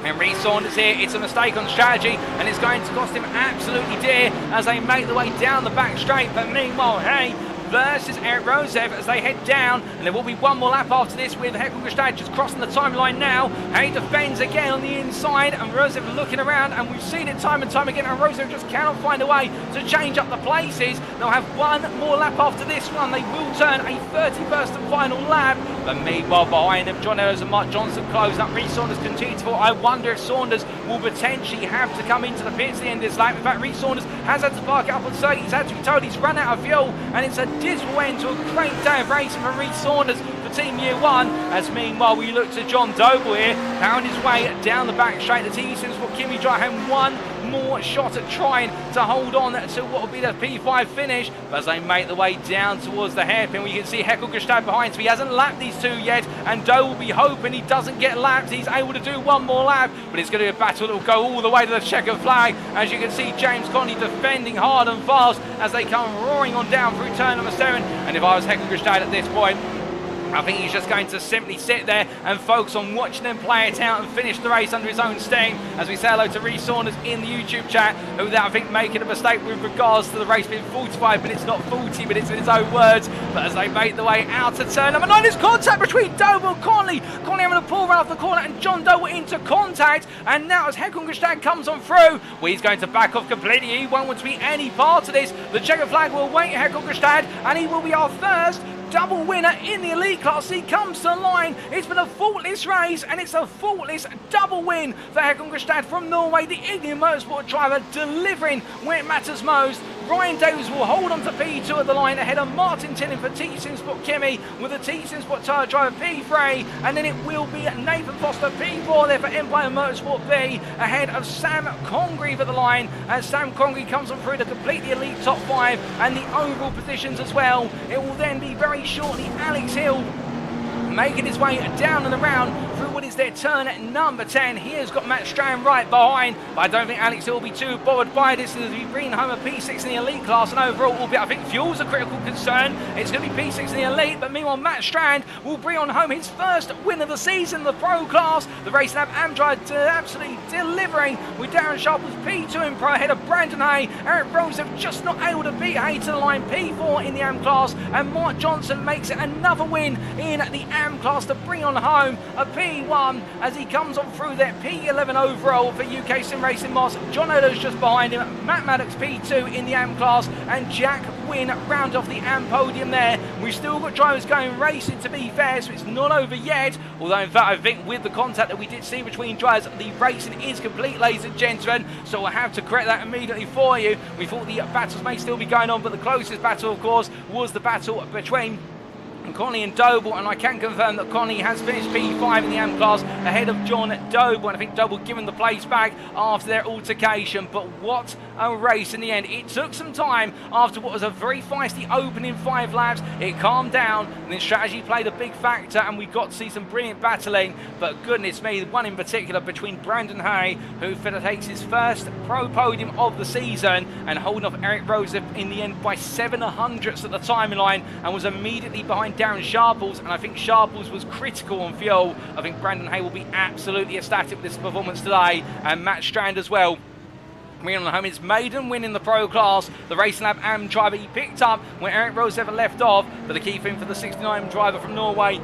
S1: And Reece Saunders here, it's a mistake on strategy, and it's going to cost him absolutely dear as they make the way down the back straight. But meanwhile, Hay versus Eric Rosev as they head down, and there will be one more lap after this with Håkon Grebstad just crossing the timeline now. Hay defends again on the inside, and Rosev looking around, and we've seen it time and time again, and Rosev just cannot find a way to change up the places. They'll have one more lap after this one. They will turn a 31st and final lap, but meanwhile behind them, John Ellis and Mark Johnson closing up. Reece Saunders continues to fall. I wonder if Saunders will potentially have to come into the pits at the end of this lap. In fact, Reece Saunders has had to park up on circuit. He's had to be told he's run out of fuel, and it's a dismal end to a great day of racing for Reece Saunders. For Team Year 1, as meanwhile we look to John Doble here, found his way down the back straight. The TUSimSport Kimi driver had one more shot at trying to hold on to what will be the P5 finish, but as they make the way down towards the hairpin, we can see Håkon Grebstad behind, so he hasn't lapped these two yet, and Doe will be hoping he doesn't get lapped. He's able to do one more lap, but it's going to be a battle that will go all the way to the checkered flag. As you can see, James Conley defending hard and fast as they come roaring on down through turn number 7, and if I was Håkon Grebstad at this point, I think he's just going to simply sit there and focus on watching them play it out and finish the race under his own steam. As we say hello to Reece Saunders in the YouTube chat, who I think making a mistake with regards to the race being 45 minutes, not 40 minutes in his own words. But as they make the way out to turn number 9, there's contact between Doe and Conley. Conley having a pull right off the corner and John Doe into contact. And now as Håkon Grebstad comes on through, well, he's going to back off completely. He won't want to be any part of this. The checkered flag will wait Håkon Grebstad, and he will be our first double winner in the elite class. He comes to the line. It's been a faultless race, and it's a faultless double win for Håkon Grebstad from Norway, the Ignium Motorsport driver, delivering where it matters most. Ryan Davies will hold on to P2 at the line ahead of Martin Tillin for TUSimSport Kimi, with the TUSimSport tyre driver P3, and then it will be Nathan Foster P4 there for Empire Motorsport B, ahead of Sam Congreve at the line, as Sam Congreve comes on through to complete the elite top 5 and the overall positions as well. It will then be very shortly Alex Hill making his way down and around through what is their turn at number 10. He has got Matt Strand right behind, but I don't think Alex will be too bothered by this, as we bring home a P6 in the elite class, and overall, albeit I think fuel's a critical concern, it's going to be P6 in the elite, but meanwhile Matt Strand will bring on home his first win of the season in the pro class. The Racing Lab Amdrive absolutely delivering, with Darren Sharp was P2 in pro ahead of Brandon Hay. Eric Rose have just not able to beat Hay to the line, P4 in the AM class, and Mark Johnson makes it another win in the AM class to bring on home a P1 as he comes on through their P11 overall for UKSimRacing Moss. John Odo's just behind him, Matt Maddox P2 in the AM class, and Jack Wynn round off the AM podium there. We've still got drivers going racing, to be fair, so it's not over yet, although in fact I think with the contact that we did see between drivers, the racing is complete, ladies and gentlemen, so we'll have to correct that immediately for you. We thought the battles may still be going on, but the closest battle of course was the battle between Conley and Doble, and I can confirm that Conley has finished P5 in the AM class ahead of John Doble, and I think Doble given the place back after their altercation. But what a race in the end. It took some time after what was a very feisty opening 5 laps. It calmed down, and then strategy played a big factor, and we got to see some brilliant battling. But goodness me, one in particular between Brandon Hay, who takes his first pro podium of the season, and holding off Eric Rose in the end by 7/100ths at the timeline, and was immediately behind Darren Sharples, and I think Sharples was critical on fuel. I think Brandon Hay will be absolutely ecstatic with this performance today, and Matt Strand as well. Bringing on home his maiden win in the pro class. The Racing Lab AM driver he picked up where Eric Rose ever left off, but the key thing for the 69 driver from Norway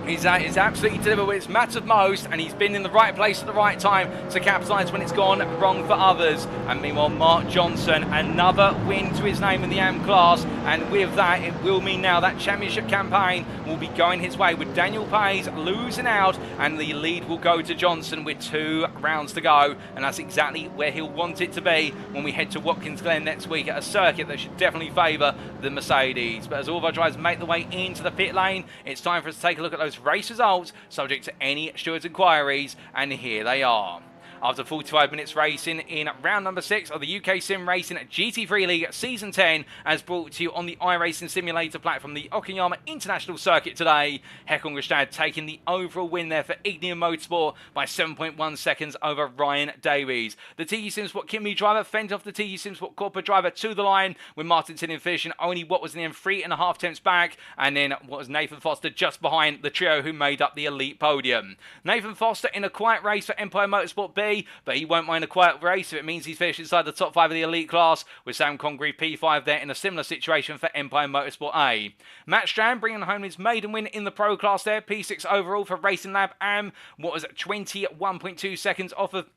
S1: is absolutely delivered where it's mattered most, and he's been in the right place at the right time to capitalise when it's gone wrong for others. And meanwhile, Mark Johnson, another win to his name in the AM class, and with that, it will mean now that championship campaign will be going his way, with Daniel Pays losing out, and the lead will go to Johnson with 2 rounds to go, and that's exactly where he'll want it to be when we head to Watkins Glen next week at a circuit that should definitely favour the Mercedes. But as all of our drivers make the way into the pit lane, it's time for us to take a look at those race results subject to any stewards' inquiries, and here they are. After 45 minutes racing in round number 6 of the UKSimRacing GT3 League Season 10, as brought to you on the iRacing simulator platform, the Okayama International Circuit today, Håkon Grebstad taking the overall win there for Ignium Motorsport by 7.1 seconds over Ryan Davies. The TUSimSport Kimi driver fended off the TUSimSport Corporate driver to the line, with Martin Tillin finishing only what was in the end 3.5 tenths back, and then what was Nathan Foster just behind the trio who made up the elite podium. Nathan Foster in a quiet race for Empire Motorsport B, but he won't mind a quiet race if it means he's finished inside the top 5 of the elite class, with Sam Congreve P5 there in a similar situation for Empire Motorsport A. Matt Strand bringing home his maiden win in the pro class there, P6 overall for Racing Lab AM, what was 21.2 seconds off of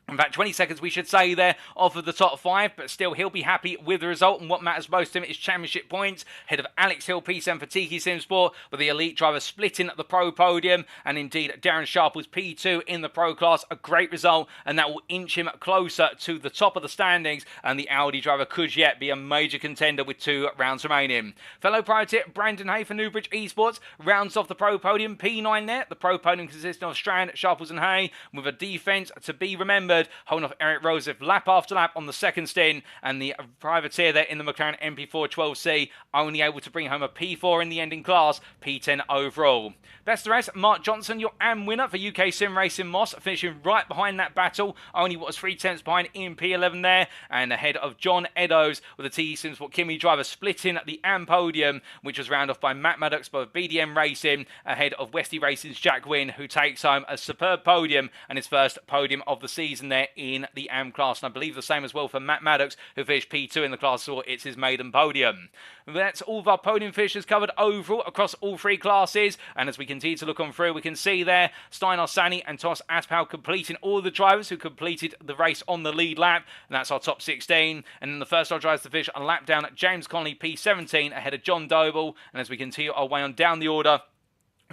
S1: In fact, 20 seconds, we should say, there off of the top 5, but still, he'll be happy with the result. And what matters most to him is championship points, ahead of Alex Hill, P7 for UKSimSport, with the elite driver splitting the pro podium. And indeed, Darren Sharp was P2 in the pro class. A great result, and that will inch him closer to the top of the standings. And the Audi driver could yet be a major contender with 2 rounds remaining. Fellow privateer Brandon Hay for Newbridge Esports rounds off the pro podium, P9 there. The pro podium consisting of Strand, Sharples and Hay, with a defence to be remembered. Holding off Eric Rosef lap after lap on the second stint, and the privateer there in the McLaren MP4 12C only able to bring home a P4 in the ending class, P10 overall. Best of the rest, Mark Johnson, your AM winner for UKSimRacing Moss, finishing right behind that battle, only what was 3 tenths behind in P11 there, and ahead of John Eddowes with the TE-Simsport Kimi driver splitting the AM podium, which was rounded off by Matt Maddox by BDM Racing, ahead of Westy Racing's Jack Wynn, who takes home a superb podium and his first podium of the season there in the AM class. And I believe the same as well for Matt Maddox, who finished P2 in the class, so it's his maiden podium. That's all of our podium finishes covered overall across all 3 classes. And as we continue to look on through, we can see there Steinar Sani and Tos Aspau completing all the drivers who completed the race on the lead lap. And that's our top 16. And then the first our drivers to finish a lap down at James Connolly, P17, ahead of John Doble. And as we continue our way on down the order,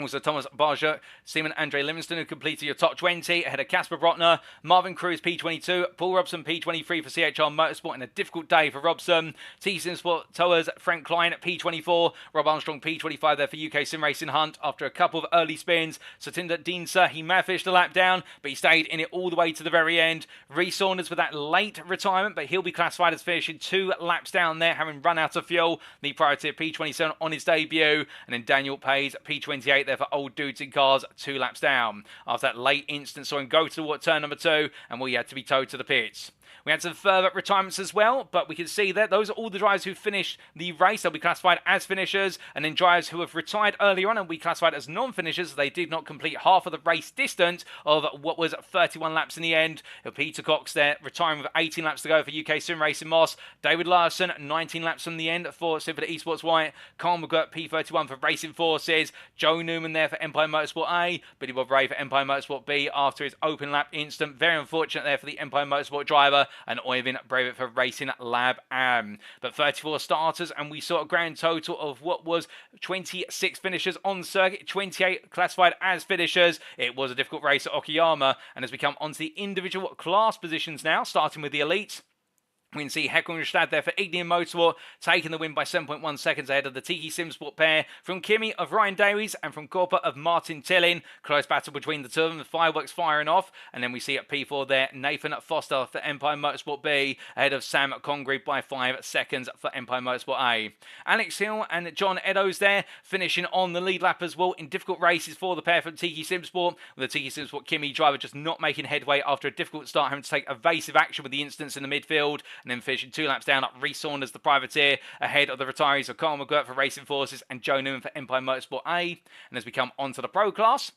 S1: also Thomas Barger, Simon Andre Livingston, who completed your top 20, ahead of Casper Brotner, Marvin Cruz P22, Paul Robson P23 for CHR Motorsport, in a difficult day for Robson. TE-Simsport Towers, Frank Klein at P24, Rob Armstrong P25 there for UKSimRacing Hunt after a couple of early spins. Satinder Dinsa, he may have finished a lap down, but he stayed in it all the way to the very end. Reece Saunders with that late retirement, but he'll be classified as finishing 2 laps down there, having run out of fuel. The priority P27 on his debut, and then Daniel Pays P28 there for Old Dudes in Cars, 2 laps down. After that late instance, saw him go toward turn number 2, and he had to be towed to the pits. We had some further retirements as well, but we can see that those are all the drivers who finished the race. They'll be classified as finishers, and then drivers who have retired earlier on and will be classified as non-finishers. They did not complete half of the race distance of what was 31 laps in the end. Peter Cox there, retiring with 18 laps to go for UKSimRacing Moss. David Larson, 19 laps from the end for Symphony Esports White. Carl McGirt, P31 for Racing Forces. Joe Newman there for Empire Motorsport A. Billy Bob Ray for Empire Motorsport B after his open lap incident. Very unfortunate there for the Empire Motorsport driver. And Oyvind Breivik for Racing Lab AM. But 34 starters, and we saw a grand total of what was 26 finishers on circuit, 28 classified as finishers. It was a difficult race at Okayama, and as we come onto the individual class positions now, starting with the elites. We can see Håkon Grebstad there for Ignium Motorsport, taking the win by 7.1 seconds ahead of the UKSimSport pair from Kimi of Ryan Davies and from Corpa of Martin Tilling. Close battle between the two of them, the fireworks firing off. And then we see at P4 there, Nathan Foster for Empire Motorsport B, ahead of Sam Congreve by 5 seconds for Empire Motorsport A. Alex Hill and John Eddowes there, finishing on the lead lap as well in difficult races for the pair from UKSimSport, with the UKSimSport Kimi driver just not making headway after a difficult start, having to take evasive action with the incidents in the midfield. And then finishing 2 laps down up Reece Saunders, the privateer, ahead of the retirees of Carl McGirt for Racing Forces and Joe Newman for Empire Motorsport A. And as we come onto the pro class,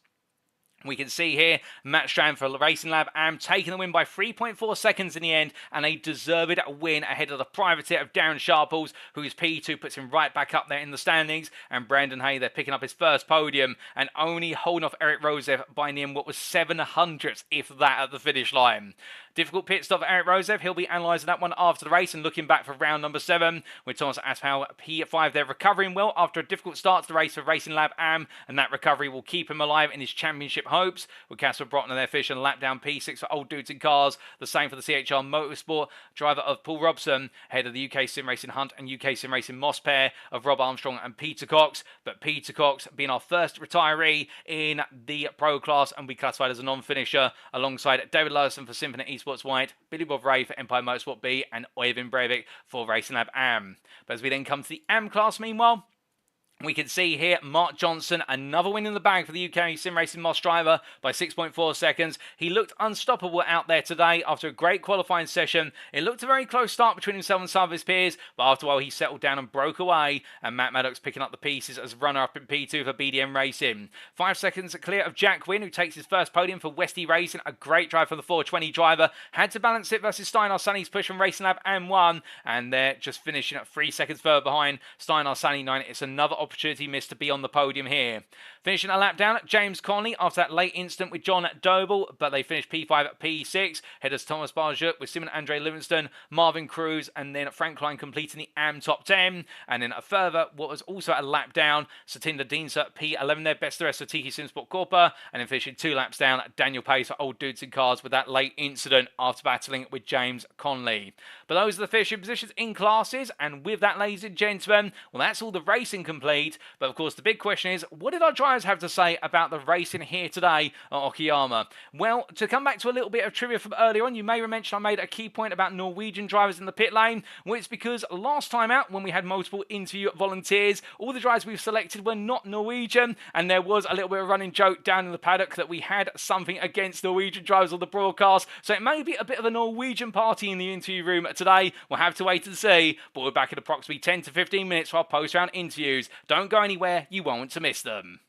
S1: we can see here Matt Strand for Racing Lab AM taking the win by 3.4 seconds in the end, and a deserved win ahead of the privateer of Darren Sharples, whose P2 puts him right back up there in the standings. And Brandon Hay, they're picking up his first podium and only holding off Eric Rosef by near what was 700th, if that, at the finish line. Difficult pit stop for Eric Rosef. He'll be analysing that one after the race and looking back for round number 7, with Thomas Aspau P5 there recovering well after a difficult start to the race for Racing Lab AM, and that recovery will keep him alive in his championship hopes, with Casper Brotner there finishing lap down P6 for Old Dudes in Cars. The same for the CHR Motorsport driver of Paul Robson, ahead of the UKSimRacing Hunt and UKSimRacing Moss pair of Rob Armstrong and Peter Cox. But Peter Cox being our first retiree in the pro class and be classified as a non-finisher, alongside David Larson for Symphony Esports White, Billy Bob Ray for Empire Motorsport B, and Oyvind Breivik for Racing Lab AM. But as we then come to the AM class, meanwhile, we can see here Mark Johnson, another win in the bag for the UKSimRacing Moss driver by 6.4 seconds. He looked unstoppable out there today after a great qualifying session. It looked a very close start between himself and some of his peers, but after a while he settled down and broke away, and Matt Maddox picking up the pieces as runner-up in P2 for BDM Racing. 5 seconds clear of Jack Wynn, who takes his first podium for Westy Racing. A great drive for the 420 driver. Had to balance it versus Steinar Sani's push from Racing Lab and 1, and they're just finishing at 3 seconds further behind Steinar Sani 9. It's another opportunity missed to be on the podium here. Finishing a lap down, James Conley after that late incident with John Doble, but they finished P5 at P6. Headers Thomas Barjot with Simon Andre Livingston, Marvin Cruz, and then Frank Klein completing the AM top 10. And then a further, what was also a lap down, Satinder Deensa P11 there, best the rest of Tiki Simsport Corpa, and then finishing 2 laps down, Daniel Pace for Old Dudes in Cars with that late incident after battling with James Conley. But those are the finishing positions in classes, and with that, ladies and gentlemen, well, that's all the racing complete. But of course, the big question is, what did our drivers have to say about the racing here today at Okayama? Well, to come back to a little bit of trivia from earlier on, you may mention I made a key point about Norwegian drivers in the pit lane. Well, it's because last time out, when we had multiple interview volunteers, all the drivers we've selected were not Norwegian, and there was a little bit of a running joke down in the paddock that we had something against Norwegian drivers on the broadcast, so it may be a bit of a Norwegian party in the interview room today. We'll have to wait and see, but we're back in approximately 10 to 15 minutes for our post-round interviews. Don't go anywhere, you won't want to miss them.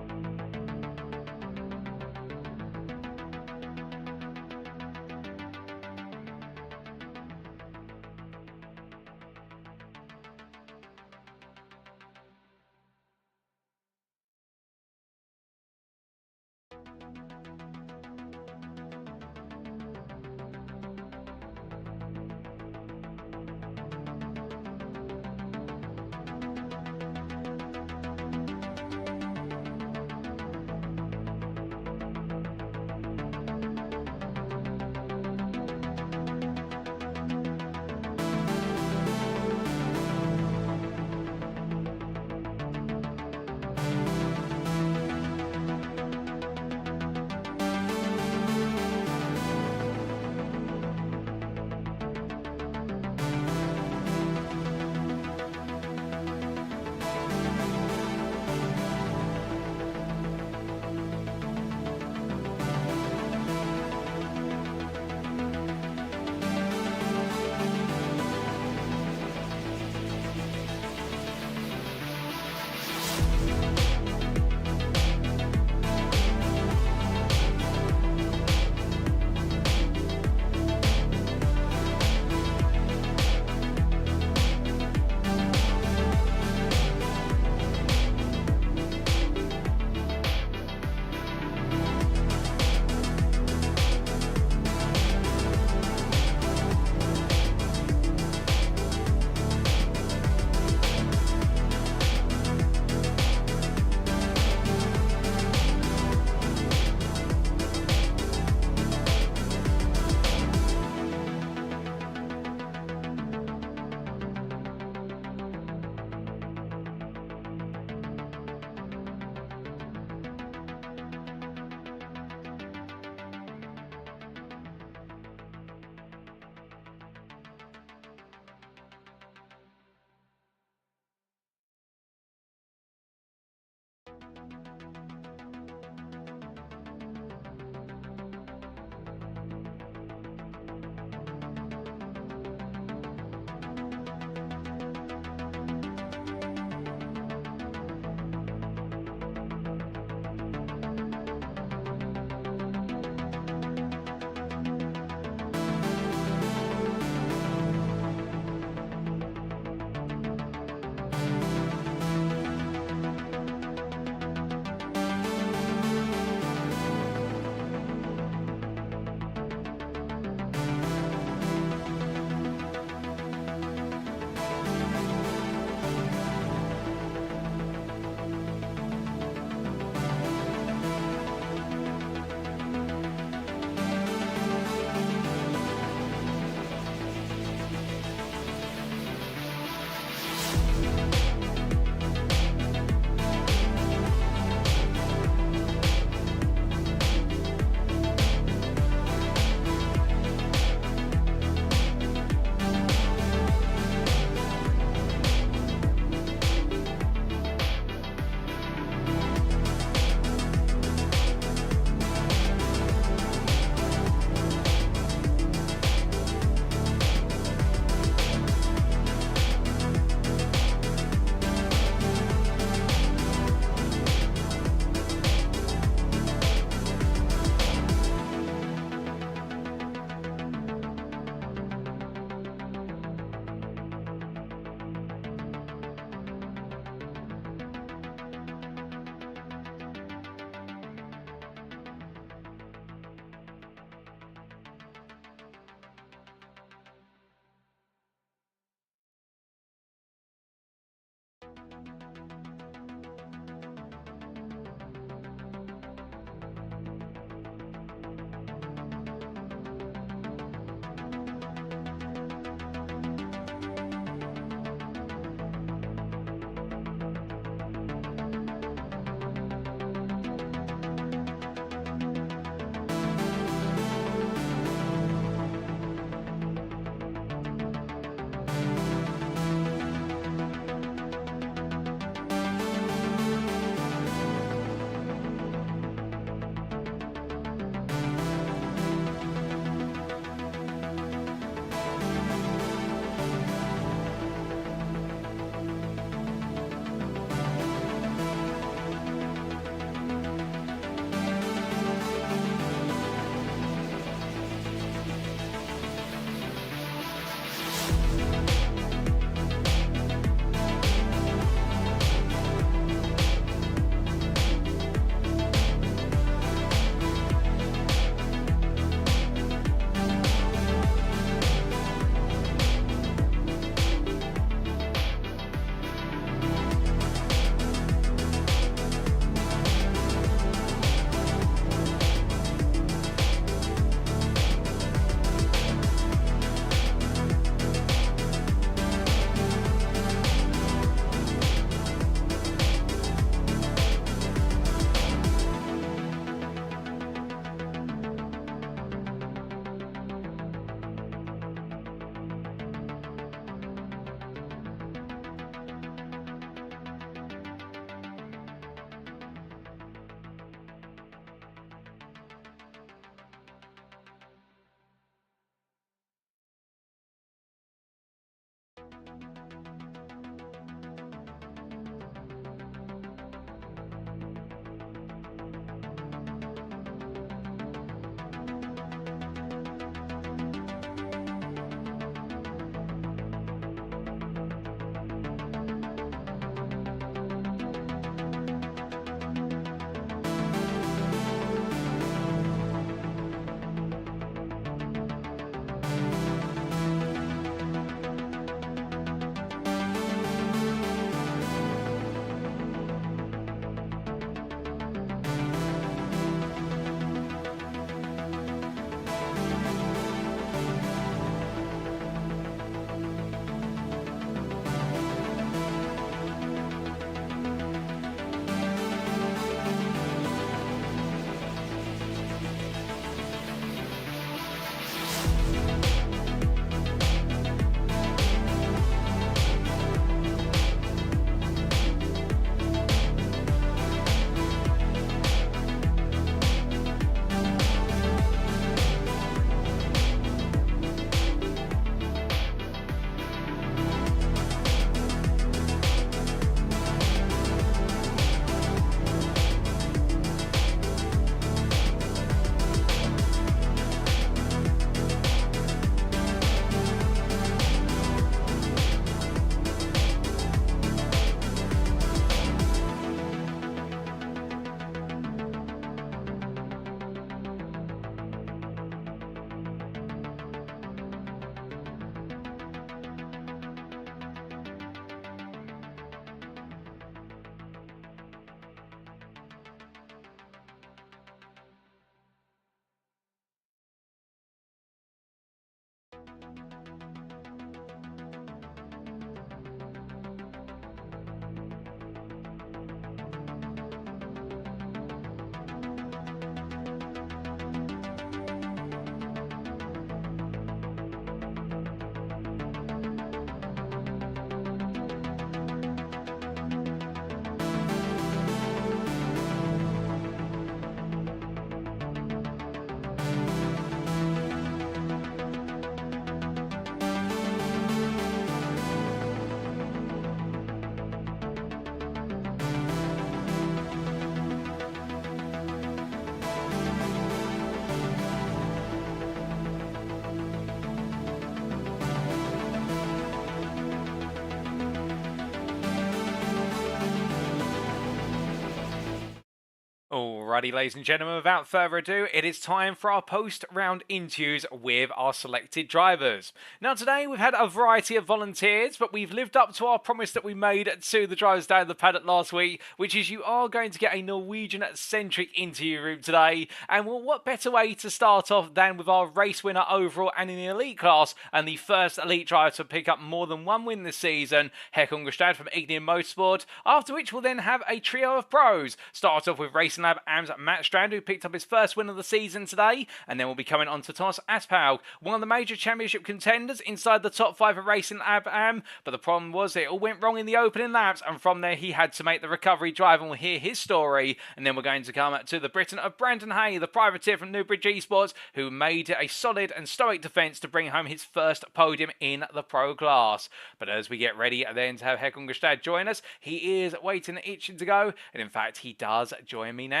S1: Alrighty, ladies and gentlemen, without further ado, it is time for our post-round interviews with our selected drivers. Now today we've had a variety of volunteers, but we've lived up to our promise that we made to the drivers down the paddock last week, which is you are going to get a Norwegian-centric interview room today. And well, what better way to start off than with our race winner overall and in the elite class, and the first elite driver to pick up more than one win this season, Håkon Grebstad from Motorsport, after which we'll then have a trio of pros. Start off with Racing Lab AM's Matt Strand, who picked up his first win of the season today, and then we'll be coming on to Thomas Aspau, one of the major championship contenders inside the top 5 of Racing Lab AM, but the problem was it all went wrong in the opening laps, and from there he had to make the recovery drive, and we'll hear his story. And then we're going to come to the Briton of Brandon Hay, the privateer from Newbridge Esports, who made a solid and stoic defence to bring home his first podium in the pro class. But as we get ready then to have Håkon Grebstad join us, he is waiting itching to go, and in fact he does join me now.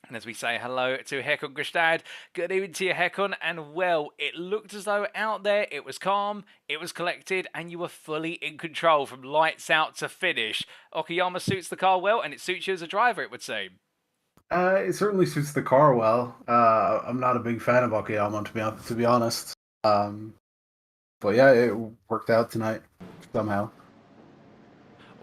S1: And as we say hello to Håkon Grebstad, good evening to you, Håkon. And well, it looked as though out there it was calm, it was collected, and you were fully in control from lights out to finish. Okayama suits the car well, and it suits you as a driver, it would seem.
S3: It certainly suits the car well. I'm not a big fan of Okayama, to be honest. But yeah, it worked out tonight somehow.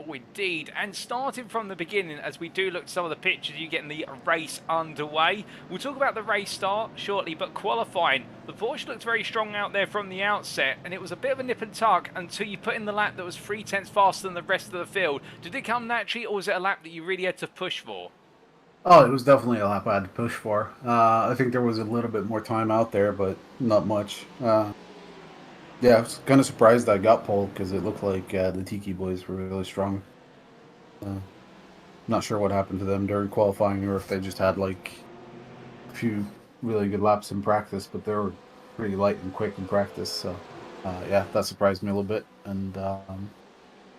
S1: Oh, indeed. And starting from the beginning, as we do look at some of the pictures, you getting the race underway. We'll talk about the race start shortly, but qualifying, the Porsche looked very strong out there from the outset, and it was a bit of a nip and tuck until you put in the lap that was 3/10 faster than the rest of the field. Did it come naturally, or was it a lap that you really had to push for?
S3: Oh, it was definitely a lap I had to push for. I think there was a little bit more time out there, but not much. Yeah, I was kind of surprised I got pole because it looked like the Tiki boys were really strong. Not sure what happened to them during qualifying or if they just had like a few really good laps in practice, but they were pretty light and quick in practice. So yeah, that surprised me a little bit. And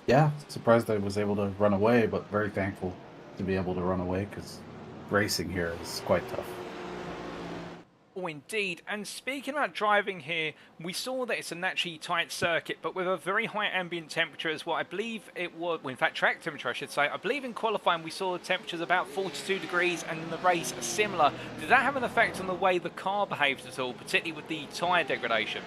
S3: yeah, surprised I was able to run away, but very thankful to be able to run away because racing here is quite tough.
S1: Oh, indeed. And speaking about driving here, we saw that it's a naturally tight circuit, but with a very high ambient temperature as well. I believe it was, well, in fact, track temperature, I should say. I believe in qualifying we saw temperatures about 42 degrees, and in the race similar. Did that have an effect on the way the car behaved at all, particularly with the tyre degradation?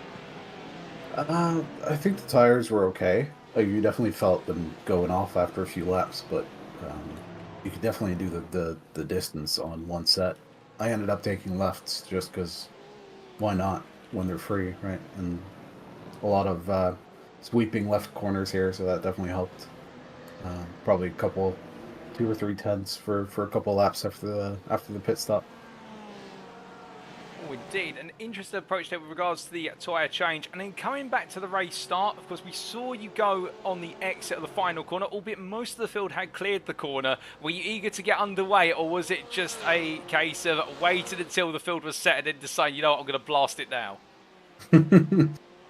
S3: I think the tires were okay. Like, you definitely felt them going off after a few laps, but um, you could definitely do the distance on one set. I ended up taking lefts just because why not when they're free, right? And a lot of sweeping left corners here, so that definitely helped. Probably a couple, 2 or 3 tenths for a couple laps after the pit stop.
S1: Oh, indeed. An interesting approach there with regards to the tyre change. And then coming back to the race start, of course, we saw you go on the exit of the final corner, albeit most of the field had cleared the corner. Were you eager to get underway, or was it just a case of waiting until the field was set and then deciding, you know what, I'm going to blast it now?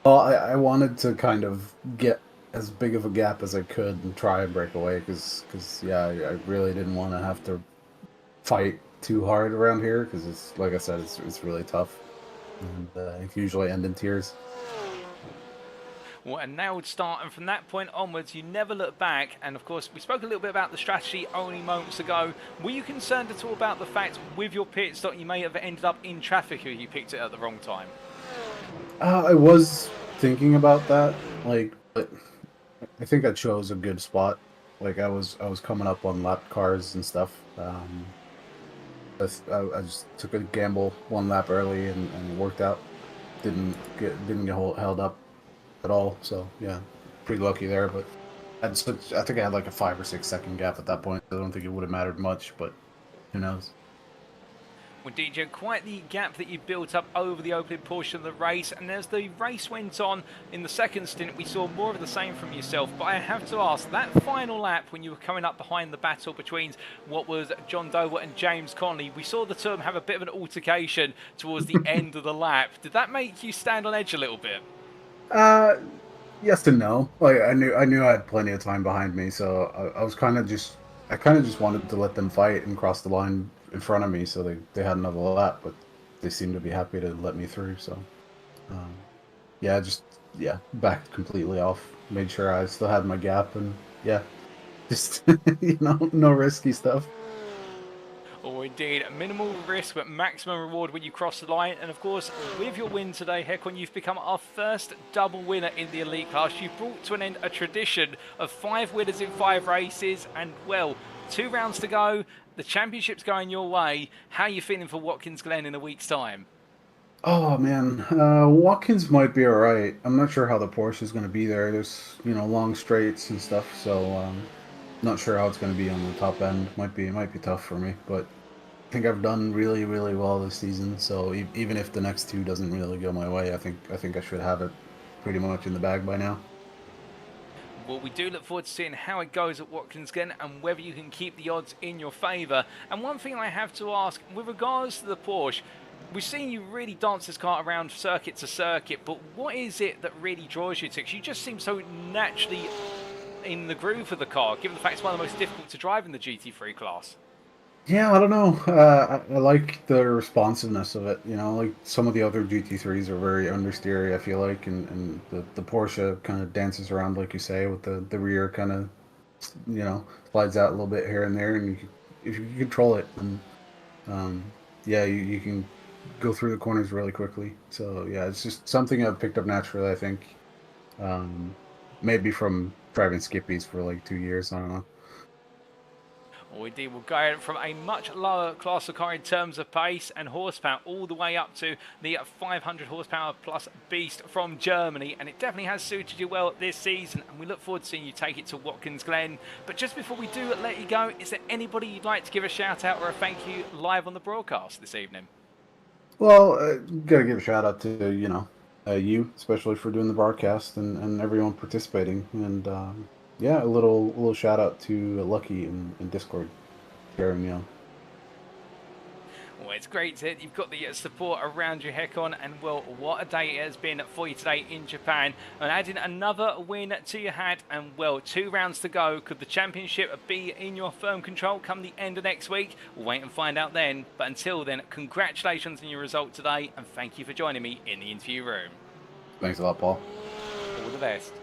S3: Well, I wanted to kind of get as big of a gap as I could and try and break away because yeah, I really didn't want to have to fight too hard around here because it's like I said, it's really tough, and it can usually end in tears.
S1: Well, a nailed start, and from that point onwards, you never look back. And of course, we spoke a little bit about the strategy only moments ago. Were you concerned at all about the fact with your pit stop you may have ended up in traffic if you picked it at the wrong time?
S3: I was thinking about that, like, but I think I chose a good spot. Like I was coming up on lap cars and stuff. I just took a gamble one lap early and it worked out. Didn't get held up at all. So yeah, pretty lucky there. But I think I had like a 5 or 6 second gap at that point. I don't think it would have mattered much, but who knows?
S1: Well, DJ, quite the gap that you built up over the opening portion of the race, and as the race went on in the second stint, we saw more of the same from yourself. But I have to ask, that final lap when you were coming up behind the battle between what was John Dover and James Connolly, we saw the two of them have a bit of an altercation towards the end of the lap. Did that make you stand on edge a little bit?
S3: Yes and no. Like I knew I had plenty of time behind me, so I was kind of just wanted to let them fight and cross the line in front of me, so they had another lap, but they seemed to be happy to let me through. So yeah, backed completely off, made sure I still had my gap, and yeah, just no risky stuff.
S1: Oh, indeed. Minimal risk, but maximum reward when you cross the line. And of course, with your win today, Håkon, you've become our first double winner in the elite class. You've brought to an end a tradition of 5 winners in 5 races. And, well, 2 rounds to go. The championship's going your way. How are you feeling for Watkins Glen in a week's time?
S3: Oh man, Watkins might be all right. I'm not sure how the Porsche is going to be there. There's long straights and stuff, so not sure how it's going to be on the top end. It might be tough for me, but I think I've done really, really well this season. So even if the next 2 doesn't really go my way, I think I should have it pretty much in the bag by now.
S1: Well, we do look forward to seeing how it goes at Watkins Glen and whether you can keep the odds in your favour. And one thing I have to ask, with regards to the Porsche, we've seen you really dance this car around circuit to circuit, but what is it that really draws you to it? 'Cause you just seem so naturally in the groove of the car, given the fact it's one of the most difficult to drive in the GT3 class.
S3: Yeah, I don't know. I like the responsiveness of it. Like some of the other GT3s are very understeery, I feel like, and the Porsche kind of dances around, like you say, with the rear kind of, slides out a little bit here and there, and if you can control it, and yeah, you can go through the corners really quickly. So yeah, it's just something I've picked up naturally, I think. Maybe from driving Skippies for like 2 years, I don't know.
S1: Or indeed, we'll go from a much lower class of car in terms of pace and horsepower all the way up to the 500 horsepower plus beast from Germany, and it definitely has suited you well this season, and we look forward to seeing you take it to Watkins Glen. But just before we do let you go, is there anybody you'd like to give a shout out or a thank you live on the broadcast this evening?
S3: Well, gotta give a shout out to you, especially for doing the broadcast and everyone participating, and yeah, a little shout out to Lucky in Discord, cheering me on.
S1: Well, it's great that you've got the support around you, Håkon, and well, what a day it has been for you today in Japan. And adding another win to your hat, and well, 2 rounds to go. Could the championship be in your firm control come the end of next week? We'll wait and find out then. But until then, congratulations on your result today, and thank you for joining me in the interview room.
S3: Thanks a lot, Paul.
S1: All the best.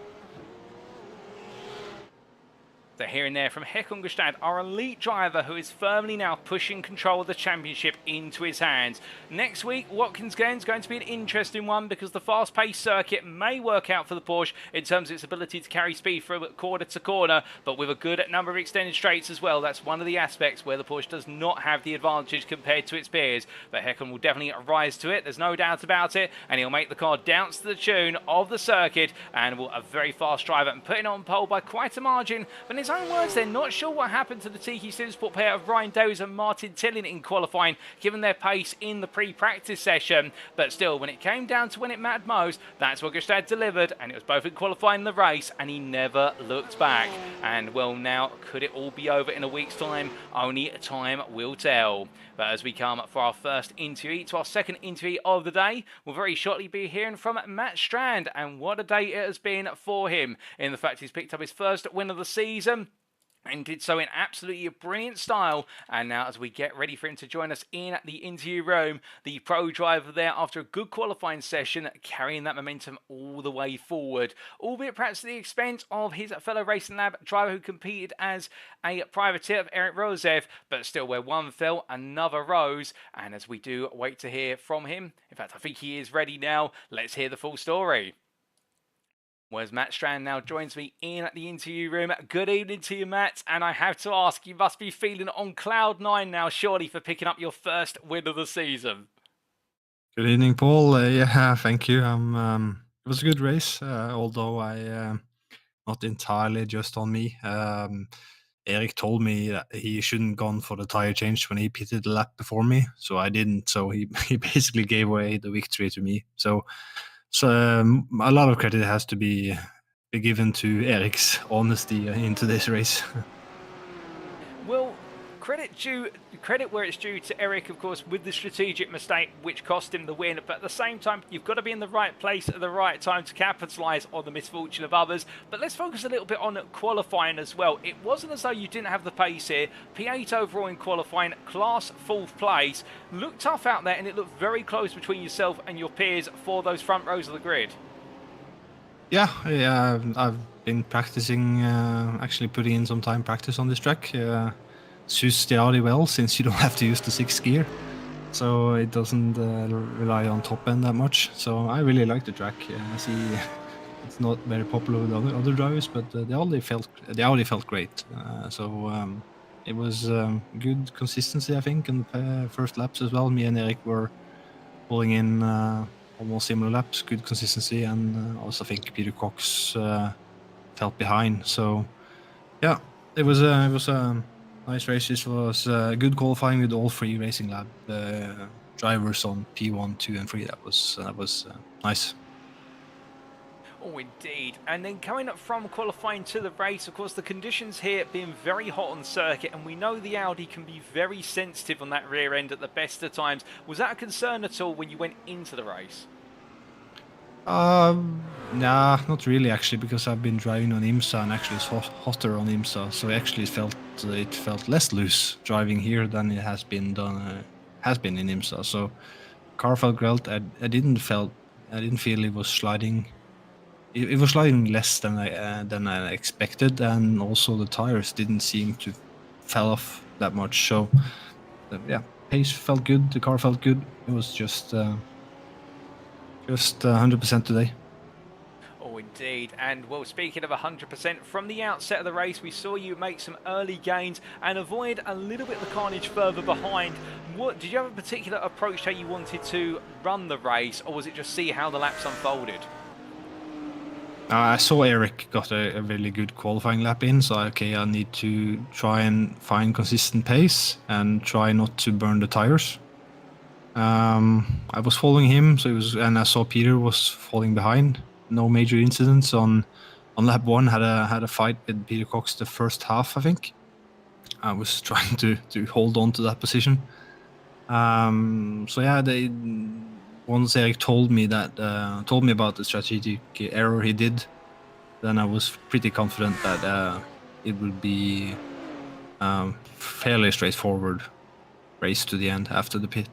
S1: So hearing there from Håkon Grebstad, our elite driver who is firmly now pushing control of the championship into his hands. Next week, Watkins Glen is going to be an interesting one because the fast-paced circuit may work out for the Porsche in terms of its ability to carry speed from corner to corner, but with a good number of extended straights as well. That's one of the aspects where the Porsche does not have the advantage compared to its peers. But Håkon will definitely rise to it, there's no doubt about it, and he'll make the car dance to the tune of the circuit, and will a very fast driver and putting on pole by quite a margin. But in his own words, they're not sure what happened to the Tiki Simsport pair of Ryan Doze and Martin Tillin in qualifying, given their pace in the pre-practice session. But still, when it came down to when it mattered most, that's what Grebstad delivered, and it was both in qualifying and the race, and he never looked back. And well, now, could it all be over in a week's time? Only time will tell. But as we come for our first interview, to our second interview of the day, we'll very shortly be hearing from Matt Strand, and what a day it has been for him, in the fact he's picked up his first win of the season, and did so in absolutely brilliant style. And now as we get ready for him to join us in the interview room, the pro driver there, after a good qualifying session, carrying that momentum all the way forward, albeit perhaps at the expense of his fellow Racing Lab driver who competed as a privateer of Eric Rosev, but still where one fell, another rose. And as we do wait to hear from him, in fact I think he is ready now, let's hear the full story. Whereas Matt Strand now joins me in the interview room. Good evening to you, Matt. And I have to ask, you must be feeling on cloud 9 now, surely, for picking up your first win of the season.
S4: Good evening, Paul. Yeah, thank you. It was a good race, although not entirely just on me. Eric told me that he shouldn't gone for the tire change when he pitted the lap before me, so I didn't. So he basically gave away the victory to me. So a lot of credit has to be given to Eric's honesty into this race.
S1: Well, credit where it's due to Eric, of course, with the strategic mistake which cost him the win. But at the same time, you've got to be in the right place at the right time to capitalise on the misfortune of others. But let's focus a little bit on qualifying as well. It wasn't as though you didn't have the pace here. P8 overall in qualifying, class 4th place. Looked tough out there, and it looked very close between yourself and your peers for those front rows of the grid.
S4: Yeah, I've been practicing, actually putting in some time practice on this track. Suits the Audi well, since you don't have to use the 6th gear, so it doesn't rely on top end that much. So I really like the track. I see it's not very popular with other drivers, but the Audi felt great. It was good consistency, I think, in the first laps as well. Me and Eric were pulling in almost similar laps, good consistency, and also think Peter Cox felt behind. So yeah, it was a nice race. This was good qualifying with all 3 Racing Lab drivers on P1, 2, and 3. That was nice.
S1: Oh, indeed. And then coming up from qualifying to the race, of course, the conditions here being very hot on circuit, and we know the Audi can be very sensitive on that rear end at the best of times. Was that a concern at all when you went into the race?
S4: Nah, not really actually, because I've been driving on IMSA, and actually it's hotter on IMSA, so actually it felt less loose driving here than it has been in IMSA. So car felt great. I didn't feel it was sliding. It was sliding less than I expected, and also the tires didn't seem to fall off that much. So yeah, pace felt good. The car felt good. It was just 100% today.
S1: Oh, indeed. And, well, speaking of 100%, from the outset of the race, we saw you make some early gains and avoid a little bit of the carnage further behind. Did you have a particular approach to how you wanted to run the race, or was it just see how the laps unfolded?
S4: I saw Eric got a really good qualifying lap in, so okay, I need to try and find consistent pace and try not to burn the tires. I was following him, and I saw Peter was falling behind. No major incidents on lap 1. Had a fight with Peter Cox the first half, I think. I was trying to hold on to that position, So yeah, once Eric told me about the strategic error he did, then I was pretty confident that it would be fairly straightforward race to the end after the pit.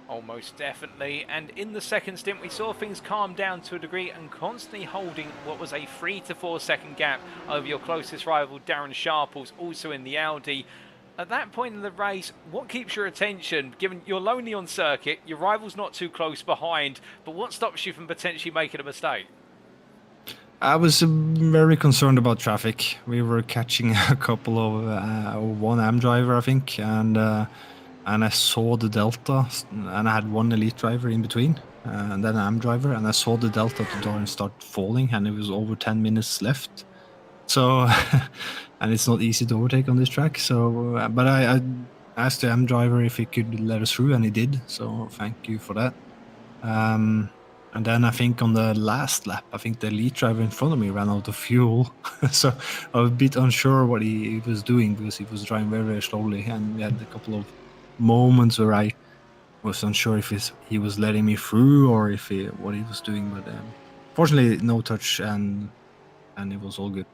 S1: Almost definitely, and in the second stint we saw things calm down to a degree and constantly holding what was a 3 to 4 second gap over your closest rival Darren Sharples, also in the Audi. At that point in the race, what keeps your attention, given you're lonely on circuit, your rival's not too close behind, but what stops you from potentially making a mistake?
S4: I was very concerned about traffic. We were catching a couple of one AM driver, I think, and I saw the delta, and I had one elite driver in between, and then an AM driver, and I saw the delta to Darren start falling, and it was over 10 minutes left. So, and it's not easy to overtake on this track. So, but I asked the AM driver if he could let us through, and he did. So, thank you for that. And then I think on the last lap, I think the lead driver in front of me ran out of fuel. So I was a bit unsure what he was doing because he was driving very, very slowly. And we had a couple of moments where I was unsure if he was letting me through or what he was doing. But fortunately, no touch and it was all good.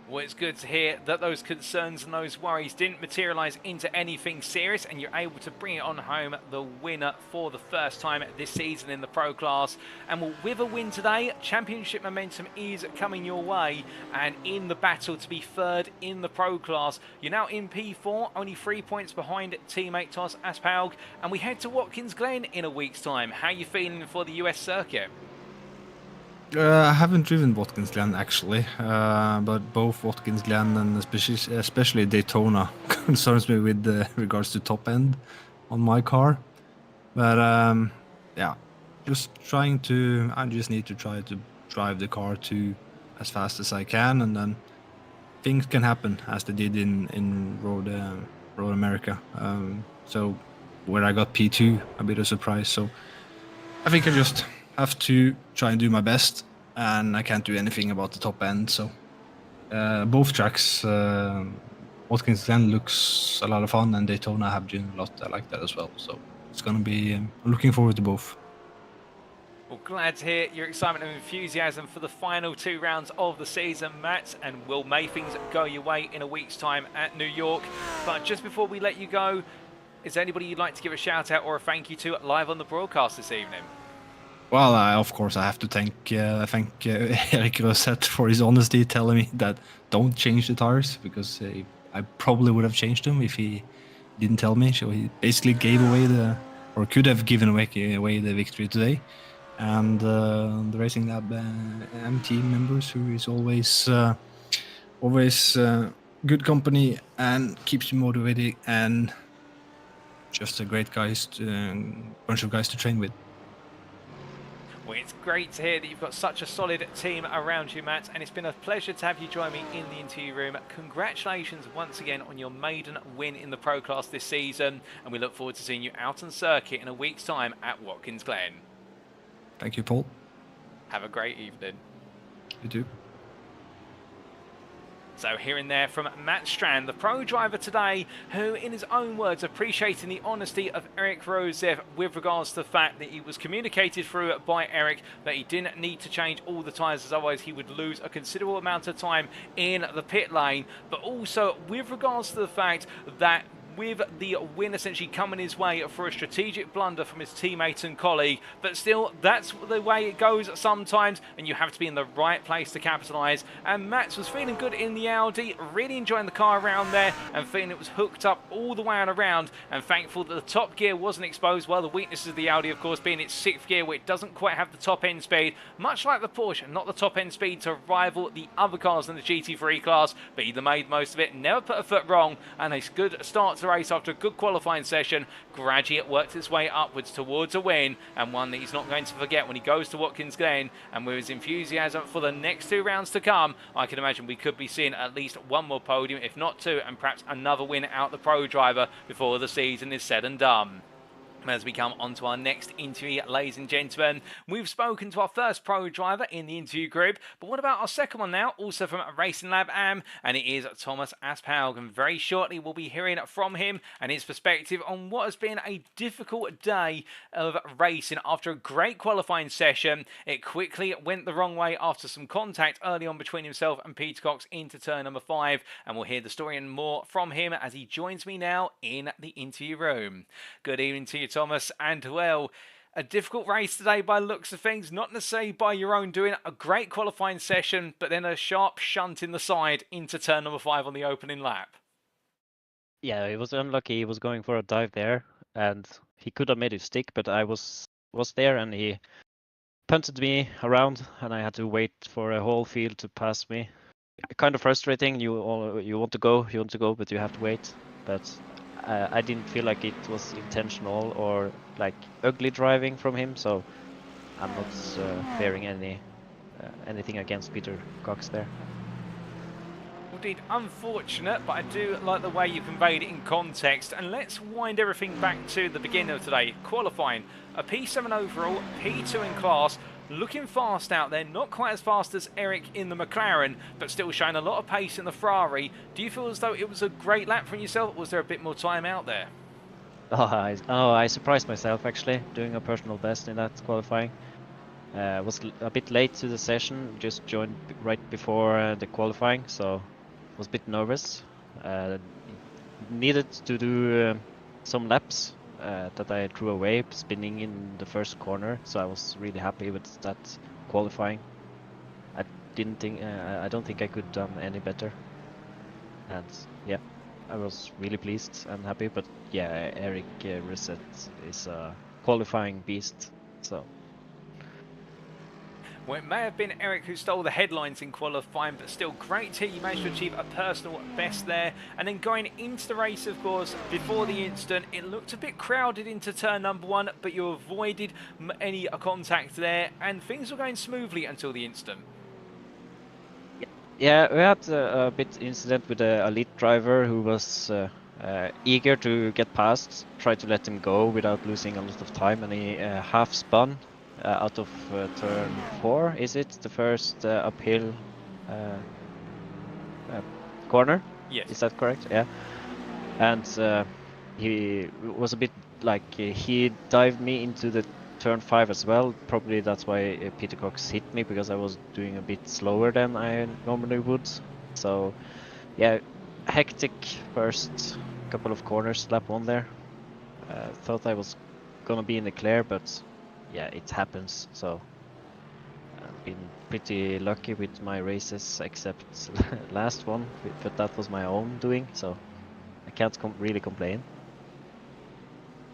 S1: Well, it's good to hear that those concerns and those worries didn't materialise into anything serious and you're able to bring it on home, the winner for the first time this season in the Pro class. And well, with a win today, championship momentum is coming your way, and in the battle to be third in the Pro class, you're now in P4, only 3 points behind teammate Tos Aspaug, and we head to Watkins Glen in a week's time. How are you feeling for the US circuit?
S4: I haven't driven Watkins Glen actually, but both Watkins Glen and especially Daytona concerns me with regards to top end on my car. But yeah, I just need to try to drive the car as fast as I can, and then things can happen as they did in Road America. So where I got P2, a bit of surprise. So I think I just have to try and do my best, and I can't do anything about the top end. So both tracks, Watkins Glen looks a lot of fun, and Daytona I have driven a lot. I like that as well. So it's gonna be. I'm looking forward to both.
S1: Well, glad to hear your excitement and enthusiasm for the final 2 rounds of the season, Matt, and will may things go your way in a week's time at New York. But just before we let you go, is there anybody you'd like to give a shout out or a thank you to live on the broadcast this evening?
S4: Well, of course, I have to thank Erik Roseth for his honesty, telling me that don't change the tires, because I probably would have changed them if he didn't tell me. So he basically gave away could have given away the victory today. And the Racing Lab team members, who is always good company and keeps you motivated, and just a great bunch of guys to train with.
S1: Well, it's great to hear that you've got such a solid team around you, Matt, and it's been a pleasure to have you join me in the interview room. Congratulations once again on your maiden win in the Pro class this season, and we look forward to seeing you out on circuit in a week's time at Watkins Glen.
S4: Thank you, Paul.
S1: Have a great evening.
S4: You too.
S1: So hearing there from Matt Strand, the pro driver today, who in his own words appreciating the honesty of Erik Roseth with regards to the fact that he was communicated through by Erik that he didn't need to change all the tyres, as otherwise he would lose a considerable amount of time in the pit lane, but also with regards to the fact that with the win essentially coming his way for a strategic blunder from his teammate and colleague. But still, that's the way it goes sometimes, and you have to be in the right place to capitalise. And Max was feeling good in the Audi, really enjoying the car around there, and feeling it was hooked up all the way around, and thankful that the top gear wasn't exposed. Well, the weaknesses of the Audi, of course, being its 6th gear, where it doesn't quite have the top end speed, much like the Porsche, not the top end speed to rival the other cars in the GT3 class, but either made most of it, never put a foot wrong, and a good start to the race after a good qualifying session. Gradually it worked its way upwards towards a win, and one that he's not going to forget when he goes to Watkins Glen. And with his enthusiasm for the next 2 rounds to come, I can imagine we could be seeing at least 1 more podium, if not 2, and perhaps another win out the pro driver before the season is said and done. As we come on to our next interview, ladies and gentlemen, we've spoken to our first pro driver in the interview group, but what about our second one now, also from Racing Lab AM, and it is Thomas Aspaug, and very shortly we'll be hearing from him and his perspective on what has been a difficult day of racing. After a great qualifying session, it quickly went the wrong way after some contact early on between himself and Peter Cox into turn number 5, and we'll hear the story and more from him as he joins me now in the interview room. Good evening to you, Thomas, and well, a difficult race today by looks of things, not necessarily by your own doing. A great qualifying session, but then a sharp shunt in the side into turn number 5 on the opening lap.
S5: Yeah, he was unlucky. He was going for a dive there, and he could have made it stick, but I was there, and he punted me around, and I had to wait for a whole field to pass me. Kind of frustrating. You want to go, but you have to wait. But I didn't feel like it was intentional or like ugly driving from him, so I'm not bearing anything against Peter Cox there.
S1: Indeed, unfortunate, but I do like the way you conveyed it in context. And let's wind everything back to the beginning of today. Qualifying, a P7 overall, P2 in class, looking fast out there, not quite as fast as Eric in the McLaren, but still showing a lot of pace in the Ferrari. Do you feel as though it was a great lap for yourself, or was there a bit more time out there?
S5: I surprised myself actually, doing a personal best in that qualifying. Was a bit late to the session, just joined right before the qualifying, so was a bit nervous. Needed to do some laps that I threw away, spinning in the first corner, so I was really happy with that qualifying. I don't think I could done any better, and yeah, I was really pleased and happy. But yeah, Eric Reset is a qualifying beast, so.
S1: Well, it may have been Eric who stole the headlines in qualifying, but still great to hear you managed to achieve a personal best there. And then going into the race, of course, before the incident, it looked a bit crowded into turn number 1, but you avoided any contact there, and things were going smoothly until the incident.
S5: Yeah, we had a bit incident with a lead driver who was eager to get past, tried to let him go without losing a lot of time, and he half spun out of turn 4, is it? The first uphill corner?
S1: Yes.
S5: Is that correct? Yeah. And he was a bit like, he dived me into the turn 5 as well. Probably that's why Peter Cox hit me, because I was doing a bit slower than I normally would. So yeah, hectic first couple of corners, lap 1 there. Thought I was gonna be in the clear, but yeah, it happens. So I've been pretty lucky with my races, except last one, but that was my own doing, so I can't really complain.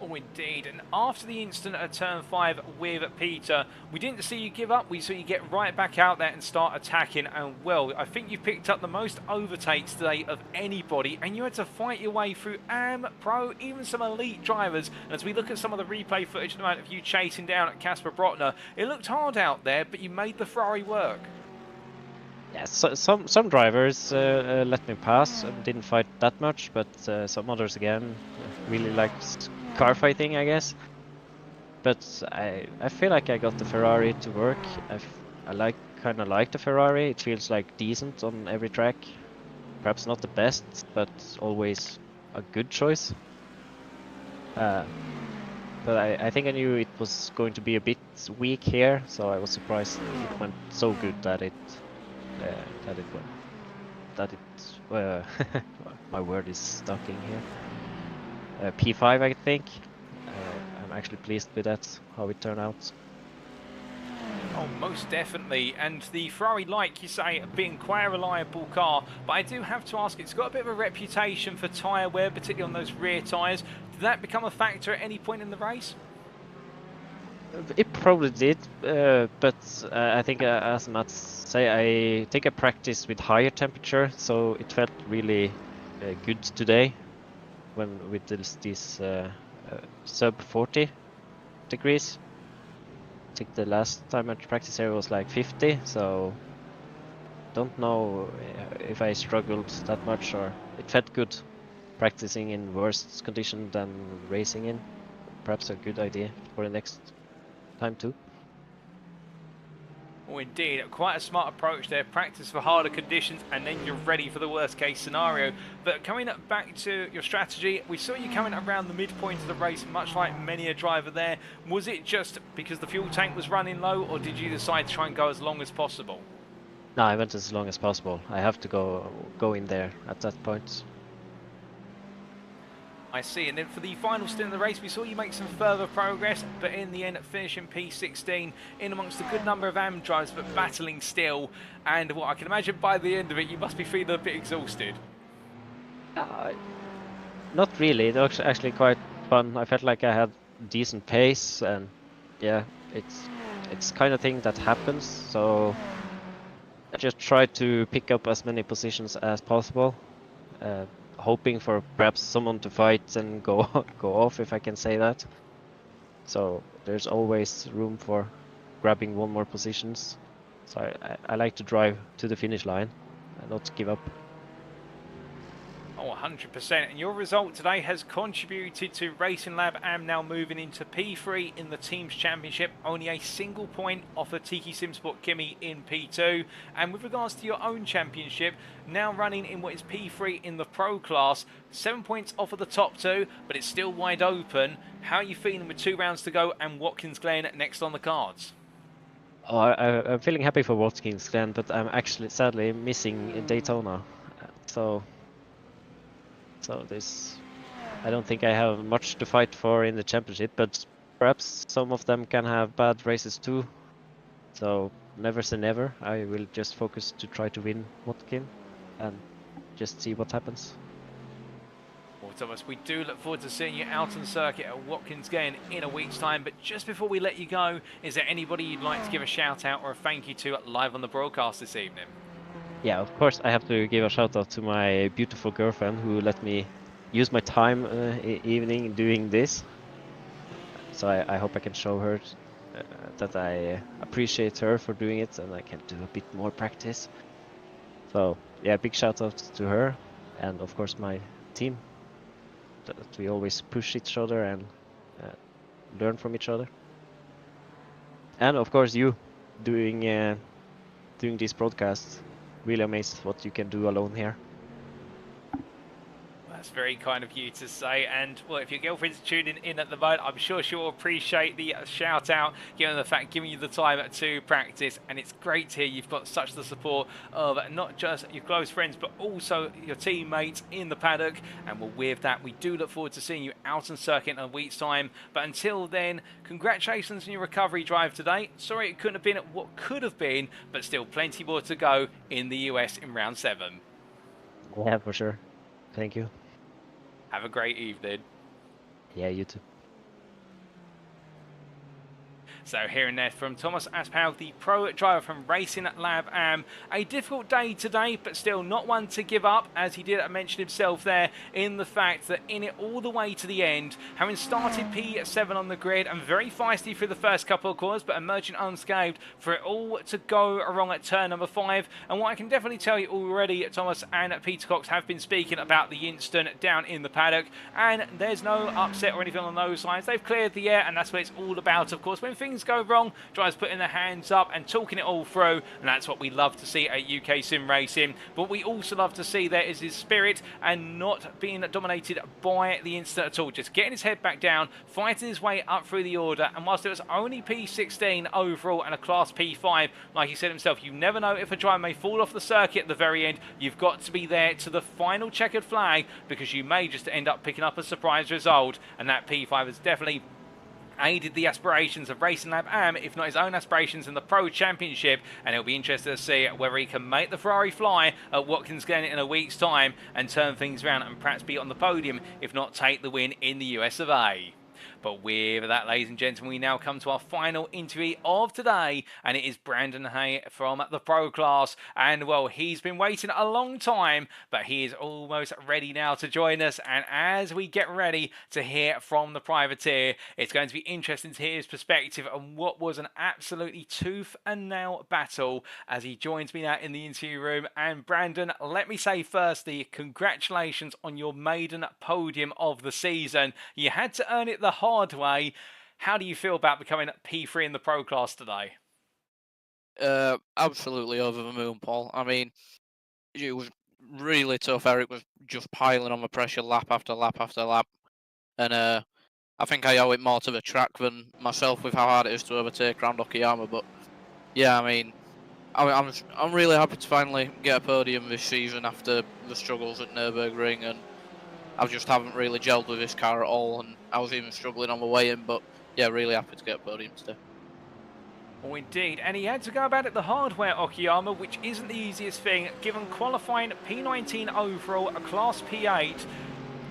S1: Oh, indeed. And after the incident at turn 5 with Peter, we didn't see you give up. We saw you get right back out there and start attacking. And well, I think you picked up the most overtakes today of anybody, and you had to fight your way through AM, Pro, even some elite drivers. And as we look at some of the replay footage at the moment of you chasing down at Casper Brotner, it looked hard out there, but you made the Ferrari work.
S5: Yeah, so, some drivers let me pass and didn't fight that much, but some others again really liked car fighting, I guess. But I feel like I got the Ferrari to work. I kind of like the Ferrari. It feels like decent on every track. Perhaps not the best, but always a good choice. But I think I knew it was going to be a bit weak here, so I was surprised it went so good that it my word is stuck in here. P5, I think. I'm actually pleased with that, how it turned out.
S1: Oh, most definitely. And the Ferrari, like you say, being quite a reliable car, but I do have to ask, it's got a bit of a reputation for tyre wear, particularly on those rear tyres. Did that become a factor at any point in the race?
S5: It probably did, but I think, as Matt say, I think I practiced with higher temperature, so it felt really good today, when with these sub 40 degrees. I think the last time I practiced here was like 50, so don't know if I struggled that much, or it felt good practicing in worse condition than racing in. perhaps a good idea for the next time too.
S1: Oh, indeed, quite a smart approach there. Practice for harder conditions and then you're ready for the worst case scenario. But coming back to your strategy, we saw you coming around the midpoint of the race, much like many a driver there. Was it just because the fuel tank was running low, or did you decide to try and go as long as possible?
S5: No, I went as long as possible. I have to go in there at that point.
S1: I see, and then for the final stint of the race, we saw you make some further progress, but in the end, finishing P16 in amongst a good number of AM drivers, but battling still. And what I can imagine by the end of it, you must be feeling a bit exhausted.
S5: Not really. It was actually quite fun. I felt like I had decent pace, and yeah, it's kind of thing that happens. So I just tried to pick up as many positions as possible. Hoping for perhaps someone to fight and go off, if I can say that. So there's always room for grabbing one more positions. So I like to drive to the finish line and not give up.
S1: Oh, 100%. And your result today has contributed to Racing Lab AM now moving into P3 in the Teams Championship, only a single point off of Tiki Simsport Kimi in P2. And with regards to your own championship, now running in what is P3 in the Pro class, 7 points off of the top two, but it's still wide open. How are you feeling with 2 rounds to go and Watkins Glen next on the cards?
S5: Oh, I'm feeling happy for Watkins Glen, but I'm actually sadly missing Daytona. So this, I don't think I have much to fight for in the championship, but perhaps some of them can have bad races too. So never say never. I will just focus to try to win Watkins and just see what happens.
S1: Well, Thomas, we do look forward to seeing you out on circuit at Watkins Glen in a week's time. But just before we let you go, is there anybody you'd like to give a shout out or a thank you to live on the broadcast this evening?
S5: Yeah, of course I have to give a shout out to my beautiful girlfriend who let me use my time evening doing this. So I hope I can show her that I appreciate her for doing it and I can do a bit more practice. So yeah, big shout out to her and of course my team. That we always push each other and learn from each other. And of course you doing these broadcasts. Really amazed what you can do alone here.
S1: That's very kind of you to say. And well, if your girlfriend's tuning in at the moment, I'm sure she'll appreciate the shout out, given the fact giving you the time to practice. And it's great to hear you've got such the support of not just your close friends, but also your teammates in the paddock. And well, with that, we do look forward to seeing you out on circuit in a week's time. But until then, congratulations on your recovery drive today. Sorry it couldn't have been what could have been, but still plenty more to go in the US in round 7.
S5: Yeah, for sure. Thank you.
S1: Have a great evening.
S5: Yeah, you too.
S1: So hearing there from Thomas Aspau, the pro driver from Racing Lab AM. A difficult day today, but still not one to give up, as he did mention himself there, in the fact that in it all the way to the end, having started P7 on the grid and very feisty through the first couple of corners, but emerging unscathed, for it all to go wrong at turn number 5. And what I can definitely tell you already, Thomas and Peter Cox have been speaking about the incident down in the paddock, and there's no upset or anything on those lines. They've cleared the air, and that's what it's all about, of course. When things go wrong, drivers putting their hands up and talking it all through, and that's what we love to see at UKSimRacing. But we also love to see there is his spirit and not being dominated by the incident at all, just getting his head back down, fighting his way up through the order. And whilst it was only P16 overall and a class P5, like he said himself, you never know if a driver may fall off the circuit at the very end. You've got to be there to the final checkered flag, because you may just end up picking up a surprise result, and that P5 has definitely aided the aspirations of Racing Lab AM, if not his own aspirations in the Pro Championship. And it'll be interesting to see whether he can make the Ferrari fly at Watkins Glen in a week's time and turn things around and perhaps be on the podium, if not take the win in the US of A. But with that, ladies and gentlemen, we now come to our final interview of today, and it is Brandon Hay from the Pro class. And well, he's been waiting a long time, but he is almost ready now to join us. And as we get ready to hear from the privateer, it's going to be interesting to hear his perspective on what was an absolutely tooth and nail battle as he joins me now in the interview room. And Brandon, let me say firstly, congratulations on your maiden podium of the season. You had to earn it the hard way. How do you feel about becoming P3 in the Pro class today?
S6: Absolutely over the moon, Paul. I mean, it was really tough. Eric was just piling on the pressure lap after lap after lap. And I think I owe it more to the track than myself with how hard it is to overtake around Okayama. But yeah, I mean, I'm really happy to finally get a podium this season after the struggles at Nürburgring, and I just haven't really gelled with this car at all, and I was even struggling on the way in. But yeah, really happy to get a podium today.
S1: Oh, indeed, and he had to go about it the hard way at Okayama, which isn't the easiest thing, given qualifying P19 overall, a Class P8.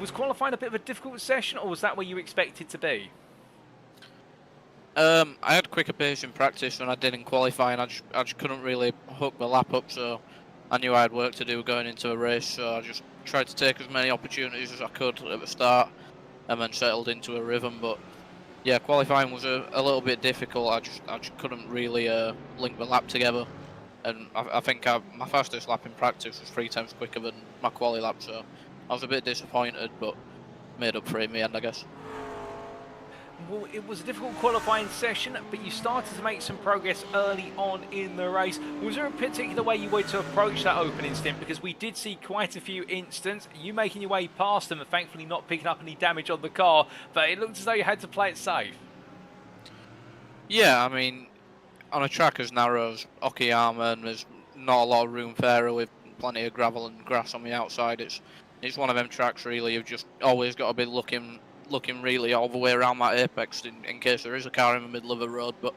S1: Was qualifying a bit of a difficult session, or was that where you expected to be?
S6: I had quicker pace in practice than I did in qualifying. I just couldn't really hook the lap up, so I knew I had work to do going into a race, so I just tried to take as many opportunities as I could at the start, and then settled into a rhythm. But yeah, qualifying was a little bit difficult. I just couldn't really link the lap together, and I think my fastest lap in practice was 3 times quicker than my quali lap, so I was a bit disappointed, but made up for it in the end, I guess.
S1: Well, it was a difficult qualifying session, but you started to make some progress early on in the race. Was there a particular way you wanted to approach that opening stint? Because we did see quite a few instances, you making your way past them and thankfully not picking up any damage on the car, but it looked as though you had to play it safe.
S6: Yeah, I mean, on a track as narrow as Okayama, and there's not a lot of room for error with plenty of gravel and grass on the outside, it's one of them tracks really you've just always got to be looking really all the way around that apex in case there is a car in the middle of the road. But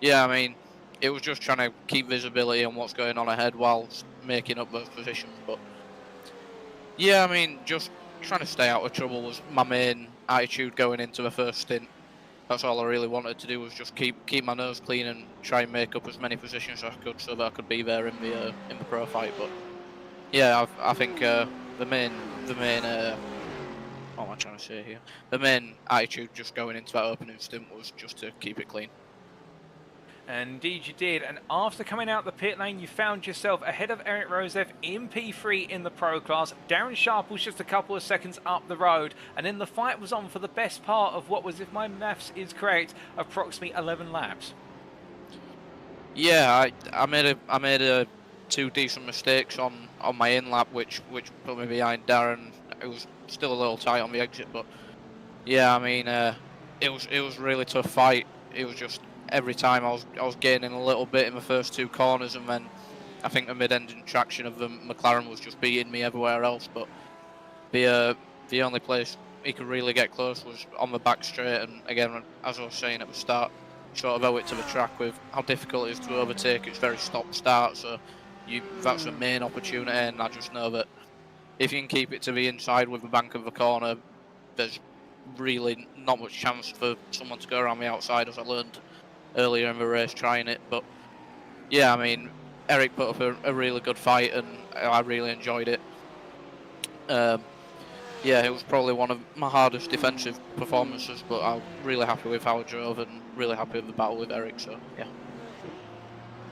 S6: yeah, I mean, it was just trying to keep visibility on what's going on ahead whilst making up those positions. But yeah, I mean, just trying to stay out of trouble was my main attitude going into the first stint. That's all I really wanted to do, was just keep my nose clean and try and make up as many positions as I could so that I could be there in the pro fight. But yeah, I think the main what am I trying to say here? The main attitude just going into that opening stint was just to keep it clean.
S1: And indeed you did, and after coming out the pit lane you found yourself ahead of Eric Rosev in P3 in the Pro class. Darren Sharp was just a couple of seconds up the road, and then the fight was on for the best part of what was, if my maths is correct, approximately 11 laps.
S6: Yeah, I made 2 decent mistakes on my in lap, which put me behind Darren. It was still a little tight on the exit, but yeah, I mean, it was really tough fight. It was just every time I was gaining a little bit in the first 2 corners, and then I think the mid-engine traction of the McLaren was just beating me everywhere else. But the only place he could really get close was on the back straight, and again, as I was saying at the start, sort of owe it to the track with how difficult it is to overtake. It's very stop-start, so that's the main opportunity, and I just know that if you can keep it to the inside with the bank of the corner, there's really not much chance for someone to go around the outside, as I learned earlier in the race trying it. But yeah, I mean, Eric put up a really good fight, and I really enjoyed it. Yeah, it was probably one of my hardest defensive performances, but I'm really happy with how I drove and really happy with the battle with Eric, so yeah.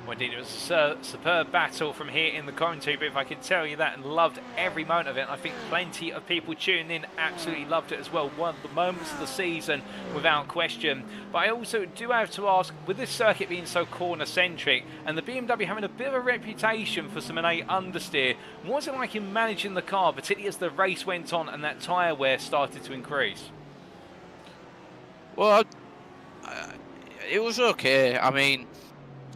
S1: Well, indeed, it was a superb battle from here in the commentary booth, I can tell you that, and loved every moment of it. I think plenty of people tuning in absolutely loved it as well. One of the moments of the season, without question. But I also do have to ask, with this circuit being so corner-centric, and the BMW having a bit of a reputation for some innate understeer, what was it like in managing the car, particularly as the race went on and that tyre wear started to increase?
S6: Well, it was okay. I mean,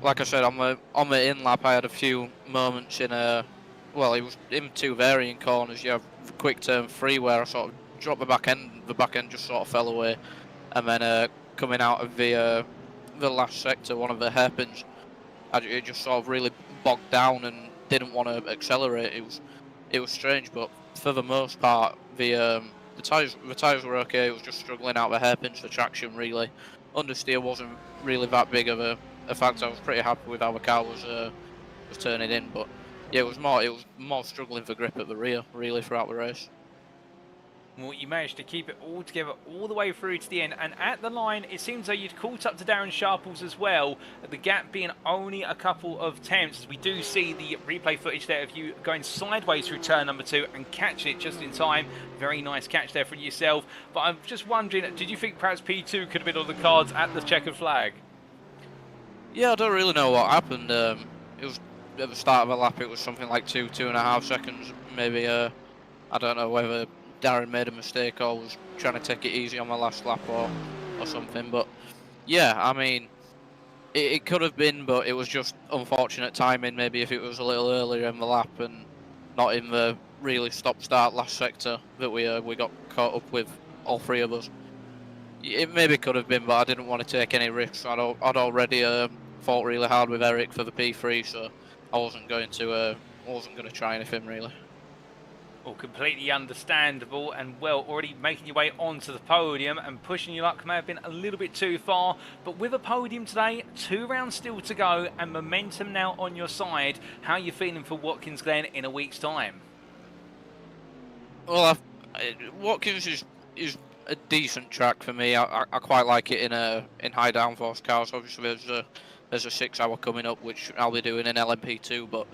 S6: like I said, on the in lap, I had a few moments in well, it was in 2 varying corners. You have the quick turn 3 where I sort of dropped the back end just sort of fell away, and then coming out of the last sector, one of the hairpins, it just sort of really bogged down and didn't want to accelerate. It was strange, but for the most part, the tyres were okay. It was just struggling out the hairpins for traction really. Understeer wasn't really that big of a fact. I was pretty happy with how the car was turning in, but yeah, it was more struggling for grip at the rear really throughout the race.
S1: Well, you managed to keep it all together all the way through to the end, and at the line it seems though you'd caught up to Darren Sharples as well, the gap being only a couple of tenths, as we do see the replay footage there of you going sideways through turn number 2 and catching it just in time. Very nice catch there from yourself, but I'm just wondering, did you think perhaps P2 could have been on the cards at the checkered flag?
S6: Yeah, I don't really know what happened. It was at the start of a lap, it was something like 2.5 seconds, maybe. I don't know whether Darren made a mistake or was trying to take it easy on my last lap or something, but yeah, I mean, it could have been, but it was just unfortunate timing. Maybe if it was a little earlier in the lap and not in the really stop-start last sector that we got caught up with, all three of us. It maybe could have been, but I didn't want to take any risks. I'd already fought really hard with Eric for the P3, so I wasn't going to try anything really.
S1: Well, completely understandable, and well, already making your way onto the podium and pushing your luck may have been a little bit too far, but with a podium today, 2 rounds still to go and momentum now on your side, how are you feeling for Watkins Glen in a week's time?
S6: Well, Watkins is a decent track for me. I quite like it in high downforce cars. Obviously there's a 6 hour coming up which I'll be doing in LMP2, but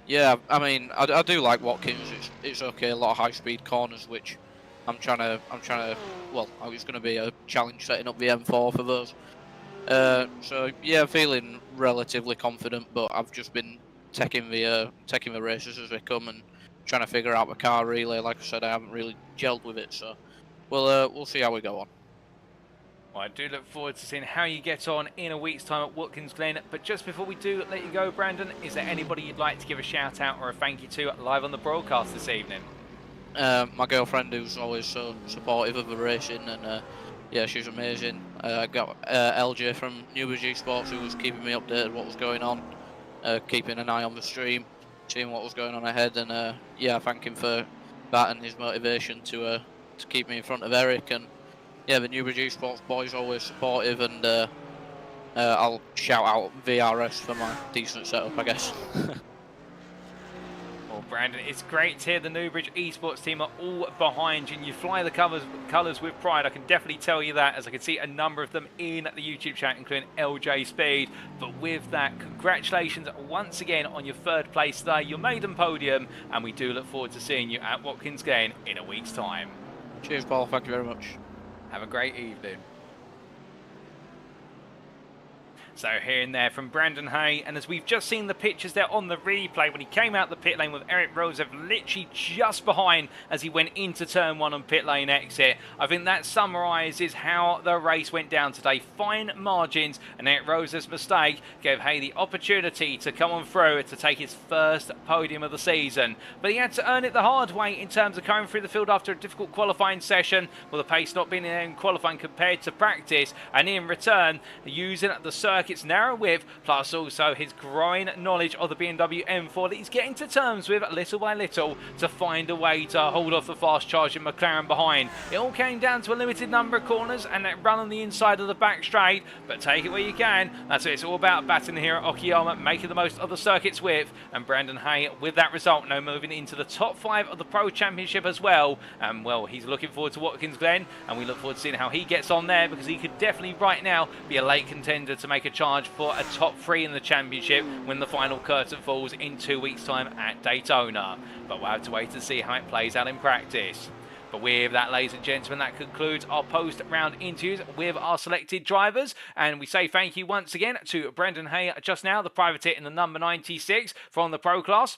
S6: yeah, I mean, I do like Watkins. It's okay. A lot of high-speed corners, which I'm trying to. Well, it's going to be a challenge setting up the M4 for those. So yeah, feeling relatively confident, but I've just been taking the races as they come and trying to figure out the car. Really, like I said, I haven't really gelled with it, so we'll see how we go on.
S1: Well, I do look forward to seeing how you get on in a week's time at Watkins Glen. But just before we do let you go, Brandon, is there anybody you'd like to give a shout out or a thank you to live on the broadcast this evening?
S6: My girlfriend, who's always so supportive of the racing, and yeah, she's amazing. I got LJ from Newbridge Sports, who was keeping me updated what was going on, keeping an eye on the stream, seeing what was going on ahead, and yeah, thank him for that and his motivation to keep me in front of Eric. And yeah, the Newbridge Sports boys always supportive, and I'll shout out VRS for my decent setup, I guess.
S1: Well, Brandon, it's great to hear the Newbridge Esports team are all behind you and you fly the colours with pride. I can definitely tell you that, as I can see a number of them in the YouTube chat, including LJ Speed. But with that, congratulations once again on your 3rd place today, your maiden podium, and we do look forward to seeing you at Watkins Glen in a week's time.
S6: Cheers, Paul. Thank you very much.
S1: Have a great evening. So hearing there from Brandon Hay, and as we've just seen the pictures there on the replay when he came out the pit lane with Eric Rosev literally just behind as he went into turn 1 on pit lane exit, I think that summarises how the race went down today. Fine margins, and Eric Rosev's mistake gave Hay the opportunity to come on through to take his 1st podium of the season. But he had to earn it the hard way in terms of coming through the field after a difficult qualifying session, with the pace not being in qualifying compared to practice, and in return using the circuit's narrow width, plus also his growing knowledge of the BMW M4 that he's getting to terms with little by little to find a way to hold off the fast charging McLaren behind. It all came down to a limited number of corners and that run on the inside of the back straight, but take it where you can. That's what it's all about, batting here at Okayama, making the most of the circuit's width, and Brandon Hay with that result now moving into the top 5 of the Pro Championship as well. And well, he's looking forward to Watkins Glen, and we look forward to seeing how he gets on there, because he could definitely right now be a late contender to make a charge for a top 3 in the championship when the final curtain falls in 2 weeks' time at Daytona. But we'll have to wait to see how it plays out in practice. But with that, ladies and gentlemen, that concludes our post-round interviews with our selected drivers. And we say thank you once again to Brendan Hay just now, the privateer in the number 96 from the Pro class.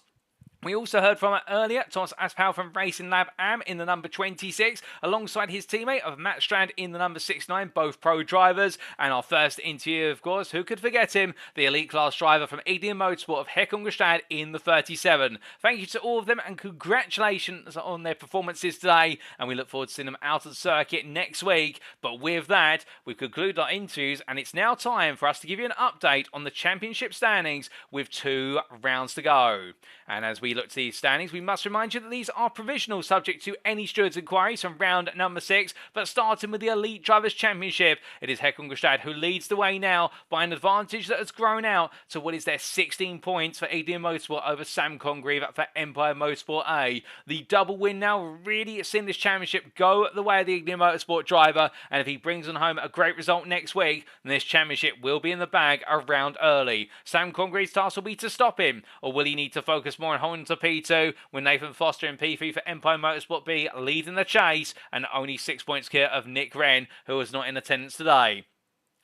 S1: We also heard from earlier Thomas Aspau from Racing Lab AM in the number 26, alongside his teammate of Matt Strand in the number 69, both pro drivers. And our first interview, of course, who could forget him, the elite class driver from Indian Motorsport of Håkon Grebstad in the 37. Thank you to all of them and congratulations on their performances today. And we look forward to seeing them out of the circuit next week. But with that, we've concluded our interviews, and it's now time for us to give you an update on the championship standings with 2 rounds to go. And as we we look to these standings, we must remind you that these are provisional, subject to any stewards' inquiries from round number 6. But starting with the Elite Drivers' Championship, it is Håkon Grebstad who leads the way now by an advantage that has grown out to what is their 16 points for Ignium Motorsport over Sam Congreve for Empire Motorsport A. The double win now really seeing this championship go the way of the Ignium Motorsport driver, and if he brings on home a great result next week, then this championship will be in the bag around early. Sam Congreve's task will be to stop him, or will he need to focus more on holding to P2 with Nathan Foster in P3 for Empire Motorsport B leading the chase and only 6 points clear of Nick Wren, who was not in attendance today.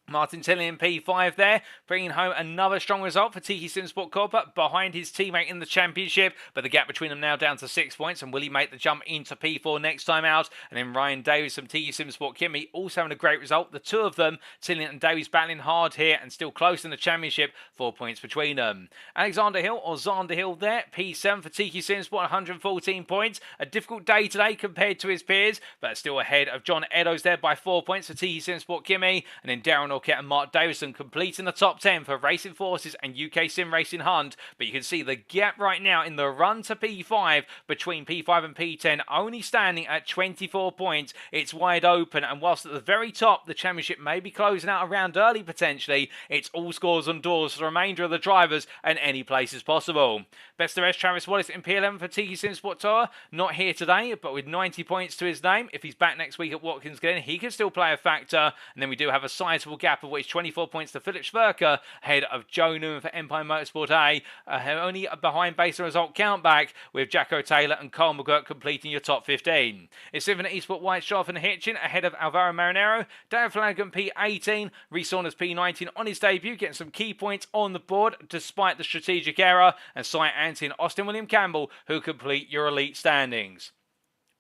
S1: Martin Tilley in P5 there, bringing home another strong result for Tiki Simsport Corporate behind his teammate in the championship, but the gap between them now down to 6 points, and will he make the jump into P4 next time out? And then Ryan Davies from Tiki Simsport Kimmy also having a great result. The two of them, Tilley and Davies, battling hard here and still close in the championship, 4 points between them. Alexander Hill, or Xander Hill there, P7 for Tiki Simsport, 114 points. A difficult day today compared to his peers, but still ahead of John Eddowes there by 4 points for Tiki Simsport Kimmy, and then Darren and Mark Davison completing the top 10 for Racing Forces and UKSimRacing Hunt. But you can see the gap right now in the run to P5 between P5 and P10 only standing at 24 points. It's wide open, and whilst at the very top the championship may be closing out around early potentially, it's all scores on doors for the remainder of the drivers and any places possible. Best of the rest, Travis Wallace in P11 for Tiki Simsport Tour, not here today, but with 90 points to his name. If he's back next week at Watkins Glen, he can still play a factor. And then we do have a sizable gap of which 24 points to Philip Schwerker, ahead of Joe Newman for Empire Motorsport A, only behind based on result countback, with Jacko Taylor and Carl McGurk completing your top 15. It's Infinite Eastport White, Sharp and Hitchin ahead of Alvaro Marinero, Darren Flanagan P18, Reece Saunders P19 on his debut, getting some key points on the board despite the strategic error, and Cy Anty and Austin William Campbell who complete your elite standings.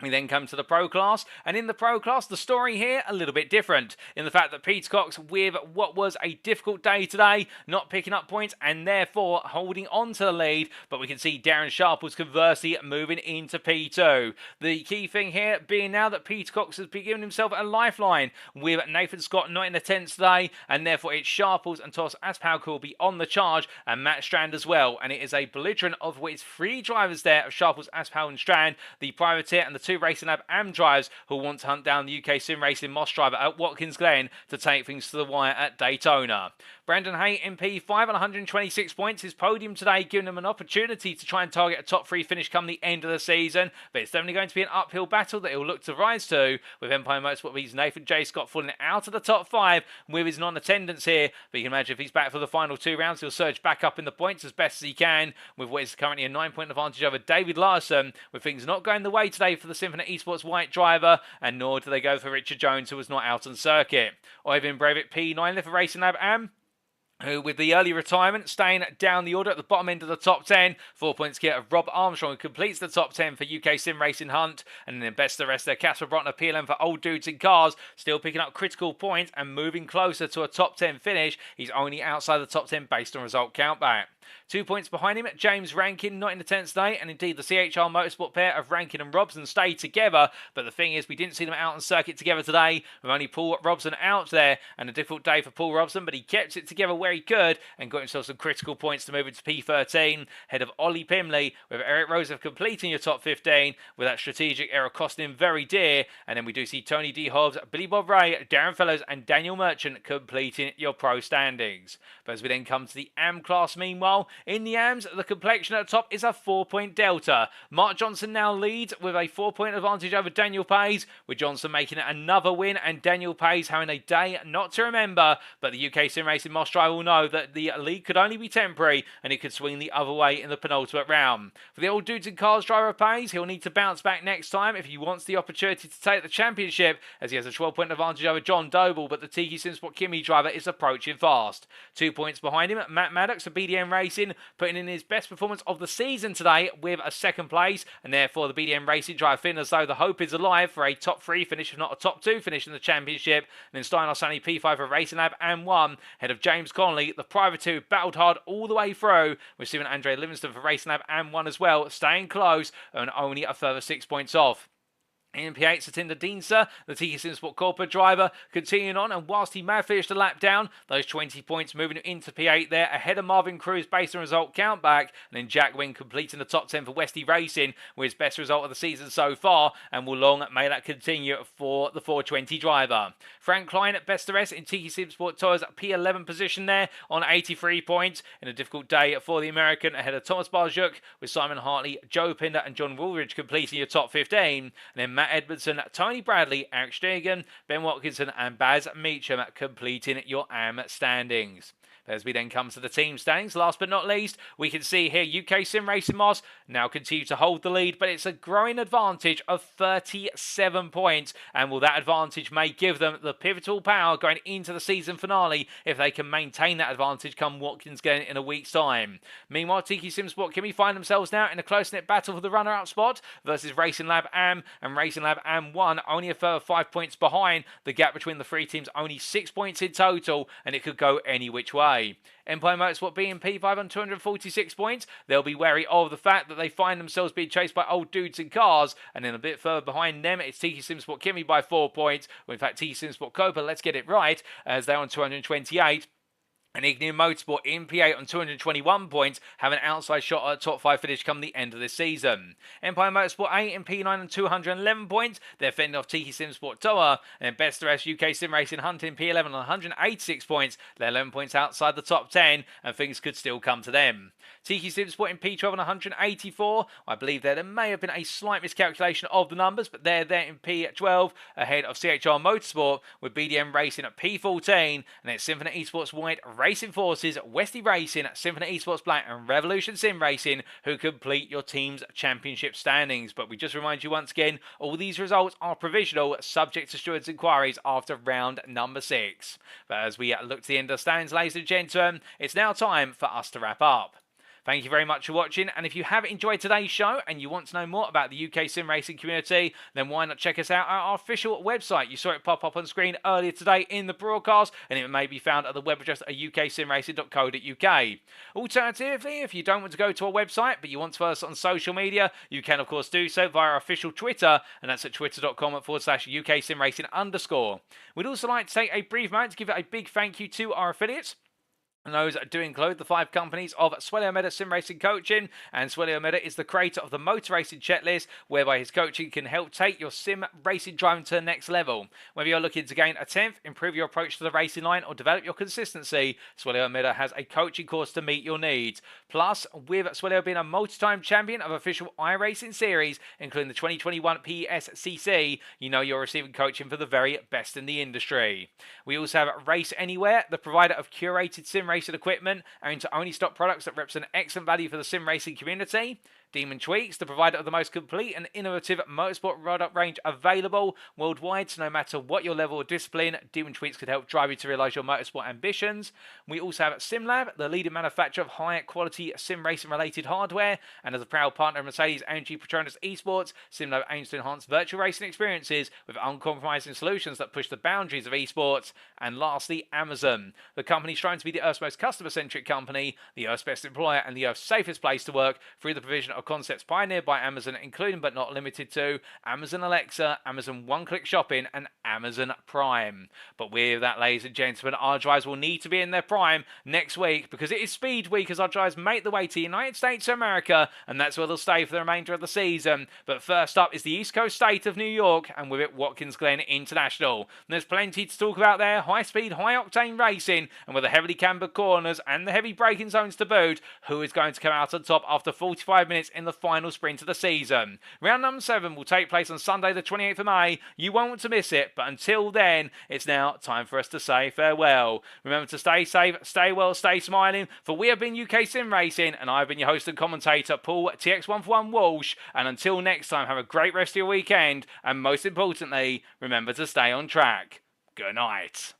S1: We then come to the Pro Class, and in the Pro Class, the story here a little bit different, in the fact that Peter Cox, with what was a difficult day today, not picking up points and therefore holding on to the lead, but we can see Darren Sharp was conversely moving into P2. The key thing here being now that Peter Cox has been giving himself a lifeline, with Nathan Scott not in attendance today, and therefore it's Sharples and Tos Aspau who will be on the charge, and Matt Strand as well, and it is a belligerent of which 3 drivers there of Sharples, Aspau and Strand, the privateer and the 2 Racing Lab AM drivers who want to hunt down the UKSimRacing Moss driver at Watkins Glen to take things to the wire at Daytona. Brandon Hay in P5 on 126 points. His podium today giving him an opportunity to try and target a top 3 finish come the end of the season, but it's definitely going to be an uphill battle that he'll look to rise to, with Empire Motorsport B's Nathan J. Scott falling out of the top 5 with his non-attendance here, but you can imagine if he's back for the final 2 rounds, he'll surge back up in the points as best as he can, with what is currently a 9-point advantage over David Larson, with things not going the way today for the Symphony Esports white driver, and nor do they go for Richard Jones, who was not out on circuit. Ivan Breivik P9 for Racing Lab AM, who, with the early retirement, staying down the order at the bottom end of the top 10. 4 points clear of Rob Armstrong, who completes the top 10 for UKSimRacing Hunt. And then best of the rest there, Casper Brotner, PLM for Old Dudes in Cars, still picking up critical points and moving closer to a top 10 finish. He's only outside the top 10 based on result countback. 2 points behind him, James Rankin, not in attendance today, and indeed the CHR Motorsport pair of Rankin and Robson stayed together, but the thing is, we didn't see them out on circuit together today, with only Paul Robson out there, and a difficult day for Paul Robson, but he kept it together where he could, and got himself some critical points to move into P13, ahead of Ollie Pimley, with Eric Roseff completing your top 15, with that strategic error costing him very dear, and then we do see Tony D. Hobbs, Billy Bob Ray, Darren Fellows, and Daniel Merchant completing your pro standings. But as we then come to the AM class, meanwhile, in the AMs, the complexion at the top is a 4-point delta. Mark Johnson now leads with a 4-point advantage over Daniel Pays, with Johnson making it another win and Daniel Pays having a day not to remember, but the UKSimRacing Moss driver will know that the lead could only be temporary and it could swing the other way in the penultimate round. For the Old Dudes in Cars driver Pays, he'll need to bounce back next time if he wants the opportunity to take the championship, as he has a 12-point advantage over John Doble, but the Tiki Simsport Kimmy driver is approaching fast. 2 points behind him, Matt Maddox of BDM Racing, putting in his best performance of the season today with a 2nd place, and therefore the BDM Racing driver feeling as though the hope is alive for a top 3 finish, if not a top 2 finish in the championship. And then Stein Sunny P5 for Racing Lab and 1, ahead of James Connolly, the private 2, battled hard all the way through, with Stephen Andre Livingston for Racing Lab and 1 as well, staying close and only a further 6 points off. In P8, Satinder Diensa, the TK SimSport Corporate driver, continuing on, and whilst he may have finished a lap down, those 20 points moving him into P8 there, ahead of Marvin Cruz based on result countback, and then Jack Wynn completing the top 10 for Westy Racing with his best result of the season so far, and will long may that continue for the 420 driver. Frank Klein at best of rest in TK SimSport Tours P11 position there on 83 points in a difficult day for the American, ahead of Thomas Barjuk with Simon Hartley, Joe Pinder and John Woolridge completing your top 15, and then Matt Edmondson, Tony Bradley, Eric Stegen, Ben Watkinson and Baz Meacham completing your AM standings. As we then come to the team standings, last but not least, we can see here UKSimRacing Moss now continue to hold the lead, but it's a growing advantage of 37 points, and will that advantage may give them the pivotal power going into the season finale if they can maintain that advantage come Watkins Glen in a week's time. Meanwhile, TK SimSport Kimmy find themselves now in a close-knit battle for the runner-up spot versus Racing Lab AM, and Racing Lab AM 1 only a further 5 points behind. The gap between the three teams only 6 points in total, and it could go any which way. Empire Motorsport being P5 on 246 points, they'll be wary of the fact that they find themselves being chased by old dudes in cars, and then a bit further behind them, it's TK SimSport Kimmy by 4 points, well, in fact TK SimSport Copa, let's get it right, as they're on 228. And Ignium Motorsport in P8 on 221 points have an outside shot at a top 5 finish come the end of this season. Empire Motorsport 8 in P9 on 211 points. They're fending off TK SimSport Toa. And then Best of Rest UKSimRacing Hunt in P11 on 186 points. They're 11 points outside the top 10, and things could still come to them. TK SimSport in P12 on 184. I believe there may have been a slight miscalculation of the numbers, but they're there in P12 ahead of CHR Motorsport with BDM Racing at P14. And it's Symphony Esports White, Racing Forces, Westy Racing, Symphony Esports Black and Revolution Sim Racing who complete your team's championship standings. But we just remind you once again, all these results are provisional, subject to stewards' inquiries after round number 6. But as we look to the end of the standings, ladies and gentlemen, it's now time for us to wrap up. Thank you very much for watching, and if you have enjoyed today's show and you want to know more about the UK sim racing community, then why not check us out at our official website. You saw it pop up on screen earlier today in the broadcast, and it may be found at the web address at uksimracing.co.uk. Alternatively, if you don't want to go to our website but you want to follow us on social media, you can of course do so via our official Twitter, and that's at twitter.com/UKSimRacing_. We'd also like to take a brief moment to give a big thank you to our affiliates. And those do include the 5 companies of Swelio Meta Sim Racing Coaching, and Swelio Meta is the creator of the Motor Racing Checklist, whereby his coaching can help take your sim racing driving to the next level. Whether you're looking to gain a 10th, improve your approach to the racing line, or develop your consistency, Swelio Meta has a coaching course to meet your needs. Plus, with Swelio being a multi-time champion of official iRacing series, including the 2021 PSCC, you know you're receiving coaching for the very best in the industry. We also have Race Anywhere, the provider of curated sim racing equipment, aiming to only stock products that represent excellent value for the sim racing community. Demon Tweaks, the provider of the most complete and innovative motorsport product range available worldwide, so no matter what your level of discipline, Demon Tweaks could help drive you to realise your motorsport ambitions. We also have SimLab, the leading manufacturer of high quality sim racing related hardware, and as a proud partner of Mercedes-AMG Petronas Esports, SimLab aims to enhance virtual racing experiences with uncompromising solutions that push the boundaries of esports. And lastly, Amazon, the company trying to be the Earth's most customer-centric company, the Earth's best employer, and the Earth's safest place to work through the provision of concepts pioneered by Amazon, including but not limited to Amazon Alexa, Amazon One-Click Shopping, and Amazon Prime. But with that, ladies and gentlemen, our drivers will need to be in their prime next week, because it is Speed Week as our drivers make the way to the United States of America, and that's where they'll stay for the remainder of the season. But first up is the East Coast state of New York, and with it Watkins Glen International. And there's plenty to talk about there, high-speed, high-octane racing, and with the heavily cambered corners and the heavy braking zones to boot, who is going to come out on top after 45 minutes in the final sprint of the season. Round number 7 will take place on Sunday the 28th of May. You won't want to miss it, but until then, it's now time for us to say farewell. Remember to stay safe, stay well, stay smiling, for we have been UK Sim Racing, and I've been your host and commentator, Paul TX141 Walsh, and until next time, have a great rest of your weekend, and most importantly, remember to stay on track. Good night.